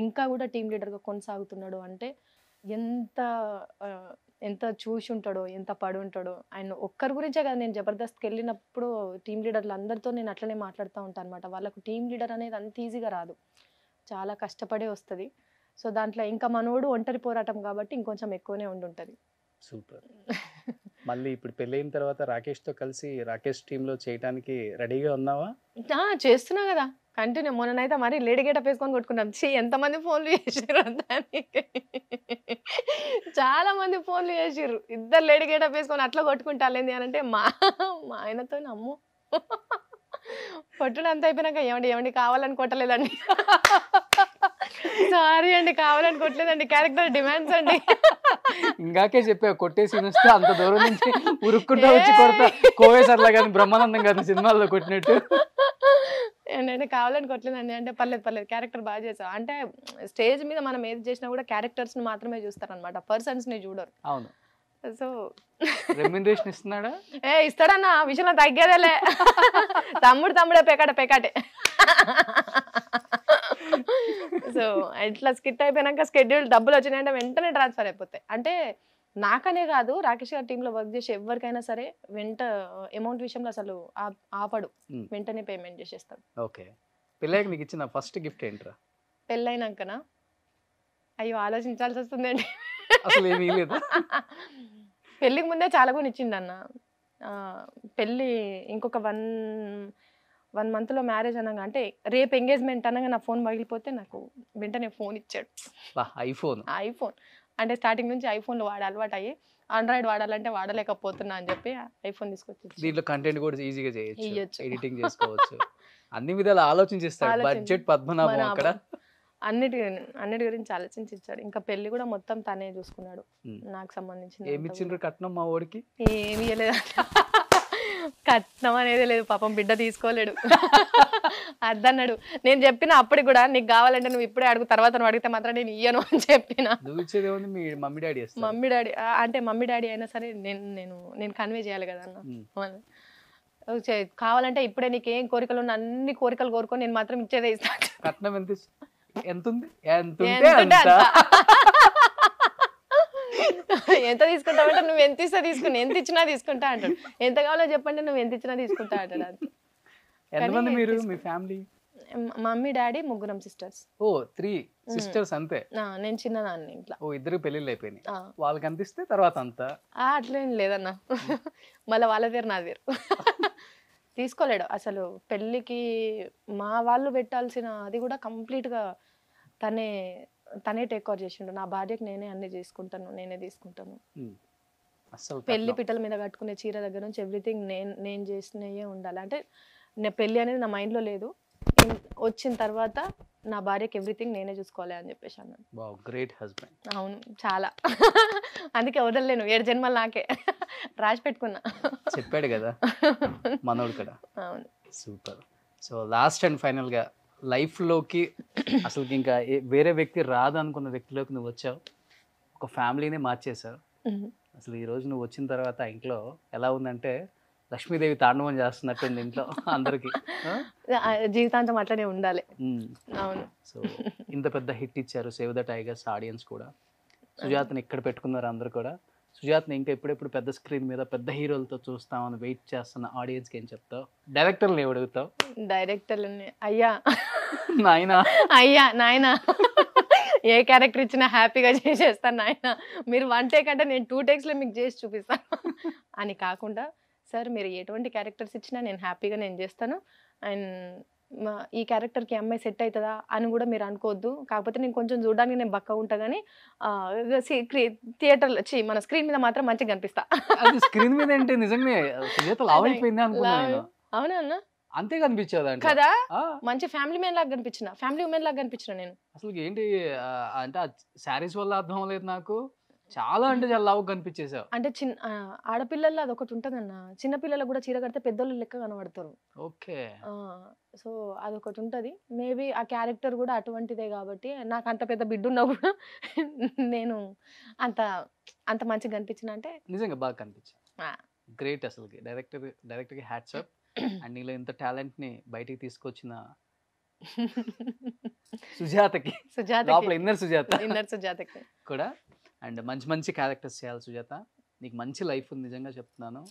ఇంకా కూడా టీం లీడర్గా కొనసాగుతున్నాడు అంటే ఎంత ఎంత చూసి ఉంటాడో, ఎంత పడి ఉంటాడో. ఆయన ఒక్కరి గురించే కదా, నేను జబర్దస్త్కి వెళ్ళినప్పుడు టీం లీడర్లు అందరితో నేను అట్లనే మాట్లాడుతూ ఉంటాను అనమాట. వాళ్ళకు టీం లీడర్ అనేది అంత ఈజీగా రాదు, చాలా కష్టపడే వస్తుంది. సో దాంట్లో ఇంకా మనోడు ఒంటరి పోరాటం కాబట్టి ఇంకొంచెం ఎక్కువనే ఉండుంటది. సూపర్. మళ్ళీ ఇప్పుడు పెళ్ళైన తర్వాత రాకేష్తో కలిసి రాకేష్ టీంలో చేయడానికి రెడీగా ఉన్నావా? చేస్తున్నా కదా కంటిన్యూ. మొన్ననైతే మరి లేడీ గేటప్ వేసుకొని కొట్టుకున్నాం. ఎంతమంది ఫోన్లు చేసారు దానికి, చాలా మంది ఫోన్లు చేసారు. ఇద్దరు లేడీ గేటప్ వేసుకొని అట్లా కొట్టుకుంటాలేంది అని అంటే మా ఆయనతో అమ్ము కొట్టుడు అంత అయిపోయినాక ఏమండి కావాలని కొట్టలేదండి, సారీ అండి కావాలని కొట్టలేదండి, క్యారెక్టర్ డిమాండ్స్ అండి. ఇంకాకే చెప్పా కొట్టేసి వస్తే అంత దూరం నుంచి ఉరుక్కుంటా వచ్చి కొడతా, కోవేసర్లా కానీ బ్రహ్మానందం గారి సినిమాల్లో కొట్టినట్టు. ఏంటంటే కావాలని కొట్టలేదండి అంటే పర్లేదు క్యారెక్టర్ బాగా చేసావు అంటే. స్టేజ్ మీద మనం ఏది చేసినా కూడా క్యారెక్టర్స్ ని మాత్రమే చూస్తారనమాట, పర్సన్స్ ని చూడరు. అవును. So remuneration ఇస్తున్నాడా? ఇస్తాడన్న విషయంలో తగ్గేదేలే. తమ్ముడే పేకాటే. సో ఇట్లా స్కిట్ అయిపోయినాక స్కెడ్యూల్ డబ్బులు వచ్చినాయంటే వెంటనే ట్రాన్స్ఫర్ అయిపోతాయి. అంటే నాకనే కాదు, రాకేష్ గారి టీంలో వర్క్ చేసే ఎవరికైనా సరే అమౌంట్ విషయంలో అసలు ఆపడు, వెంటనే పేమెంట్ చేసేస్తాడు. ఓకే. పెళ్ళాక నీకు ఇచ్చిన ఫస్ట్ గిఫ్ట్ ఏంట్రా? పెళ్ళైనాకనా? అయ్యో ఆలోచించాల్సి వస్తుందండి. అసలు ఏమీ లేదు. పెళ్ళికి ముందే చాలా కొని ఇచ్చిండు అన్న. పెళ్ళి ఇంకొక 1 monthలో మ్యారేజ్ అనగా, అంటే రేపు ఎంగేజ్మెంట్ అనగా నా ఫోన్ పగిలిపోతే నాకు వెంటనే ఫోన్ ఇచ్చాడు. ఐఫోన్ అంటే స్టార్టింగ్ నుంచి ఐఫోన్లు వాడే అలవాటు అయ్యి ఆండ్రాయిడ్ వాడాలంటే వాడలేకపోతున్నా అని చెప్పి ఐఫోన్ తీసుకొచ్చి దీంట్లో కంటెంట్ కూడా ఈజీగా చేయొచ్చు, ఎడిటింగ్ చేసుకోవచ్చు, అన్ని విధాలు ఆలోచించేస్తాడు. బడ్జెట్ పద్మనాభం అక్కడ. అన్నిటి గురించి ఆలోచించి ఇచ్చాడు. ఇంకా పెళ్లి కూడా మొత్తం తనే చూసుకున్నాడు. నాకు సంబంధించిన ఏమి ఇచ్చిండ్రు కట్నం మా ఓడికి? ఏమి ఇవ్వలేదు, కట్నం అనేది లేదు పాపం, బిడ్డ తీసుకోలేడు. అద్దన్నాడు. నేను చెప్పిన అప్పటికి కూడా నీకు కావాలంటే నువ్వు ఇప్పుడే అడుగు, తర్వాత నువ్వు అడిగితే మాత్రం నేను ఇయ్యను అని చెప్పిన. మమ్మీ డాడీ అయినా సరే నేను కన్వే చేయాలి కదా అన్న. కావాలంటే ఇప్పుడే నీకు ఏం కోరికలు ఉన్న అన్ని కోరికలు కోరుకొని నేను మాత్రం ఇచ్చేదే ఇస్తాను. కట్నం ఎంత తీసుకుంటావంటే నువ్వు ఎంత ఇస్తా తీసుకుని, ఎంత ఇచ్చినా తీసుకుంటా అంటాడు. ఎంత కావాలో చెప్పండి, నువ్వు ఎంత ఇచ్చినా తీసుకుంటా అంటాడు. అది మమ్మీ డాడీ 3 సిస్టర్స్. 3 సిస్టర్స్ అంతే. నేను చిన్నదాన్ని ఇంట్లో. ఇద్దరు పెళ్ళిళ్ళు అయిపోయినాయి, వాళ్ళకి అందిస్తే తర్వాత అంతా అట్లేం లేదన్న. మళ్ళీ వాళ్ళ పేరు నాది పేరు తీసుకోలేడు అసలు. పెళ్ళికి మా వాళ్ళు పెట్టాల్సిన అది కూడా కంప్లీట్గా తనే టేక్ ఓవర్ చేసిండు. నా భార్యకి నేనే అన్ని చేసుకుంటాను, నేనే తీసుకుంటాను. పెళ్లి పిట్టల మీద కట్టుకునే చీర దగ్గర నుంచి ఎవ్రీథింగ్ నేను చేసినయే ఉండాలి. అంటే పెళ్లి అనేది నా మైండ్లో లేదు, వచ్చిన తర్వాత నా భార్యకి ఎవ్రీథింగ్ నేనే చూసుకోవాలి అని చెప్పేసి అన్నాను. Great husband. అవును చాలా. అందుకే వదలలేను, 7 జన్మలు నాకే రాసి పెట్టుకున్నా. చెప్పాడు కదా మనోడు కూడా. అవును. Super. So last and final గా లైఫ్ లోకి అసలు ఇంకా వేరే వ్యక్తి రాదు అనుకున్న వ్యక్తిలోకి నువ్వు వచ్చావు, ఒక ఫ్యామిలీనే మార్చేసావు. అసలు ఈ రోజు నువ్వు వచ్చిన తర్వాత ఇంట్లో ఎలా ఉందంటే లక్ష్మీదేవి తాండవం చేస్తున్నట్టుంది ఇంట్లో అందరికి. జీవితాంతం అట్లనే ఉండాలి. అవును. సో ఇంత పెద్ద హిట్ ఇచ్చారు సేవ్ ద టైగర్స్ ఆడియన్స్ కూడా. సుజాతని ఇక్కడ పెట్టుకున్నారు అందరు కూడా. సుజాత్ని ఇంకా ఎప్పుడెప్పుడు పెద్ద స్క్రీన్ మీద పెద్ద హీరోలతో చూస్తామని వెయిట్ చేస్తున్న ఆడియన్స్కి ఏం చెప్తావు? డైరెక్టర్లు ఏం అడుగుతావు? డైరెక్టర్లని అయ్యా నాయనా అయ్యా నాయన ఏ క్యారెక్టర్ ఇచ్చినా హ్యాపీగా చేసేస్తాను నాయన, మీరు 1 టేక్ అంటే నేను 2 టేక్స్లో మీకు చేసి చూపిస్తాను అని కాకుండా, సార్ మీరు ఎటువంటి క్యారెక్టర్స్ ఇచ్చినా నేను హ్యాపీగా నేను చేస్తాను. అండ్ ఈ క్యారెక్టర్కి అమ్మాయి సెట్ అవుతుందా అని కూడా మీరు అనుకోవద్దు. కాకపోతే నేను కొంచెం చూడడానికి నేను బక్క ఉంటా కానీ థియేటర్లో మన స్క్రీన్ మీద మాత్రం మంచిగా కనిపిస్తా. అది స్క్రీన్ మీద అంటే నిజంగా సుజాత లావ్ అయిపోయింది అనుకున్నాను. అవునా అన్న? అంతే కనిపించేది అంటే కదా, మంచి ఫ్యామిలీ మ్యాన్ లాగా కనిపించిన, ఫ్యామిలీ ఉమెన్ లాగా కనిపించిన నేను. అసలు ఏంటి అంటే శారీస్ వల్ల అర్థం అవ్వలేదు నాకు. చాలా అంటే చాలా లావు కనిపించేసావు. అంటే ఆడపిల్లల్లో అదొకటి ఉంటుందన్న, చిన్న పిల్లలు కూడా చీర కడితే పెద్దోళ్ళు లెక్క కనబడతారు. ఓకే. సో అదొకటి ఉంటుంది. మేబీ ఆ క్యారెక్టర్ కూడా అటువంటిదే కాబట్టి నాకు అంత పెద్ద బిడ్డ ఉన్నా కూడా నేను అంత అంత మంచిగా కనిపించిన అంటే నిజంగా బాగా కనిపించా. గ్రేట్ అసలుకి. డైరెక్టర్కి హ్యాట్స్ ఆఫ్. అండ్ నీలో ఇంత టాలెంట్ ని బయటికి తీసుకొచ్చిన సుజాతకి లోపల ఇన్నర్ సుజాతకి కూడా. అండ్ మంచి మంచి క్యారెక్టర్స్ చేయాలి సుజాత. నీకు మంచి లైఫ్ ఉంది నిజంగా చెప్తున్నాను.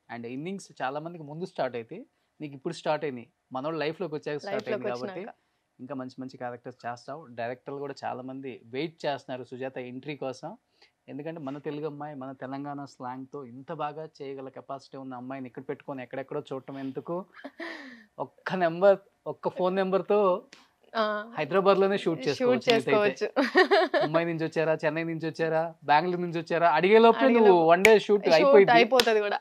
అండ్ ఇన్నింగ్స్ చాలా మందికి ముందు స్టార్ట్ అయితే నీకు ఇప్పుడు స్టార్ట్ అయినాయి, మనోడు లైఫ్లోకి వచ్చాక స్టార్ట్ అయింది కాబట్టి ఇంకా మంచి మంచి క్యారెక్టర్స్ చేస్తావు. డైరెక్టర్లు కూడా చాలా మంది వెయిట్ చేస్తున్నారు సుజాత ఎంట్రీ కోసం. ఎందుకంటే మన తెలుగు అమ్మాయి మన తెలంగాణ స్లాంగ్తో ఇంత బాగా చేయగల కెపాసిటీ ఉన్న అమ్మాయిని ఇక్కడ పెట్టుకొని ఎక్కడెక్కడో చూడటం ఎందుకు? ఒక్క ఫోన్ నెంబర్తో హైదరాబాద్ లోనే షూట్ చేసుకోవచ్చు. ముంబై నుంచి వచ్చారా, చెన్నై నుంచి వచ్చారా, బెంగళూరు నుంచి వచ్చారా అడిగే లోపే నువ్వు 1 డే షూట్ అయిపోతుంది కూడా.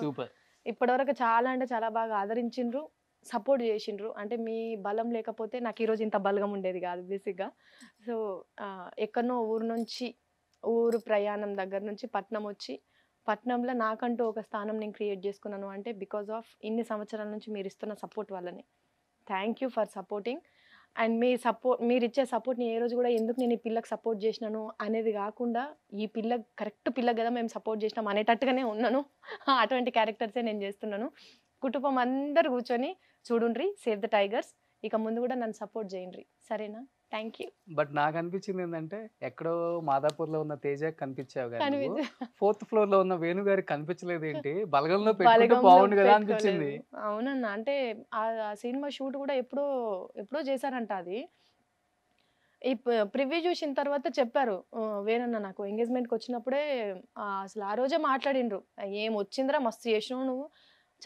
సూపర్. ఇప్పటివరకు చాలా అంటే చాలా బాగా ఆదరించిండ్రు, సపోర్ట్ చేసిండ్రు. అంటే మీ బలం లేకపోతే నాకు ఈరోజు ఇంత బలగం ఉండేది కాదు బేసిక్గా. సో ఎక్కడనో ఊరు ప్రయాణం దగ్గర నుంచి పట్నం వచ్చి, పట్నంలో నాకంటూ ఒక స్థానం నేను క్రియేట్ చేసుకున్నాను అంటే బికాజ్ ఆఫ్ ఇన్ని సంవత్సరాల నుంచి మీరు ఇస్తున్న సపోర్ట్ వల్లనే. Thank you for supporting. And మీరు ఇచ్చే సపోర్ట్ని ఏ రోజు కూడా ఎందుకు నేను ఈ పిల్లకి సపోర్ట్ చేసినాను అనేది కాకుండా, ఈ పిల్ల కరెక్ట్ పిల్ల కదా మేము సపోర్ట్ చేసినాం అనేటట్టుగానే ఉన్నాను. అటువంటి క్యారెక్టర్సే నేను చేస్తున్నాను. కుటుంబం అందరు కూర్చొని చూడుండ్రి సేవ్ ద టైగర్స్. ఇక ముందు కూడా నన్ను సపోర్ట్ చేయండి, సరేనా? Thank you. బట్ నాకు అనిపించింది ఏంటంటే ఎక్కడో మాదాపూర్లో ఉన్న తేజ కనిపించావు కానీ 4th floor లో ఉన్న వేణు గారికి కనిపించలేదు ఏంటి? బలగంలో పెట్టుకుంటే బాగుండు కదా అనిపించింది. అవునన్నా, అంటే ఆ సినిమా షూట్ కూడా ఎప్పుడో చేశారంట. అది ఈ ప్రివ్యూ చూసిన తర్వాత చెప్పారు వేణన్న నాకు ఎంగేజ్మెంట్కి వచ్చినప్పుడే. అసలు ఆ రోజే మాట్లాడిండ్రు, ఏం వచ్చిందిరా మస్తు చేసినావు నువ్వు,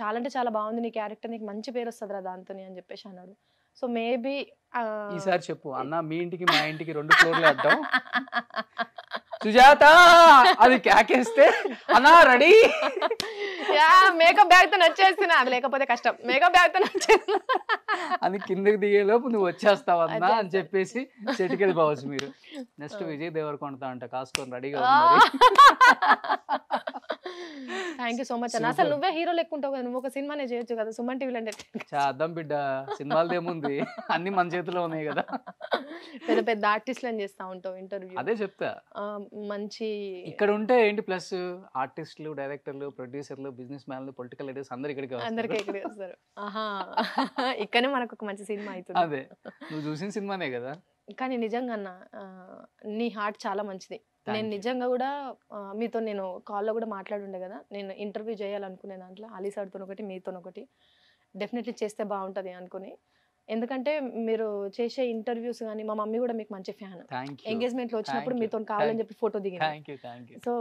చాలా అంటే చాలా బాగుంది నీ క్యారెక్టర్, నీకు మంచి పేరు వస్తుందిరా దాంతో అని చెప్పేసి అన్నాడు. సో మేబీ ఈసారి చెప్పు అన్న, మీ ఇంటికి మా ఇంటికి 2 ఫ్లోర్లు అడ్డం సుజాత అది క్యాకేస్తే అన్నా రెడీ మేకప్ బ్యాగ్ తో వచ్చేస్తున్నా, అది లేకపోతే కష్టం. మేకప్ బ్యాగ్ తో వచ్చేస్తున్నా అని కిందకి దిగేలోపు నువ్వు వచ్చేస్తావన్నా అని చెప్పేసి చెట్టుకి వెళ్ళిపోవచ్చు మీరు. నెక్స్ట్ విజయ్ దేవరకొండతో అంట కాసుకొని రెడీగా థ్యాంక్ యూ సో మచ్ అన్న. అసలు నువ్వే హీరో లెక్కుంటావు కదా, నువ్వు ఒక సినిమానే చేయొచ్చు కదా సుమన్ టీవీలో. అంటే చేద్దాం బిడ్డ, సినిమాలు ఏముంది అన్ని మన చేతిలో ఉన్నాయి కదా. పెద్ద పెద్ద ఆర్టిస్టులను చేస్తా ఉంటావు ఇంటర్వ్యూ. అదే చెప్తా, మంచి ఇక్కడ ఉంటే ఏంటి ప్లస్ ఆర్టిస్టులు, డైరెక్టర్లు, ప్రొడ్యూసర్లు, బిజినెస్ మ్యాన్లు, పొలిటికల్ లీడర్స్ అందరు ఇక్కడికి వస్తారు. ఇక్కడనే మనకు ఒక మంచి సినిమా అవుతుంది. అదే నువ్వు చూసిన సినిమానే కదా. కానీ నిజంగా అన్న నీ హార్ట్ చాలా మంచిది. నేను నిజంగా కూడా మీతో నేను కాల్లో కూడా మాట్లాడుండే కదా, నేను ఇంటర్వ్యూ చేయాలనుకునే దాంట్లో అలీ సార్తో ఒకటి, మీతో ఒకటి డెఫినెట్లీ చేస్తే బాగుంటుంది అనుకుని. ఎందుకంటే మీరు చేసే ఇంటర్వ్యూస్ కానీ, మా మమ్మీ కూడా మీకు మంచి ఫ్యాన్. ఎంగేజ్మెంట్లో వచ్చినప్పుడు మీతో కావాలని చెప్పి ఫోటో దిగింది. సో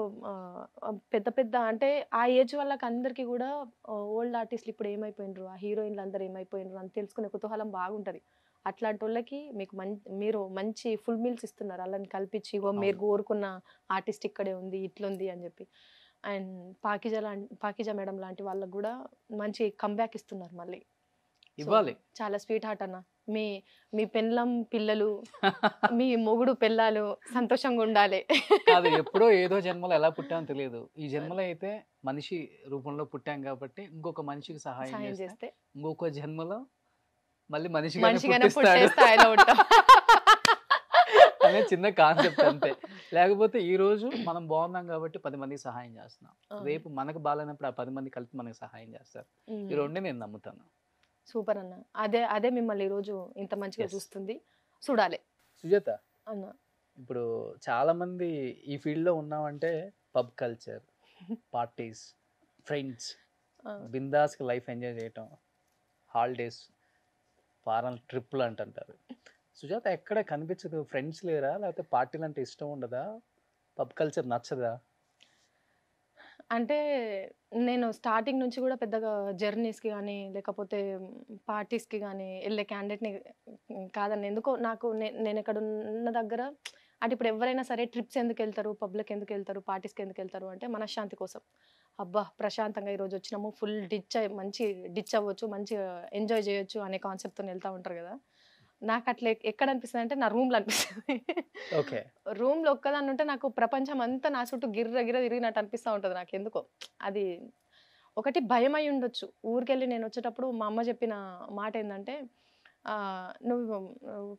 పెద్ద పెద్ద అంటే ఆ ఏజ్ వాళ్ళకి అందరికీ కూడా ఓల్డ్ ఆర్టిస్టులు ఇప్పుడు ఏమైపోయినరు, ఆ హీరోయిన్లు అందరూ ఏమైపోయినరు అని తెలుసుకునే కుతూహలం బాగుంటుంది. అట్లాంటి వాళ్ళకి మీరు మంచి ఫుల్ మీల్స్ ఇస్తున్నారు, అలాని కల్పించి మీరు కోరుకున్న ఆర్టిస్ట్ ఇక్కడే ఉంది, ఇట్లుంది అని చెప్పి. అండ్ పాకిజా మేడం లాంటి వాళ్ళకి కూడా మంచి కంబ్యాక్ ఇస్తున్నారు మళ్ళీ. ఇవ్వాలి. చాలా స్వీట్ హార్ట్ అన్న. మీ పెళ్ళం పిల్లలు, మీ మొగుడు పిల్లలు సంతోషంగా ఉండాలి. అది ఎప్పుడో ఏదో జన్మలో ఎలా పుట్టామో తెలియదు, ఈ జన్మలో అయితే మనిషి రూపంలో పుట్టాం కాబట్టి ఇంకొక మనిషికి సహాయం చేస్తే ఇంకొక జన్మలో మళ్ళీ మనిషిగానే అనే చిన్న కాన్సెప్ట్ అంతే. లేకపోతే ఈ రోజు మనం బాగున్నాం కాబట్టి 10 మందికి సహాయం చేస్తున్నాం, రేపు మనకు బాగాలేనప్పుడు ఆ 10 మంది కలిపి మనకి సహాయం చేస్తారు. ఈ రెండే నేను నమ్ముతాను. సూపర్ అన్న. అదే మిమ్మల్ని ఈ రోజు ఇంత మంచిగా చూస్తుంది, చూడాలి. సుజాత అన్న, ఇప్పుడు చాలా మంది ఈ ఫీల్డ్ లో ఉన్నామంటే pub culture, parties, friends, bindaas life enjoy చేయటం, హాలిడేస్, ఫారెన్ ట్రిప్లు అంటుంటారు. సుజాత ఎక్కడ కనిపించదు, ఫ్రెండ్స్ లేరా, లేకపోతే పార్టీలు అంటే ఇష్టం ఉండదా, పబ్ కల్చర్ నచ్చదా? అంటే నేను స్టార్టింగ్ నుంచి కూడా పెద్దగా జర్నీస్కి కానీ లేకపోతే పార్టీస్కి కానీ వెళ్ళే క్యాండిడేట్ని కాదండి. ఎందుకో నాకు నేను ఇక్కడ ఉన్న దగ్గర అంటే ఇప్పుడు ఎవరైనా సరే ట్రిప్స్ ఎందుకు వెళ్తారు, పబ్లిక్ ఎందుకు వెళ్తారు, పార్టీస్కి ఎందుకు వెళ్తారు అంటే మనశ్శాంతి కోసం. అబ్బా ప్రశాంతంగా ఈరోజు వచ్చినాము, ఫుల్ మంచి డిచ్ అవ్వచ్చు, మంచిగా ఎంజాయ్ చేయొచ్చు అనే కాన్సెప్ట్తో వెళ్తూ ఉంటారు కదా. నాకు అట్లా ఎక్కడ అనిపిస్తుంది అంటే నా రూమ్లో అనిపిస్తుంది. ఓకే. రూమ్లో ఒక్కదాన్ని ఉంటే నాకు ప్రపంచం అంతా నా చుట్టూ గిర్ర తిరిగినట్టు అనిపిస్తూ ఉంటుంది నాకు. ఎందుకో అది ఒకటి భయం అయి ఉండొచ్చు. ఊరికెళ్ళి నేను వచ్చేటప్పుడు మా అమ్మ చెప్పిన మాట ఏంటంటే నువ్వు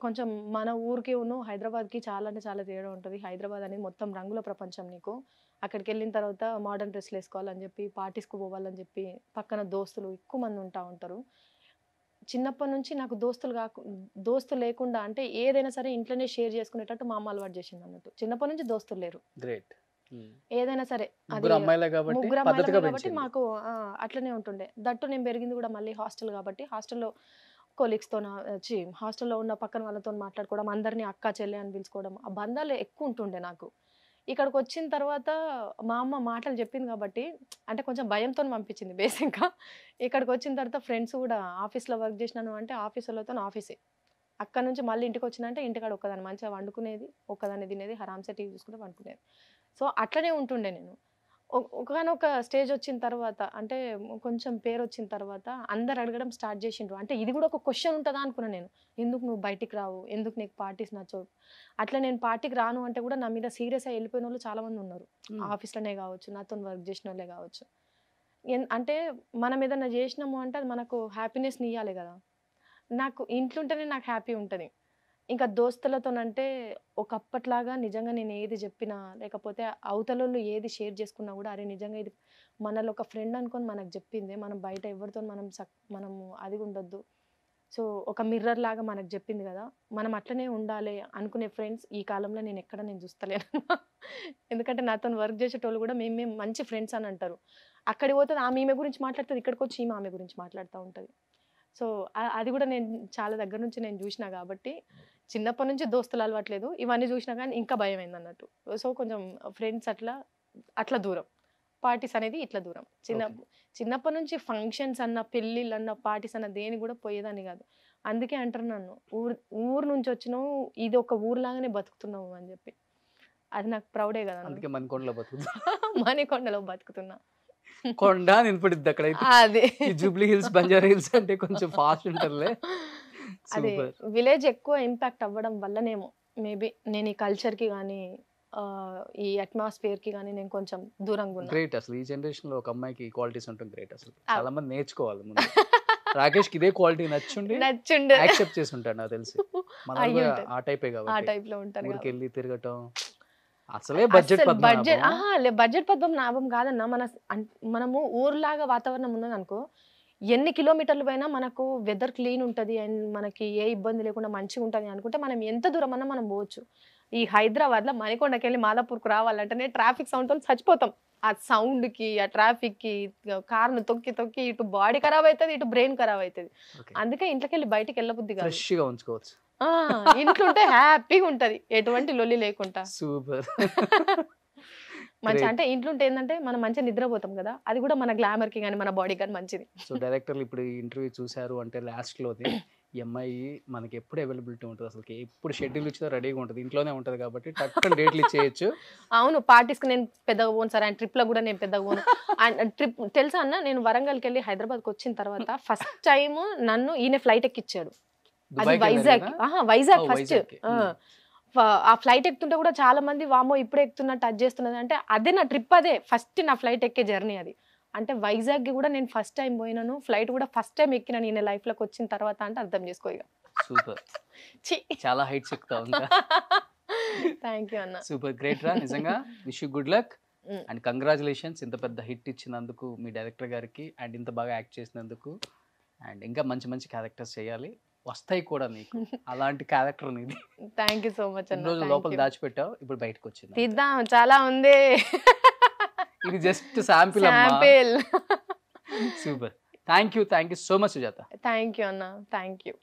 కొంచెం మన ఊరికి హైదరాబాద్కి చాలా అంటే చాలా తేడా ఉంటుంది. హైదరాబాద్ అనేది మొత్తం రంగుల ప్రపంచం. నీకు అక్కడికి వెళ్ళిన తర్వాత మోడర్న్ డ్రెస్లు వేసుకోవాలని చెప్పి, పార్టీస్కి పోవాలని చెప్పి, పక్కన దోస్తులు ఎక్కువ మంది ఉంటారు. చిన్నప్పటి నుంచి నాకు దోస్తులు లేకుండా అంటే ఏదైనా సరే ఇంట్లోనే షేర్ చేసుకునేటట్టు మా అమ్మ అలవాటు చేసింది అన్నట్టు. చిన్నప్పటి నుంచి దోస్తులు లేరు. గ్రేట్. ఏదైనా సరే ముగ్గురు అమ్మాయిలే కాబట్టి మాకు అట్లనే ఉంటుండే. దట్టు నేను పెరిగింది కూడా మళ్ళీ హాస్టల్ కాబట్టి హాస్టల్లో కొలీగ్స్తో హాస్టల్లో ఉన్న పక్కన వాళ్ళతో మాట్లాడుకోవడం, అందరినీ అక్క చెల్లె అని పిలుచుకోవడం, ఆ బంధాలు ఎక్కువ ఉంటుండే నాకు. ఇక్కడికి వచ్చిన తర్వాత మా అమ్మ మాటలు చెప్పింది కాబట్టి అంటే కొంచెం భయంతో పంపించింది బేసిక్గా. ఇక్కడికి వచ్చిన తర్వాత ఫ్రెండ్స్ కూడా ఆఫీస్లో వర్క్ చేసినాను అంటే ఆఫీసులతో ఆఫీసే. అక్కడ నుంచి మళ్ళీ ఇంటికి వచ్చినంటే ఇంటికాడ ఒక్కదాన్ని మంచిగా వండుకునేది, ఒక్కదాన్ని తినేది, హరాంసే టీవీ చూసుకుంటే వండుకునేది. సో అట్లనే ఉంటుండే నేను. ఒకనొక స్టేజ్ వచ్చిన తర్వాత అంటే కొంచెం పేరు వచ్చిన తర్వాత అందరు అడగడం స్టార్ట్ చేసిండ్రు. అంటే ఇది కూడా ఒక క్వశ్చన్ ఉంటుందా అనుకున్నాను నేను. ఎందుకు నువ్వు బయటికి రావు, ఎందుకు నీకు పార్టీస్ నచ్చవు. అట్లా నేను పార్టీకి రాను అంటే కూడా నా మీద సీరియస్ అయ్యి వెళ్ళిపోయిన వాళ్ళు చాలామంది ఉన్నారు. ఆఫీస్లోనే కావచ్చు, నాతో వర్క్ చేసిన వాళ్ళే కావచ్చు. అంటే మనం ఏదైనా చేసినాము అంటే అది మనకు హ్యాపీనెస్ని ఇవ్వాలి కదా. నాకు ఇంట్లో ఉంటేనే నాకు హ్యాపీ ఉంటుంది. ఇంకా దోస్తులతోనంటే ఒకప్పట్లాగా నిజంగా నేను ఏది చెప్పినా లేకపోతే అవతలలో ఏది షేర్ చేసుకున్నా కూడా అరే నిజంగా ఇది మనలో ఒక ఫ్రెండ్ అనుకొని మనకు చెప్పింది, మనం బయట ఎవరితో మనము అది ఉండొద్దు. సో ఒక మిర్రర్ లాగా మనకు చెప్పింది కదా, మనం అట్లనే ఉండాలి అనుకునే ఫ్రెండ్స్ ఈ కాలంలో నేను ఎక్కడ చూస్తలేను. ఎందుకంటే నాతో వర్క్ చేసేటోళ్ళు కూడా మేము మంచి ఫ్రెండ్స్ అని అంటారు. అక్కడికి పోతుంది ఆమె గురించి మాట్లాడుతుంది, ఇక్కడికి వచ్చి ఈమె ఆమె గురించి మాట్లాడుతూ ఉంటుంది. సో అది కూడా నేను చాలా దగ్గర నుంచి నేను చూసినా కాబట్టి చిన్నప్పటి నుంచి దోస్తులు అలవాట్లేదు. ఇవన్నీ చూసినా కానీ ఇంకా భయం అయింది అన్నట్టు. సో కొంచెం ఫ్రెండ్స్ అట్లా దూరం, పార్టీస్ అనేది ఇట్లా దూరం. చిన్నప్పటి నుంచి ఫంక్షన్స్ అన్న, పెళ్ళిళ్ళు అన్న, పార్టీస్ అన్న దేని కూడా పోయేదాన్ని కాదు. అందుకే అంటారు నన్ను ఊరు నుంచి వచ్చినావు, ఇది ఒక ఊరులాగానే బతుకుతున్నావు అని చెప్పి. అది నాకు ప్రౌడే కదా. అందుకే మణికొండలో బతుకుతున్నా. మణికొండలో బతుకుతున్నా. కొండ నినపడిద్ది అక్కడైతే. అదే జూబ్లీ హిల్స్, బంజారా హిల్స్ అంటే కొంచెం ఫాస్ట్ ఉంటారులే. అదే విలేజ్ ఎక్కువ ఇంపాక్ట్ అవ్వడం వల్లనేమో మేబీ నేను ఈ కల్చర్కి కానీ ఈ అట్మాస్ఫియర్కి కానీ నేను కొంచెం దూరంగా ఉన్నా. గ్రేట్. అసలు ఈ జనరేషన్ లో ఒక అమ్మాయికి క్వాలిటీస్ ఉంటుంది. గ్రేట్. అసలు చాలా మంది నేర్చుకోవాలి ముందు. రాకేష్ కి ఇదే క్వాలిటీ నచ్చుండే యాక్సెప్ట్ చేసి ఉంటాడు నాకు తెలిసి. మన ఆ టైపే కాబట్టి ఆ టైప్ లో ఉంటారు. ఊరికి వెళ్ళి తిరగటం అసలే బడ్జెట్ పద్మం లాభం కాదన్నా. మనము ఊర్లాగా వాతావరణం ఉన్నది అనుకో, ఎన్ని కిలోమీటర్లు పోయినా మనకు వెదర్ క్లీన్ ఉంటుంది అండ్ మనకి ఏ ఇబ్బంది లేకుండా మంచిగా ఉంటుంది అనుకుంటే మనం ఎంత దూరం అన్నా మనం పోవచ్చు. ఈ హైదరాబాద్లో మణికొండకి వెళ్ళి మాదాపూర్కు రావాలంటేనే ట్రాఫిక్ సౌండ్ తో చచ్చిపోతాం. ఆ సౌండ్కి, ఆ ట్రాఫిక్కి, కార్ను తొక్కి తొక్కి ఇటు బాడీ ఖరాబ్ అవుతుంది, ఇటు బ్రెయిన్ ఖరాబ్ అవుతుంది. అందుకే ఇంట్లోకి వెళ్ళి బయటికి వెళ్ళబుద్ది కాదు. ఫ్రెష్గా ఉంచుకోవచ్చు. ఇంట్లో ఉంటే హ్యాపీగా ఉంటది, ఎటువంటి లొల్లి లేకుండా. సూపర్. మంచి అంటే ఇంట్లో ఉంటే ఏంటంటే మనం మంచిగా నిద్రపోతాం కదా, అది కూడా మన గ్లామర్ కి కానీ మన బాడీ కానీ మంచిది. సో డైరెక్టర్లు ఇప్పుడు ఈ ఇంటర్వ్యూ చూసారు అంటే లాస్ట్ లో ఈ అమ్మాయి మనకి ఎప్పుడు అవైలబిలిటీ ఉంటుంది, అసలు ఎప్పుడు షెడ్యూల్ ఇచ్చినా రెడీగా ఉంటుంది, ఇంట్లోనే ఉంటుంది కాబట్టి టక్కన డేట్లు ఇచ్చేయచ్చు. అవును, పార్టీస్ కి నేను పెద్దగా పోను సార్, అండ్ ట్రిప్ లో కూడా నేను పెద్దగా పోను. అండ్ ట్రిప్ తెలుసా అన్న, నేను వరంగల్కి వెళ్ళి హైదరాబాద్కి వచ్చిన తర్వాత ఫస్ట్ టైం నన్ను ఈయన ఫ్లైట్ ఎక్కిచ్చాడు. అది వైజాగ్. వైజాగ్ ఫస్ట్. ఆ ఫ్లైట్ ఎక్కుతుంటే కూడా చాలా మంది వామో ఇప్పుడే ఎక్కుతున్నా టచ్ చేస్తున్నది అంటే అదే నా ట్రిప్, అదే ఫస్ట్ నా ఫ్లైట్ ఎక్కే జర్నీ అది. అంటే వైజాగ్కి కూడా నేను ఫస్ట్ టైం పోయినాను, ఫ్లైట్ కూడా ఫస్ట్ టైం ఎక్కినా నేను లైఫ్లోకి వచ్చిన తర్వాత అంటే అర్థం చేసుకో ఇక. సూపర్, చాలా హైట్స్ ఎక్కుతా ఉంటా. థ్యాంక్ యూ అన్న. సూపర్, గ్రేట్ రా నిజంగా. Wish you good luck and congratulations ఇంత పెద్ద హిట్ ఇచ్చినందుకు మీ డైరెక్టర్ గారికి, అండ్ ఇంత బాగా యాక్ట్ చేసినందుకు. అండ్ ఇంకా మంచి మంచి క్యారెక్టర్స్ చేయాలి, వస్తాయి కూడా నీకు అలాంటి క్యారెక్టర్ నీది. థ్యాంక్ యూ సో మచ్ అన్న. రోజు లోపల దాచిపెట్టావు, ఇప్పుడు బయటకు వచ్చింది. తీద్దాం, చాలా ఉంది. ఇది just sample. Super, thank you so much Sujatha. Thank you అన్న, థ్యాంక్ యూ.